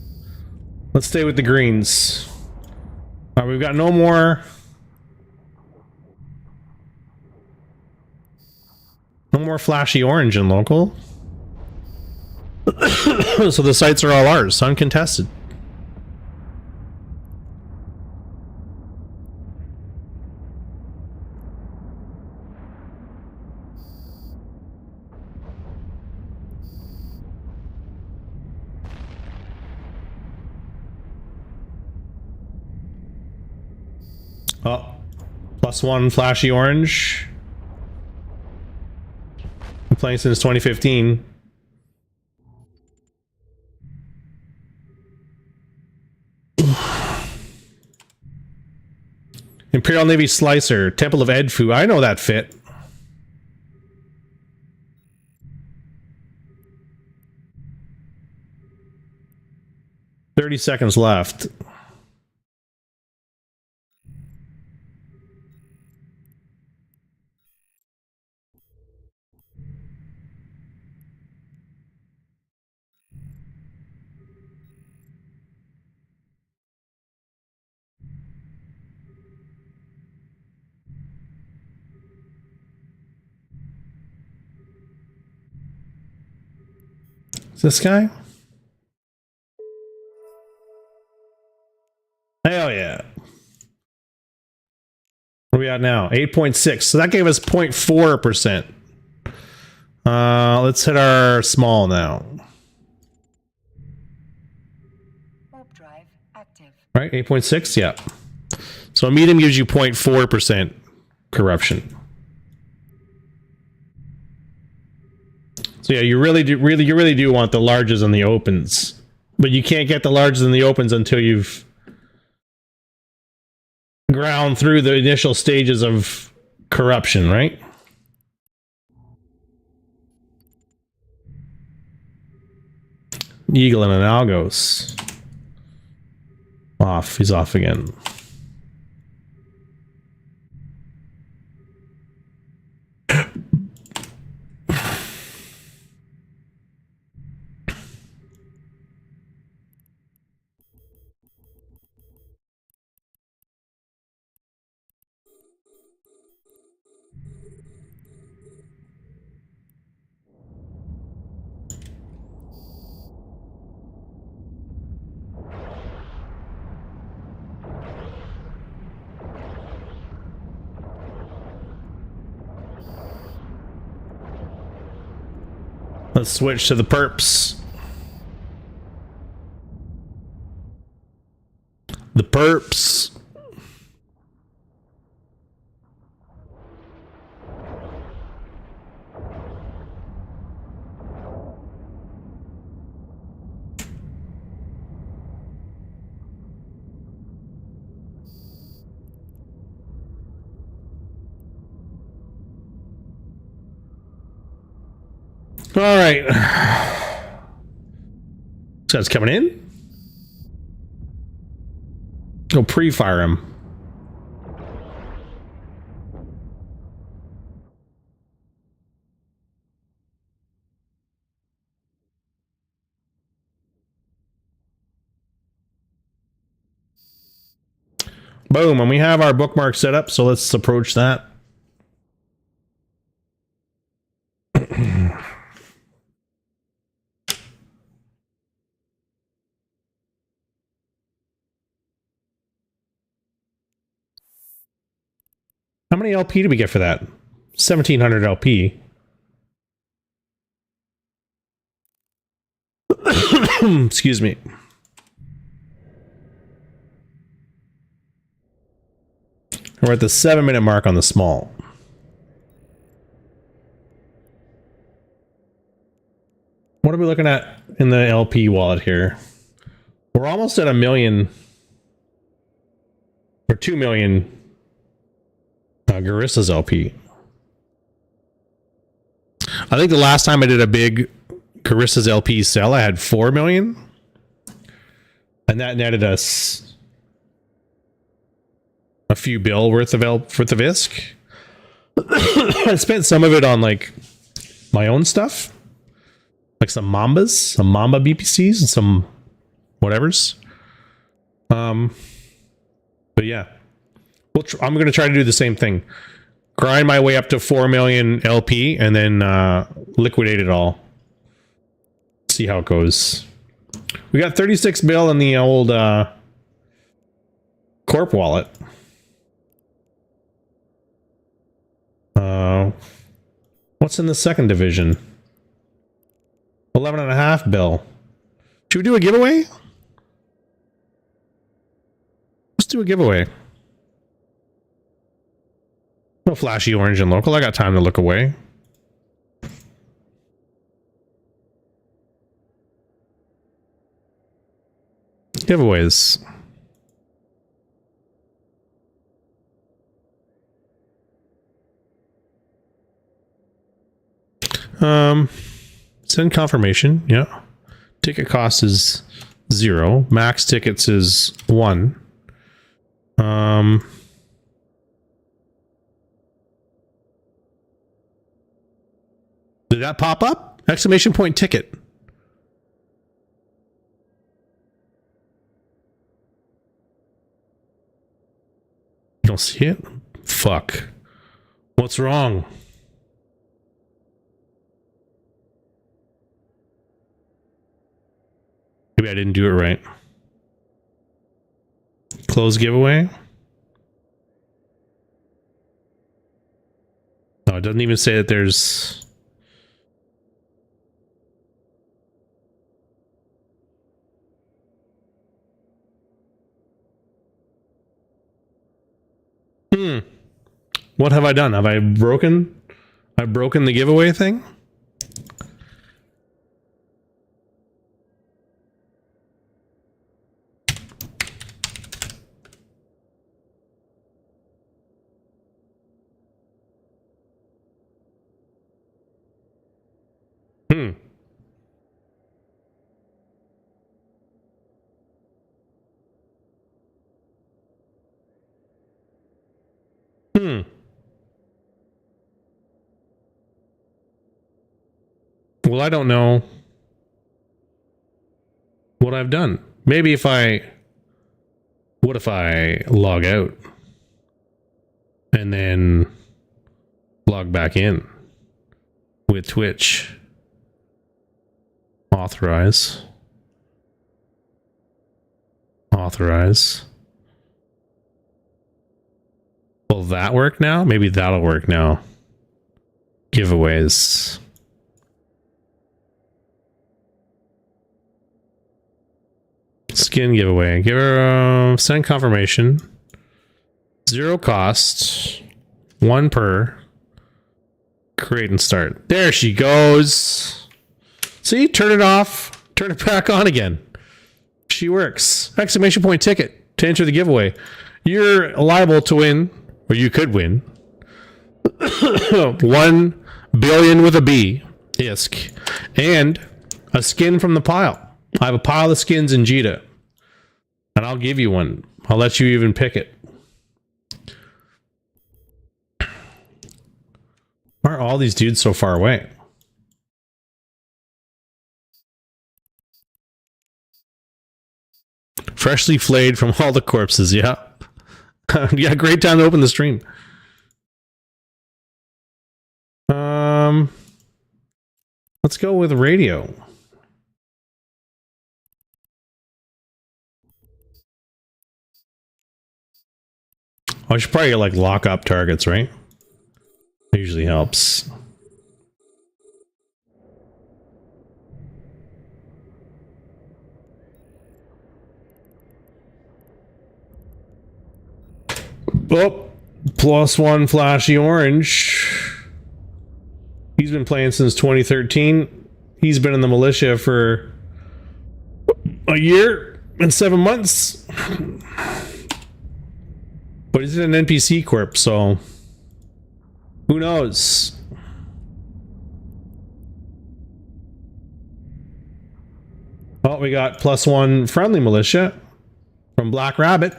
the greens. Alright, we've got no more flashy orange in local. So the sites are all ours, uncontested. Oh, +1 flashy orange. Been playing since 2015. Imperial Navy Slicer, Temple of Edfu. I know that fit. $30 left. Is this guy? Hell yeah. Where are we at now? 8.6. So that gave us 0.4%. Let's hit our small now. Warp drive active. Right? 8.6? Yeah. So a medium gives you 0.4% corruption. So yeah, you really do want the larges and the opens. But you can't get the larges and the opens until you've ground through the initial stages of corruption, right? Eagle and an Algos. Off. He's off again. Let's switch to the perps. The perps. All right. So it's coming in. Go pre-fire him. Boom, and we have our bookmark set up, so let's approach that. How many LP did we get for that? 1,700 LP. Excuse me. We're at the 7-minute mark on the small. What are we looking at in the LP wallet here? We're almost at 1 million or 2 million Garissa's LP. I think the last time I did a big Garissa's LP sell, I had 4 million, and that netted us a few bill worth of ISK. I spent some of it on like my own stuff, like some Mamba BPCs and some whatevers. But yeah, I'm going to try to do the same thing. Grind my way up to 4 million LP and then liquidate it all. See how it goes. We got 36 bill in the old Corp wallet. What's in the second division? 11.5 bill. Should we do a giveaway? Let's do a giveaway. No flashy orange and local. I got time to look away. Giveaways. Send confirmation. Yeah. Ticket cost is 0. Max tickets is 1. Did that pop up? Exclamation point ticket. You don't see it? Fuck. What's wrong? Maybe I didn't do it right. Close giveaway. No, it doesn't even say that there's... What have I done? Have I broken? I've broken the giveaway thing? Well, I don't know what I've done. Maybe if I... What if I log out and then log back in with Twitch? Authorize. Authorize. Will that work now? Maybe that'll work now. Giveaways. Skin giveaway. Give her send confirmation. 0 cost. 1 per. Create and start. There she goes. See, turn it off. Turn it back on again. She works. Exclamation point ticket to enter the giveaway. You're liable to win, or you could win, 1 billion with a B ISK and a skin from the pile. I have a pile of skins in Jita, and I'll give you one. I'll let you even pick it. Why are all these dudes so far away? Freshly flayed from all the corpses, yeah. Yeah, great time to open the stream. Let's go with radio. I should probably like lock up targets, right? It usually helps. Oh, +1 flashy orange. He's been playing since 2013. He's been in the militia for a year and 7 months. But he's in an NPC corp, so who knows? Oh, we got +1 friendly militia from Black Rabbit.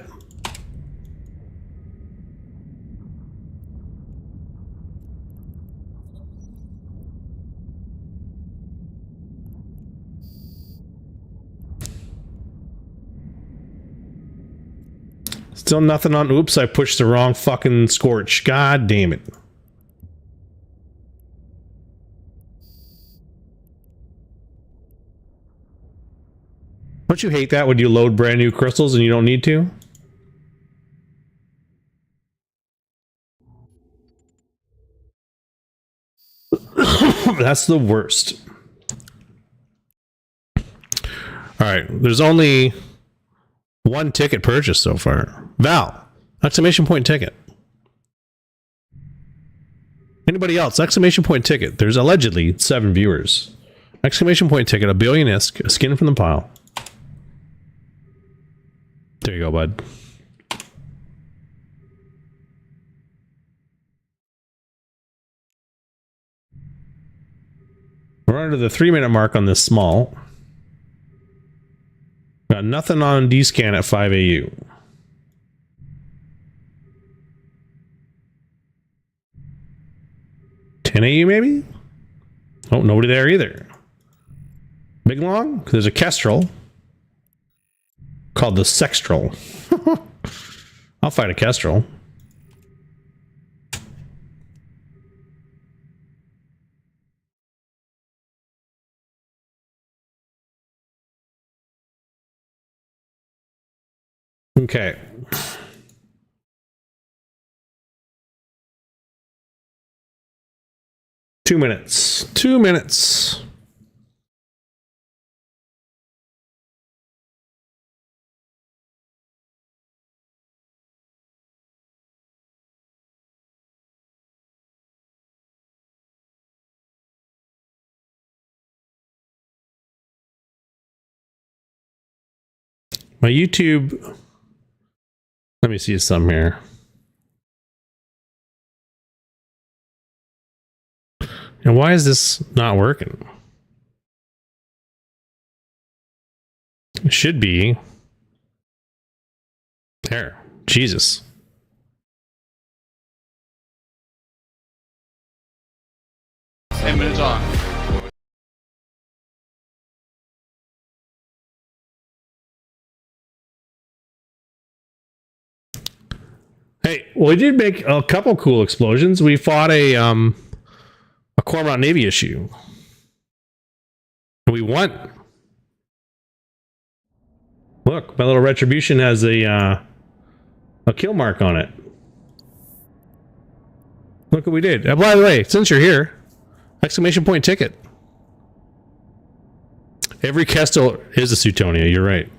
Still nothing on. Oops, I pushed the wrong fucking Scorch. God damn it. Don't you hate that when you load brand new crystals and you don't need to? That's the worst. Alright, there's only one ticket purchased so far. Val, exclamation point ticket. Anybody else? Exclamation point ticket. There's allegedly 7 viewers. Exclamation point ticket. A billion isk. A skin from the pile. There you go, bud. We're under the 3-minute mark on this small. Got nothing on D-scan at 5 AU. AU maybe? Oh, nobody there either. Big Long? There's a Kestrel called the Sextral. I'll fight a Kestrel. Okay. Two minutes. 2 minutes. My YouTube. Let me see some here. And why is this not working? It should be. There. Jesus. Ten minutes on. Hey, well, we did make a couple cool explosions. We fought a Cormorant Navy issue. We won. Look, my little retribution has a kill mark on it. Look what we did. By the way, since you're here, exclamation point ticket. Every Kestel is a Suetonia, you're right.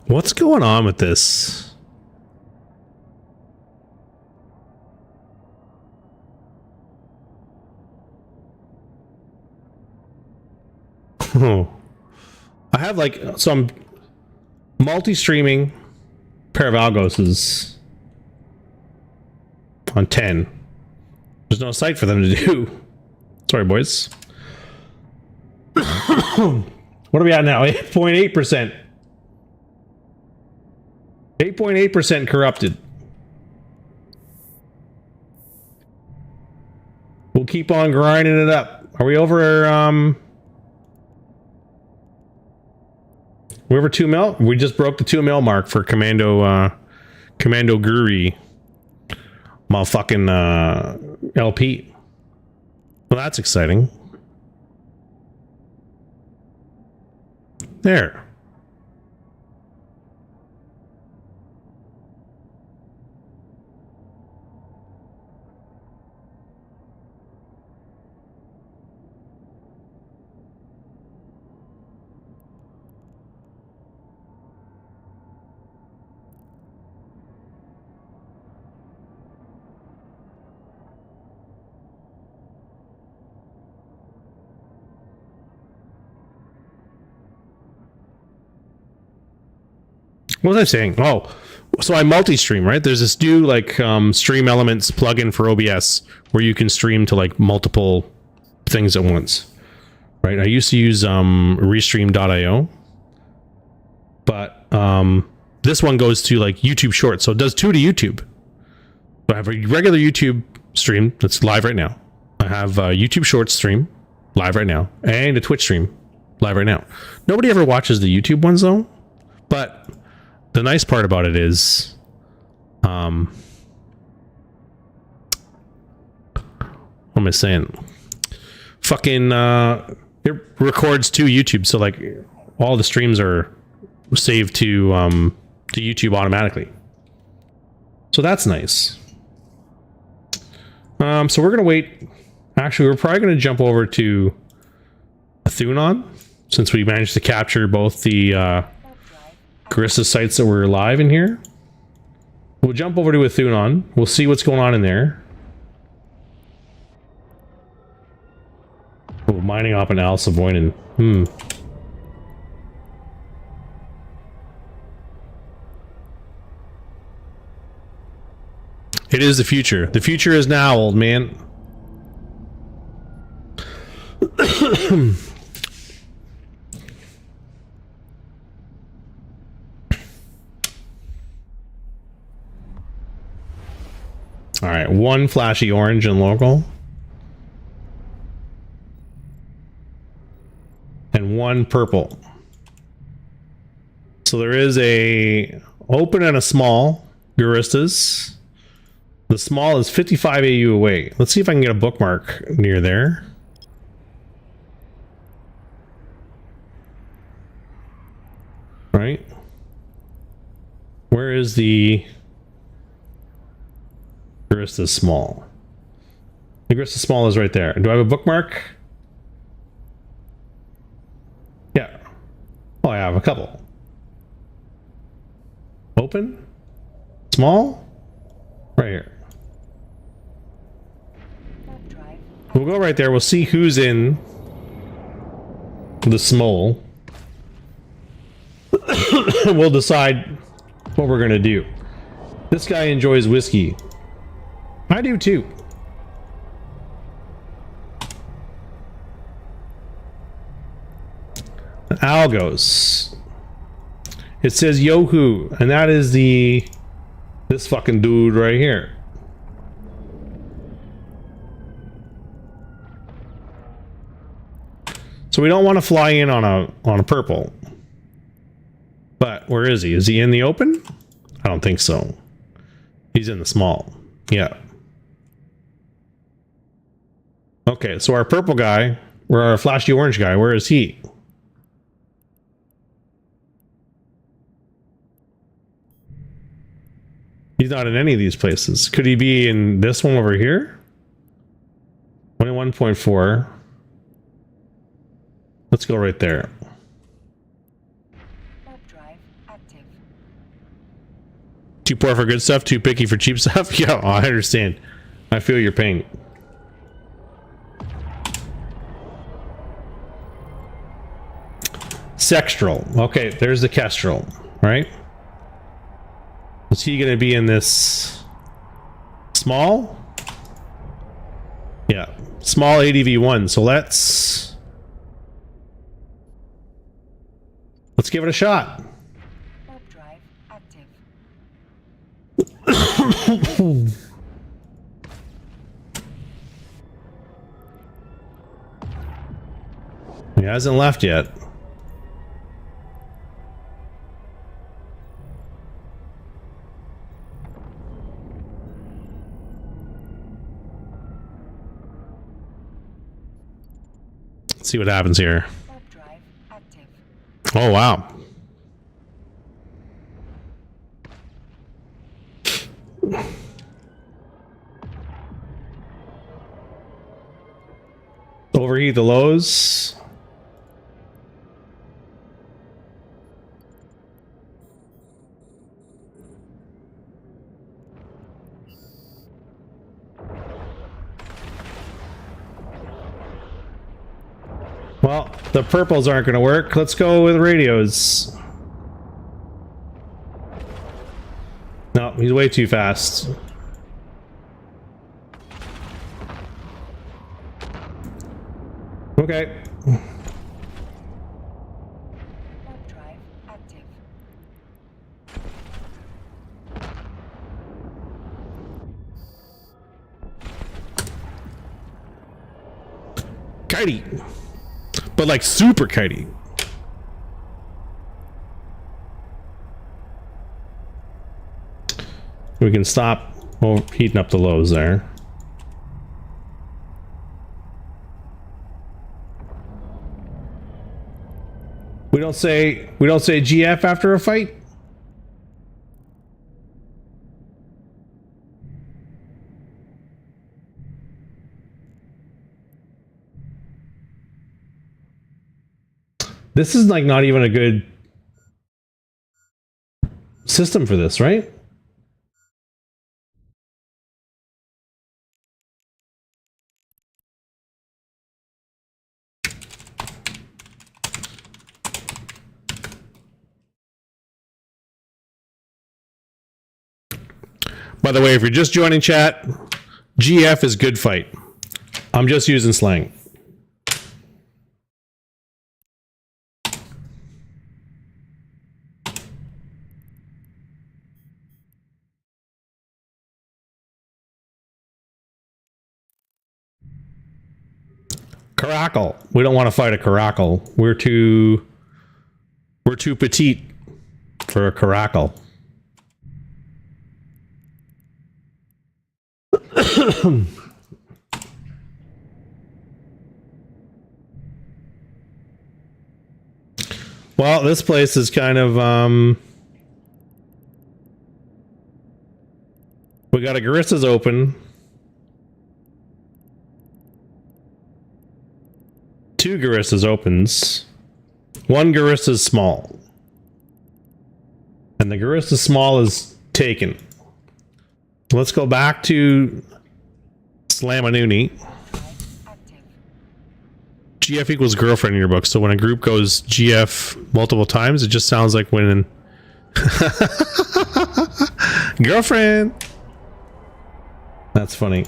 What's going on with this? Oh. I have like some multi-streaming pair of Algoses on 10. There's no site for them to do. Sorry, boys. What are we at now? 8.8%. 8.8% corrupted. We'll keep on grinding it up. Are we over, we over 2 mil? We just broke the 2 mil mark for Commando Guri. Motherfucking, LP. Well, that's exciting. There. What was I saying? Oh, so I multi-stream, right? There's this new like Stream Elements plugin for OBS where you can stream to like multiple things at once, right? I used to use Restream.io, but this one goes to like YouTube Shorts, so it does 2 to YouTube. I have a regular YouTube stream that's live right now. I have a YouTube Shorts stream live right now, and a Twitch stream live right now. Nobody ever watches the YouTube ones though, but the nice part about it is, what am I saying? Fucking, it records to YouTube, so like all the streams are saved to YouTube automatically. So that's nice. So we're gonna wait. Actually, we're probably gonna jump over to Thunon since we managed to capture both the Garissa sites that were live in here. We'll jump over to Thunon. We'll see what's going on in there. Oh, mining up in Al Savoinen. It is the future. The future is now, old man. All right, 1 flashy orange and local. And 1 purple. So there is a open and a small Guristas. The small is 55 AU away. Let's see if I can get a bookmark near there. Right? Where is the Garissa small? The Garissa small is right there. Do I have a bookmark? Yeah. Oh, I have a couple. Open? Small? Right here. We'll go right there. We'll see who's in the small. We'll decide what we're gonna do. This guy enjoys whiskey. I do too. Algos. It says Yohu, and that is this fucking dude right here. So we don't want to fly in on a purple. But where is he? Is he in the open? I don't think so. He's in the small. Yeah. Okay, so our purple guy, or our flashy orange guy, where is he? He's not in any of these places. Could he be in this one over here? 21.4. Let's go right there. Drive active. Too poor for good stuff, too picky for cheap stuff? Yeah, I understand. I feel your pain. Sextral. Okay, there's the Kestrel, right? Is he going to be in this Small? Yeah. Small ADV1. So let's give it a shot. Warp drive active. He hasn't left yet. Let's see what happens here. Warp drive active. Oh, wow. Overheat the lows. Well, the purples aren't going to work. Let's go with radios. No, he's way too fast. Okay. Warp drive active. Kitey. But like super kitey. We can stop heating up the lows there. We don't say GF after a fight. This is like not even a good system for this, right? By the way, if you're just joining chat, GF is good fight. I'm just using slang. Caracal. We don't want to fight a Caracal. We're too petite for a Caracal. Well, this place is kind of we got a Garissa's open. 2 Garissa's opens. 1 Garissa's small. And the Garissa small is taken. Let's go back to Slamanuni. Active. GF equals girlfriend in your book. So when a group goes GF multiple times, it just sounds like when girlfriend. That's funny.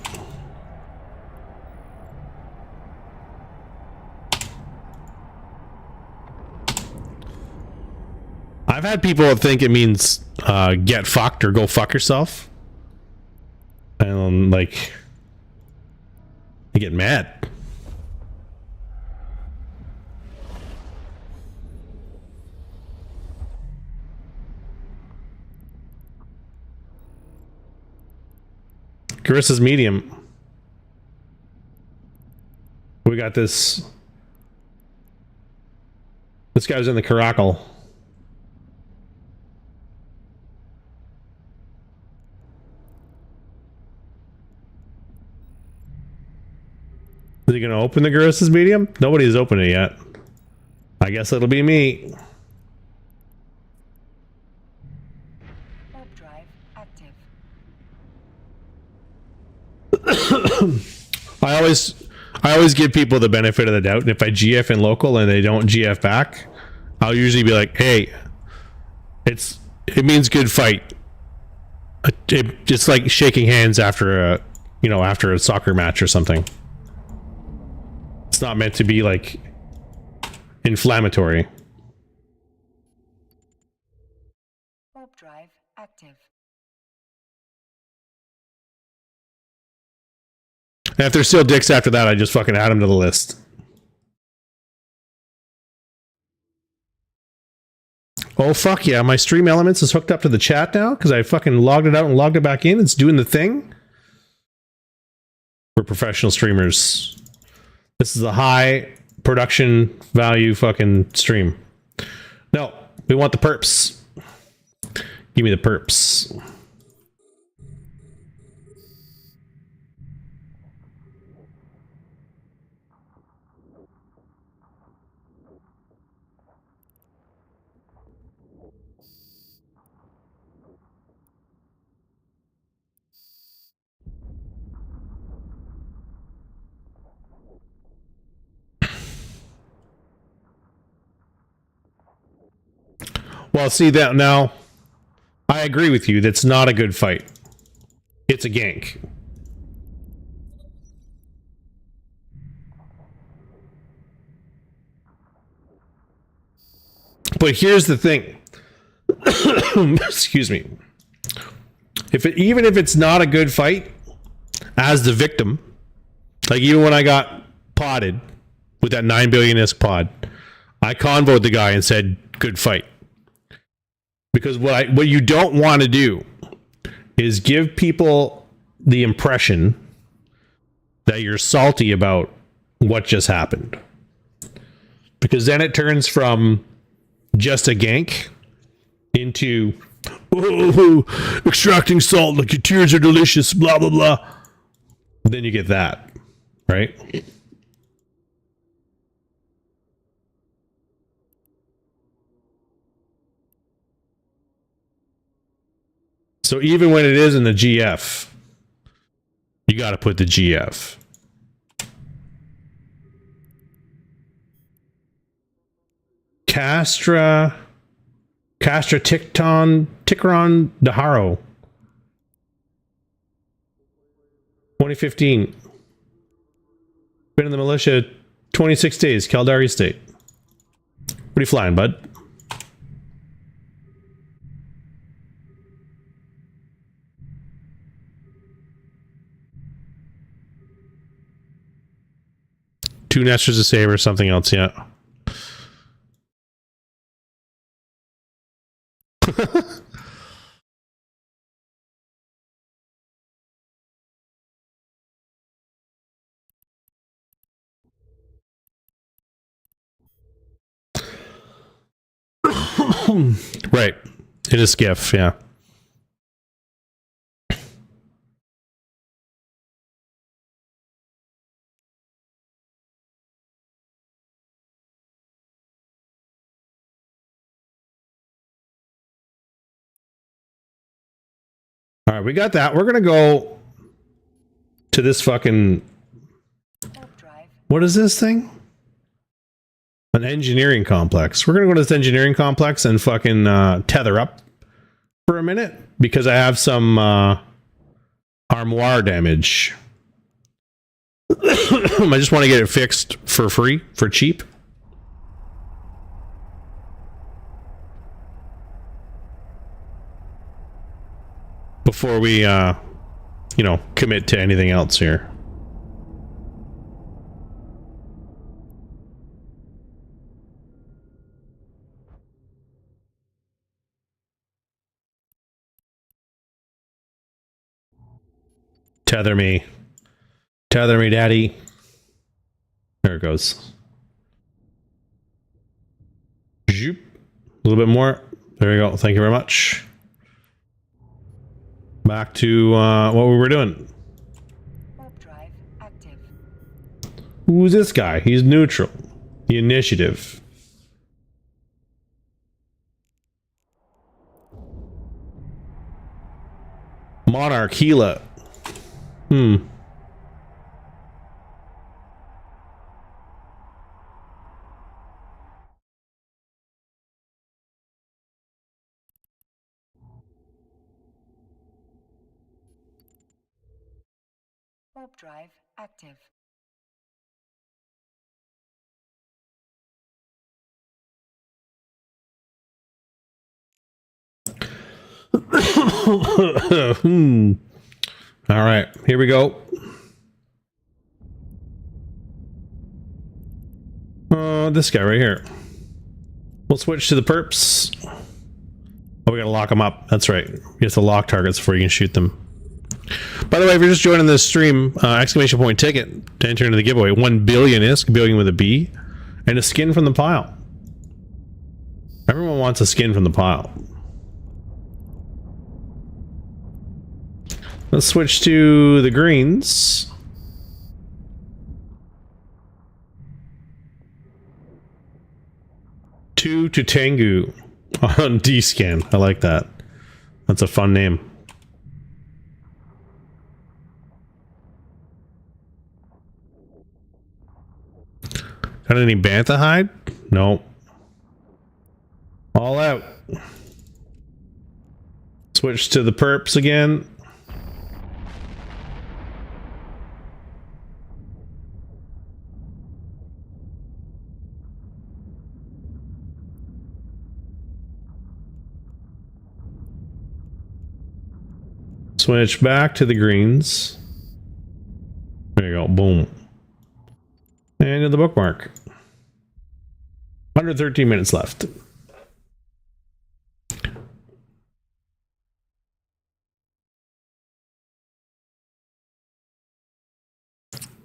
I've had people think it means get fucked or go fuck yourself. And like, I get mad. Garissa's medium. We got this. This guy was in the Caracal. Is he gonna open the Garissa's medium? Nobody's opened it yet. I guess it'll be me. Warp drive active. I always give people the benefit of the doubt, and if I GF in local and they don't GF back, I'll usually be like, hey, it means good fight. It's like shaking hands after after a soccer match or something. It's not meant to be like inflammatory. Warp drive active. And if there's still dicks after that, I just fucking add them to the list. Oh fuck yeah, my Stream Elements is hooked up to the chat now because I fucking logged it out and logged it back in. It's doing the thing. We're professional streamers. This is a high production value fucking stream. No, we want the perps. Give me the perps. Well, see that now. I agree with you. That's not a good fight. It's a gank. But here's the thing. Excuse me. Even if it's not a good fight, as the victim, like even when I got potted with that 9 billion ISK pod, I convoed the guy and said, "Good fight." Because what you don't want to do is give people the impression that you're salty about what just happened. Because then it turns from just a gank into extracting salt, like your tears are delicious, blah, blah, blah. Then you get that, right? So even when it is in the GF, you got to put the GF. Castra Tikron Daharo. 2015. Been in the militia 26 days, Caldari State. What are you flying, bud? Two Nesters to save or something else, yeah. Right. In a skiff, yeah. All right, we got that. We're going to go to this fucking... Warp drive. What is this thing? An engineering complex. We're going to go to this engineering complex and fucking tether up for a minute because I have some armoire damage. I just want to get it fixed for free, for cheap. Before we, commit to anything else here. Tether me. Tether me, daddy. There it goes. Zoop. A little bit more. There we go. Thank you very much. Back to what we were doing. Warp drive active. Who's this guy? He's neutral. The initiative. Monarch Gila. Warp drive active. All right, here we go. This guy right here. We'll switch to the perps. Oh, we gotta lock them up. That's right. You have to lock targets before you can shoot them. By the way, if you're just joining this stream, exclamation point ticket to enter into the giveaway. 1 billion ISK, billion with a B, and a skin from the pile. Everyone wants a skin from the pile. Let's switch to the greens. Two to Tengu on D-Scan. I like that. That's a fun name. Got any Bantha hide? No. All out. Switch to the perps again. Switch back to the greens. There you go. Boom. And to the bookmark. 113 minutes left.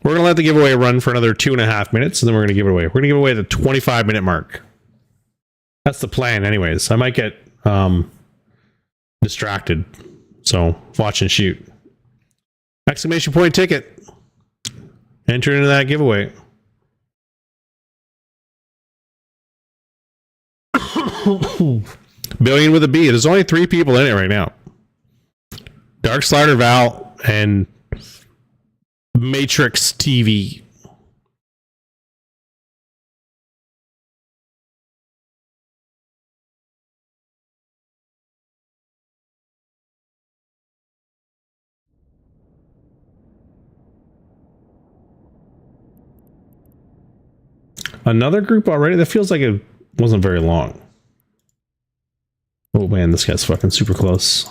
We're going to let the giveaway run for another 2.5 minutes, and then we're going to give it away. We're going to give away the 25-minute mark. That's the plan anyways. I might get distracted. So, watch and shoot. Exclamation point ticket. Enter into that giveaway. Billion with a B. There's only 3 people in it right now. Dark Slider Val and Matrix TV. Another group already? That feels like it wasn't very long. Oh man, this guy's fucking super close.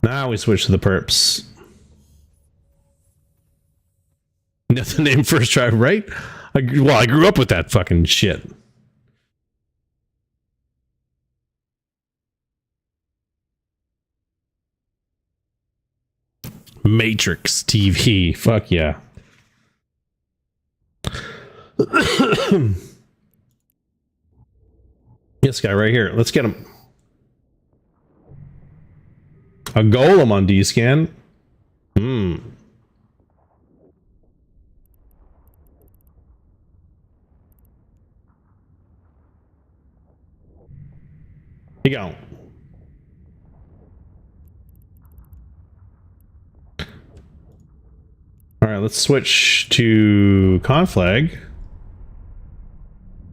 Now we switch to the perps. That's the name first try, right? I grew up with that fucking shit. Matrix TV. Fuck yeah. This guy right here. Let's get him. A golem on D-Scan. He go. All right, let's switch to Conflag.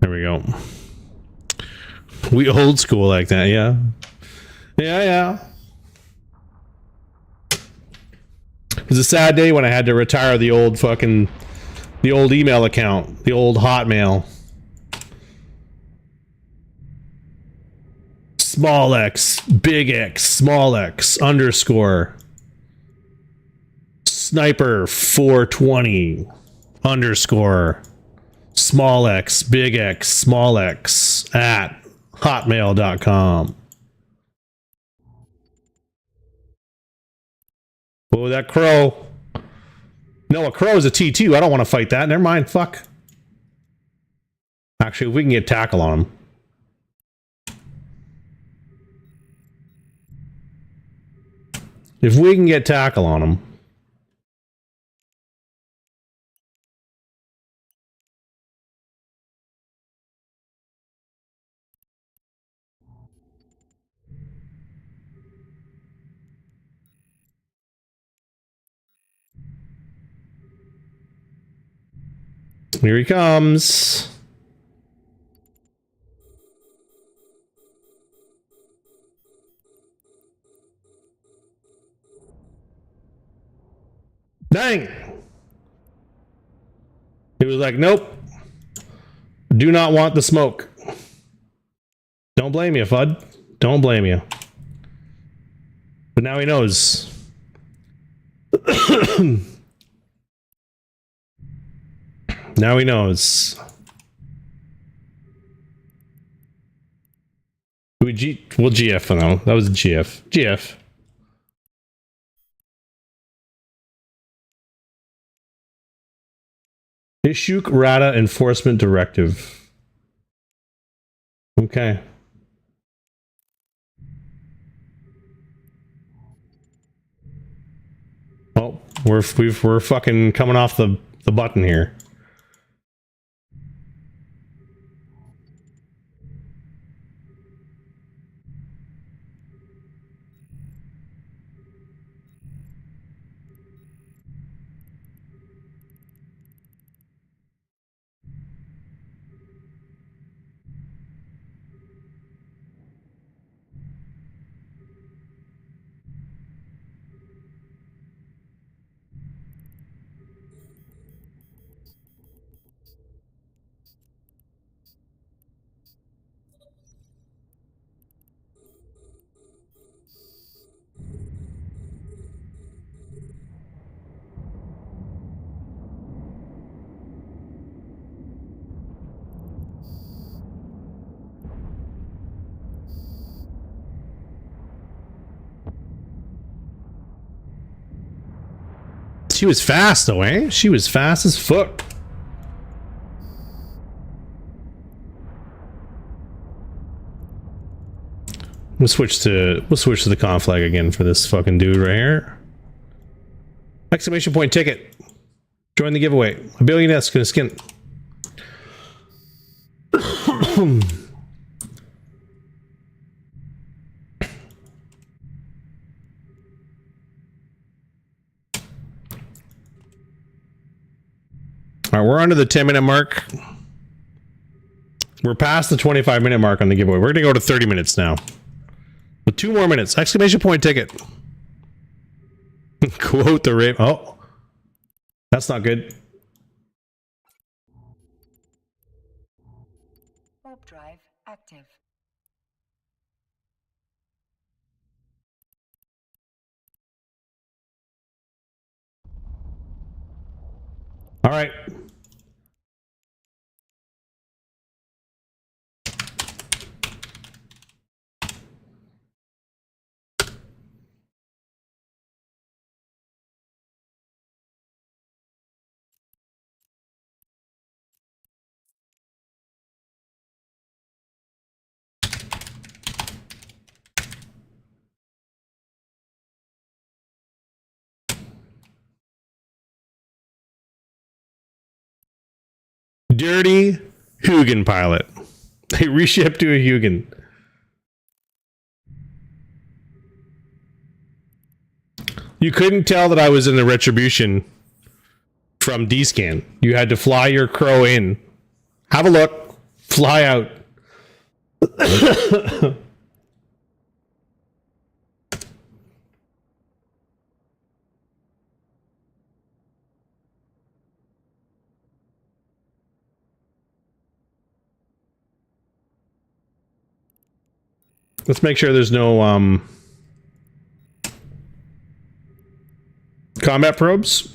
There we go. We old school like that, yeah. Yeah. It was a sad day when I had to retire the old email account, the old Hotmail. Small x, big X, small x, underscore. Sniper 420 underscore small x, big X, small x at hotmail.com. Oh, that crow. No, a crow is a T2. I don't want to fight that. Never mind. Fuck. Actually, if we can get tackle on him. If we can get tackle on him. Here he comes. Dang. He was like, nope. Do not want the smoke. Don't blame you, Fudd. Don't blame you. But now he knows. Now he knows. Well, GF for now. That was GF. GF. Ishuk Rada Enforcement Directive. Okay. Oh, we're fucking coming off the button here. She was fast though, eh? She was fast as fuck. We'll switch to the conflag again for this fucking dude right here. Exclamation point ticket. Join the giveaway. A billion S gonna skin. All right, we're under the 10-minute mark. We're past the 25-minute mark on the giveaway. We're gonna go to 30 minutes now. With 2 more minutes. Exclamation point ticket. Quote the rape. Oh, that's not good. Warp drive active. All right. Dirty Hugin pilot. They reshipped to a Hugin. You couldn't tell that I was in the Retribution from D-Scan. You had to fly your crow in. Have a look. Fly out. Let's make sure there's no combat probes.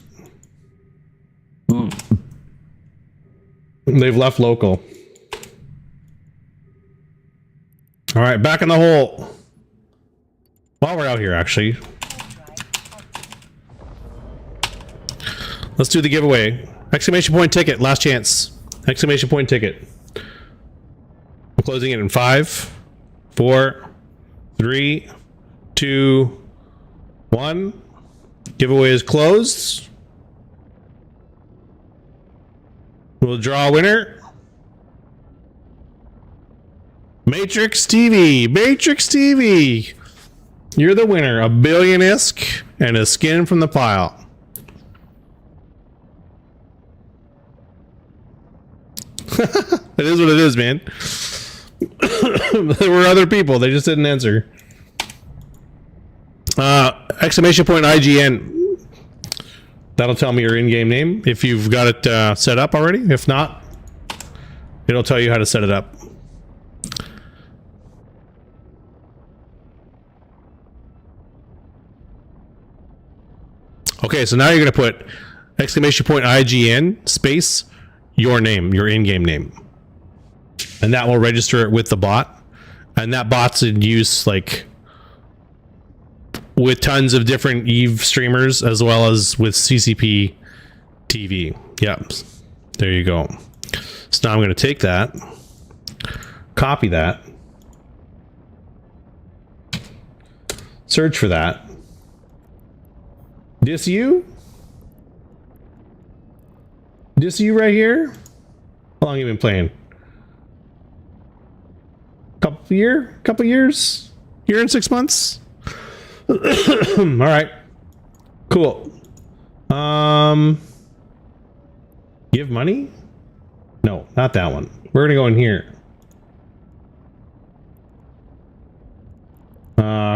They've left local. All right, back in the hole. While we're out here, actually, let's do the giveaway. Exclamation point ticket, last chance. Exclamation point ticket. I'm closing it in 5, 4, 3, 2, 1. Giveaway is closed. We'll draw a winner. Matrix TV. Matrix TV. You're the winner. A billion ISK and a skin from the pile. It is what it is, man. There were other people. They just didn't answer. Exclamation point IGN. That'll tell me your in-game name if you've got it set up already. If not, it'll tell you how to set it up. Okay, so now you're going to put exclamation point IGN space your name, your in-game name. And that will register it with the bot. And that bot's in use like with tons of different Eve streamers as well as with CCP TV. Yep. There you go. So now I'm going to take that, copy that, search for that. This you right here? How long have you been playing? Couple years? Year and 6 months? All right. Cool. Give money? No, not that one. We're gonna go in here.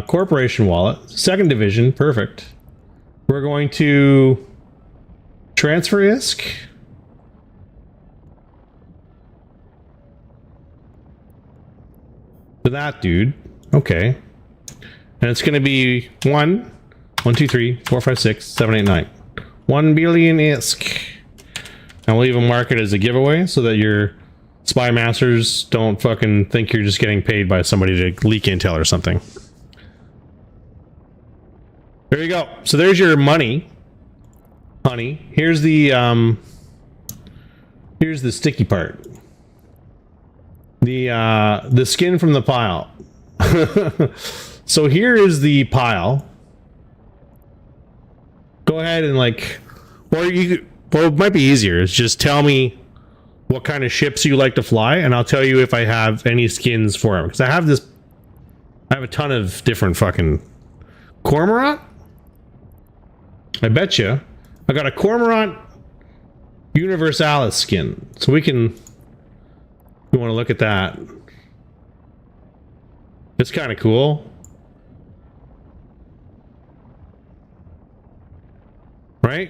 Corporation wallet, second division, perfect. We're going to transfer ISK. To that dude. Okay. And it's going to be 1, 2, 3, 4, 5, 6, 7, 8, 9. 1 billion ISK. And we'll even mark it as a giveaway so that your spy masters don't fucking think you're just getting paid by somebody to leak intel or something. There you go. So there's your money, honey. Here's the sticky part. The skin from the pile. So here is the pile. Go ahead and like, or it might be easier. Is just tell me what kind of ships you like to fly, and I'll tell you if I have any skins for them. Because I have a ton of different fucking Cormorant. I bet you I got a Cormorant Universalis skin, so we can. You want to look at that? It's kind of cool, right?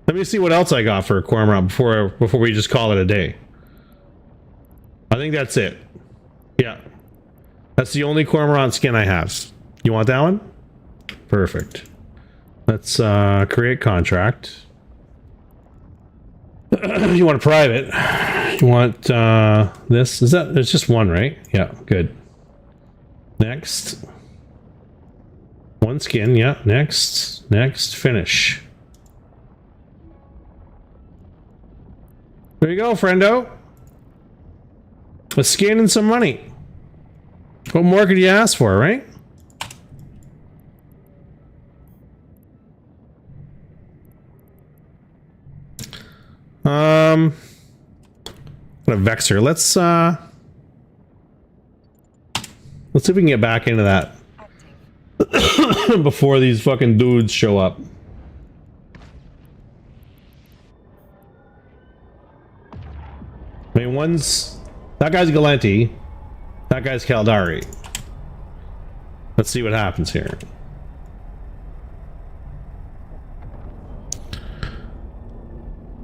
Let me see what else I got for a Cormorant before we just call it a day. I think that's it. Yeah, that's the only Cormorant skin I have. You want that one? Perfect. Let's create contract. You want a private? You want this? Is that? It's just one, right? Yeah, good. Next. One skin. Yeah. Next. Finish. There you go, friendo. A skin and some money. What more could you ask for, right? What a Vexer. Let's see if we can get back into that before these fucking dudes show up. I mean, that guy's Galenti, that guy's Caldari. Let's see what happens here.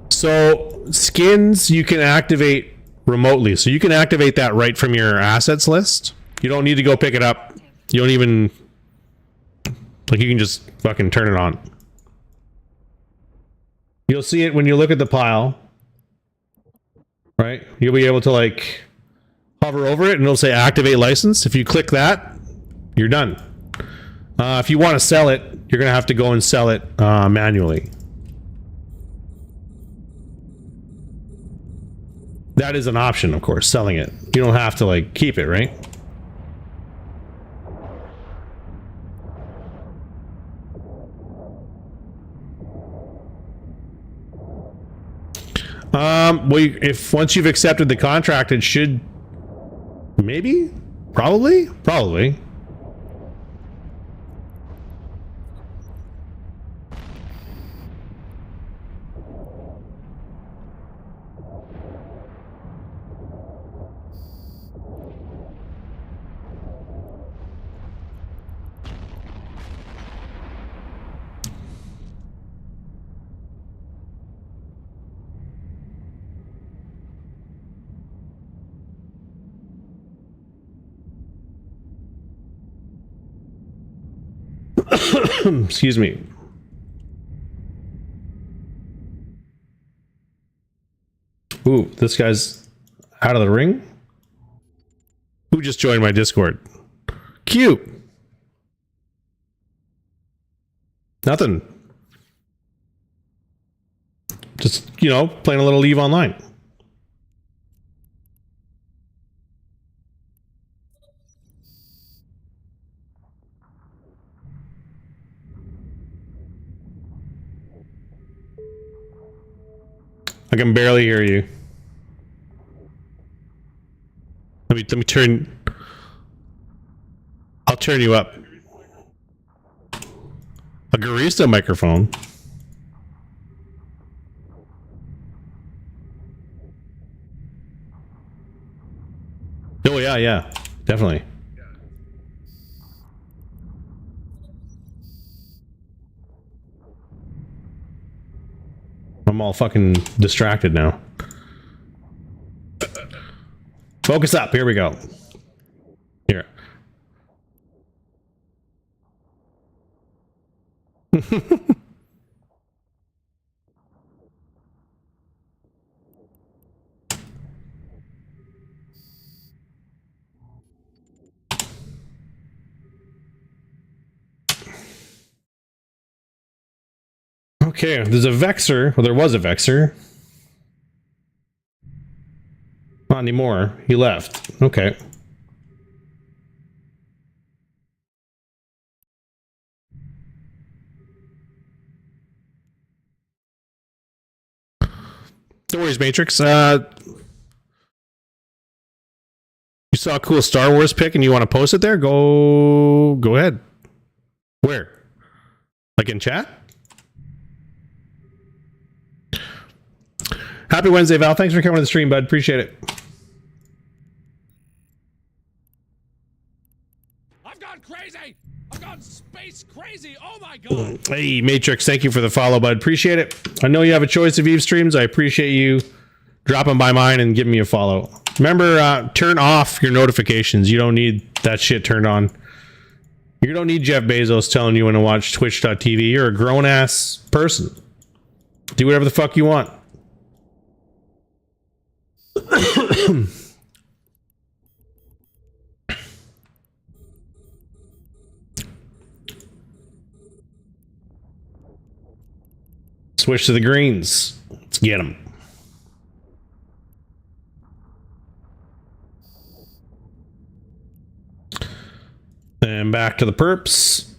So skins you can activate remotely. So you can activate that right from your assets list. You don't need to go pick it up. You don't even, like, you can just fucking turn it on. You'll see it when you look at the pile, right? You'll be able to like hover over it and it'll say activate license. If you click that, you're done. If you want to sell it, you're gonna have to go and sell it manually. That is an option, of course, selling it. You don't have to like keep it, right? Well, if once you've accepted the contract, it should maybe, probably. Excuse me. Ooh, this guy's out of the ring? Who just joined my Discord? Cute. Nothing. Just, you know, playing a little Leave Online. I can barely hear you. Let me turn. I'll turn you up. A Garista microphone. Oh yeah, definitely. I'm all fucking distracted now. Focus up. Here we go. Here. Okay, there's a Vexer. Well, there was a Vexer. Not anymore. He left. Okay. No worries, Matrix. You saw a cool Star Wars pic and you want to post it there? Go ahead. Where? Like in chat? Happy Wednesday, Val. Thanks for coming to the stream, bud. Appreciate it. I've gone crazy. I've gone space crazy. Oh my god. Hey, Matrix. Thank you for the follow, bud. Appreciate it. I know you have a choice of Eve streams. I appreciate you dropping by mine and giving me a follow. Remember, turn off your notifications. You don't need that shit turned on. You don't need Jeff Bezos telling you when to watch twitch.tv. You're a grown-ass person. Do whatever the fuck you want. Switch to the greens. Let's get them. And back to the perps.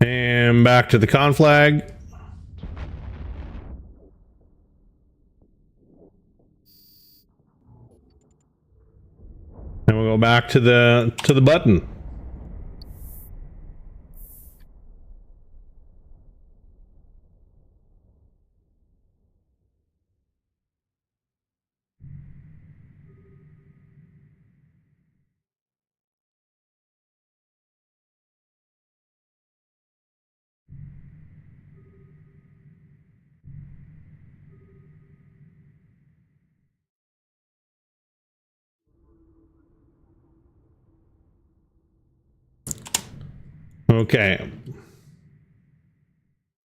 And back to the conflag. And we'll go back to the button. Okay.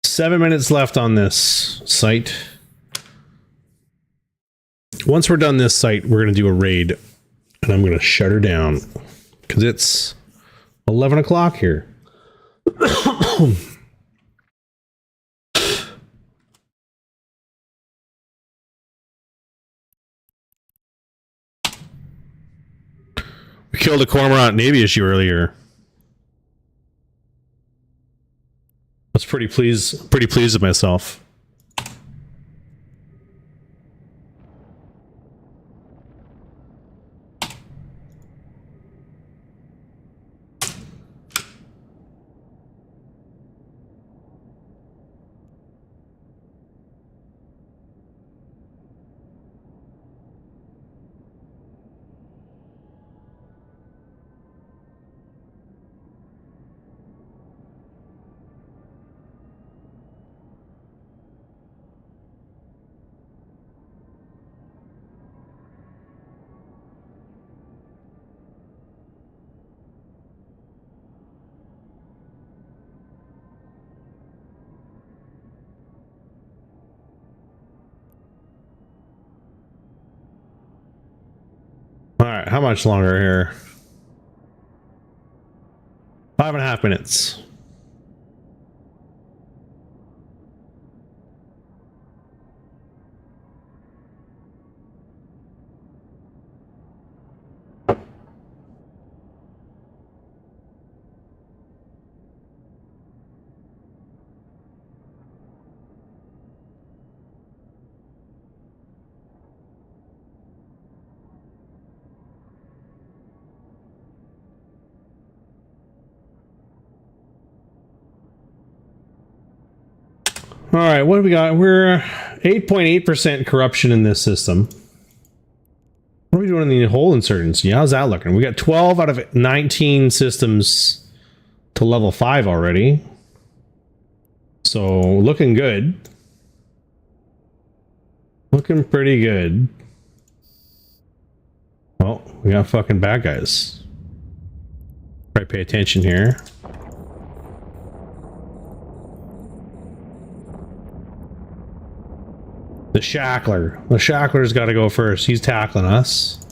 7 minutes left on this site. Once we're done this site, we're going to do a raid. And I'm going to shut her down. Because it's 11 o'clock here. We killed a Cormorant Navy issue earlier. I was pretty pleased with myself. All right, how much longer here? 5.5 minutes. All right, what do we got? We're 8.8% corruption in this system. What are we doing in the whole insurgency? How's that looking? We got 12 out of 19 systems to level 5 already. So, looking good. Looking pretty good. Well, we got fucking bad guys. Right, pay attention here. The Shackler. The Shackler's got to go first. He's tackling us.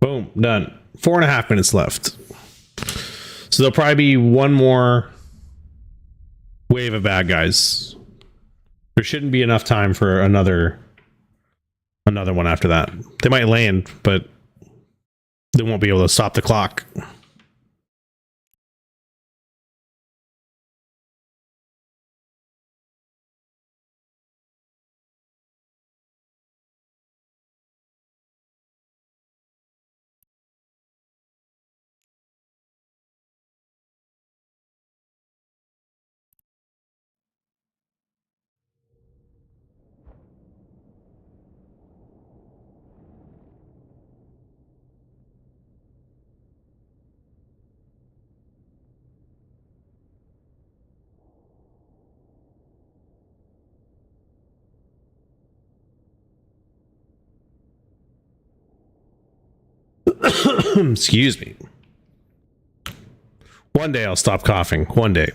Boom, done. 4.5 minutes left. So there'll probably be one more wave of bad guys. There shouldn't be enough time for another one after that. They might land, but they won't be able to stop the clock. Excuse me. One day I'll stop coughing. One day.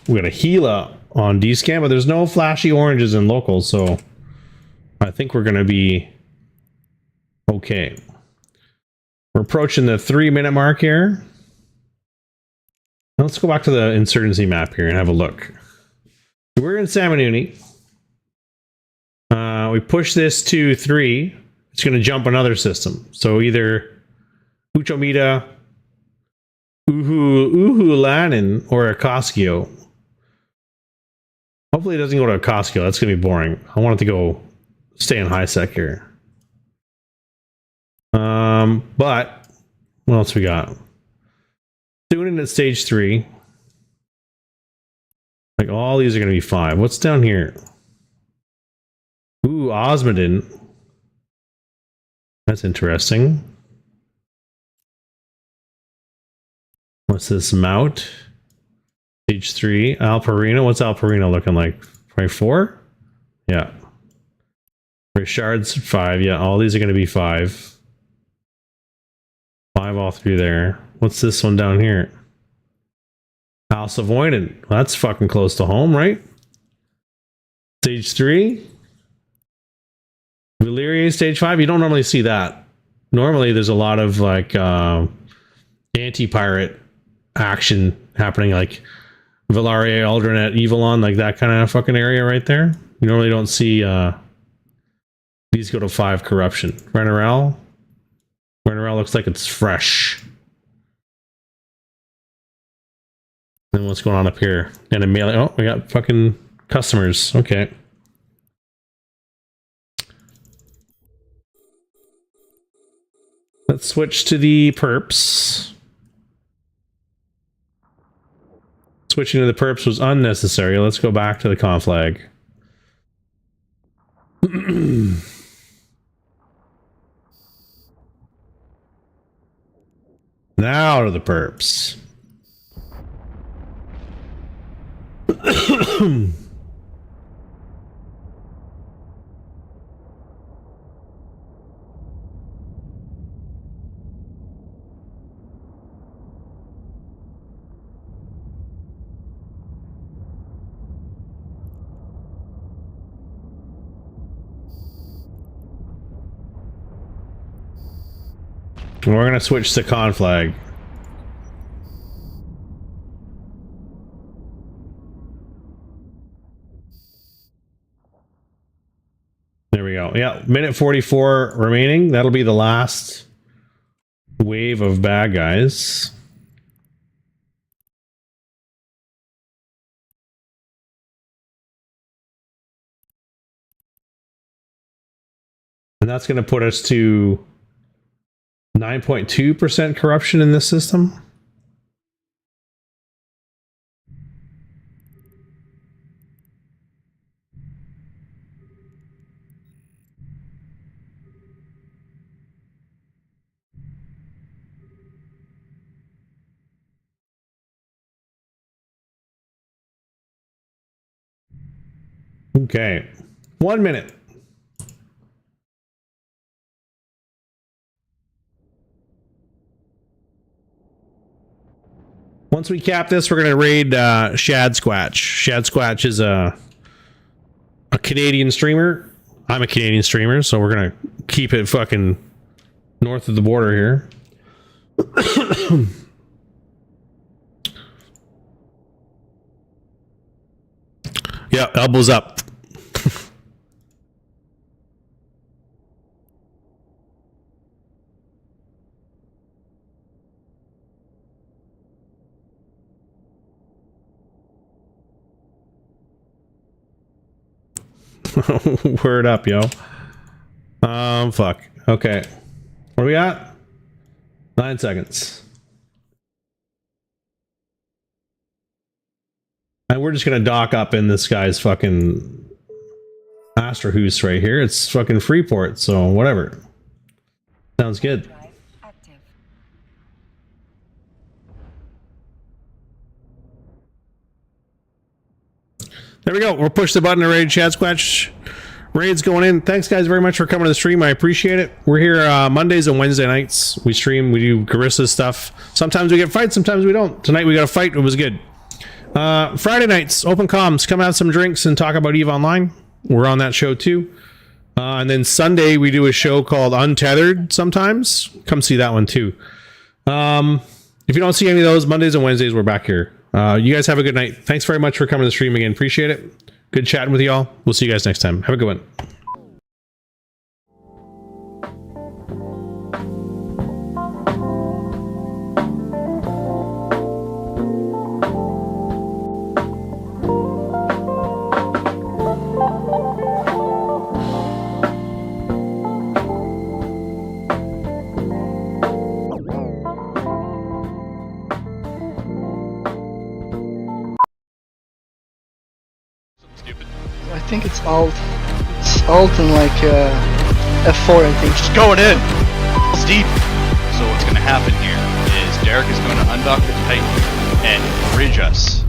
We got a Gila on D-Scan, but there's no flashy oranges in local, so I think we're going to be okay. We're approaching the 3-minute mark here. Now let's go back to the insurgency map here and have a look. We're in Samanuni. We push this to 3. It's going to jump another system. So either Uchomita, Uhulanin, or Acoskio. Hopefully it doesn't go to Acoskio. That's going to be boring. I want it to go stay in high sec here. But what else we got? Doing it at stage 3. Like all these are going to be 5. What's down here? Ooh, Osmodin. That's interesting. What's this? Mout? Stage 3. Alperino. What's Alperino looking like? Probably 4? Yeah. Richard's 5. Yeah, all these are going to be 5. 5 all through there. What's this one down here? House of Voiden. Well, that's fucking close to home, right? Stage 3. Valyria stage 5. You don't normally see that. Normally there's a lot of like anti-pirate action happening, like Valaria, Alderanet, Evilon, like that kind of fucking area right there. You normally don't see these go to 5 corruption. Renerel looks like it's fresh. Then what's going on up here? And a melee. Oh, we got fucking customers. Okay. Let's switch to the perps. Switching to the perps was unnecessary. Let's go back to the conflag. Now to the perps. We're gonna switch to conflag. There we go. Yeah, minute 44 remaining. That'll be the last wave of bad guys. And that's going to put us to 9.2% corruption in this system. Okay, 1 minute. Once we cap this, we're gonna raid Shad Squatch. Shad Squatch is a Canadian streamer. I'm a Canadian streamer, so we're gonna keep it fucking north of the border here. Yeah, elbows up. Word up, yo. Fuck. Okay. What do we got? 9 seconds. And we're just gonna dock up in this guy's fucking Astrohoos right here. It's fucking Freeport, so whatever. Sounds good. Drive active. There we go. We'll push the button to raid Shad Squatch. Raid's going in. Thanks, guys, very much for coming to the stream. I appreciate it. We're here Mondays and Wednesday nights. We stream. We do Garissa stuff. Sometimes we get fights. Sometimes we don't. Tonight we got a fight. It was good. Friday nights, open comms. Come have some drinks and talk about EVE Online. We're on that show too. And then Sunday we do a show called Untethered sometimes. Come see that one too. If you don't see any of those, Mondays and Wednesdays, we're back here. You guys have a good night. Thanks very much for coming to the stream again. Appreciate it. Good chatting with y'all. We'll see you guys next time. Have a good one. Stupid. I think it's alt. It's alt and like F4, I think. Just going in. It's deep. So what's going to happen here is Derek is going to undock the Titan and bridge us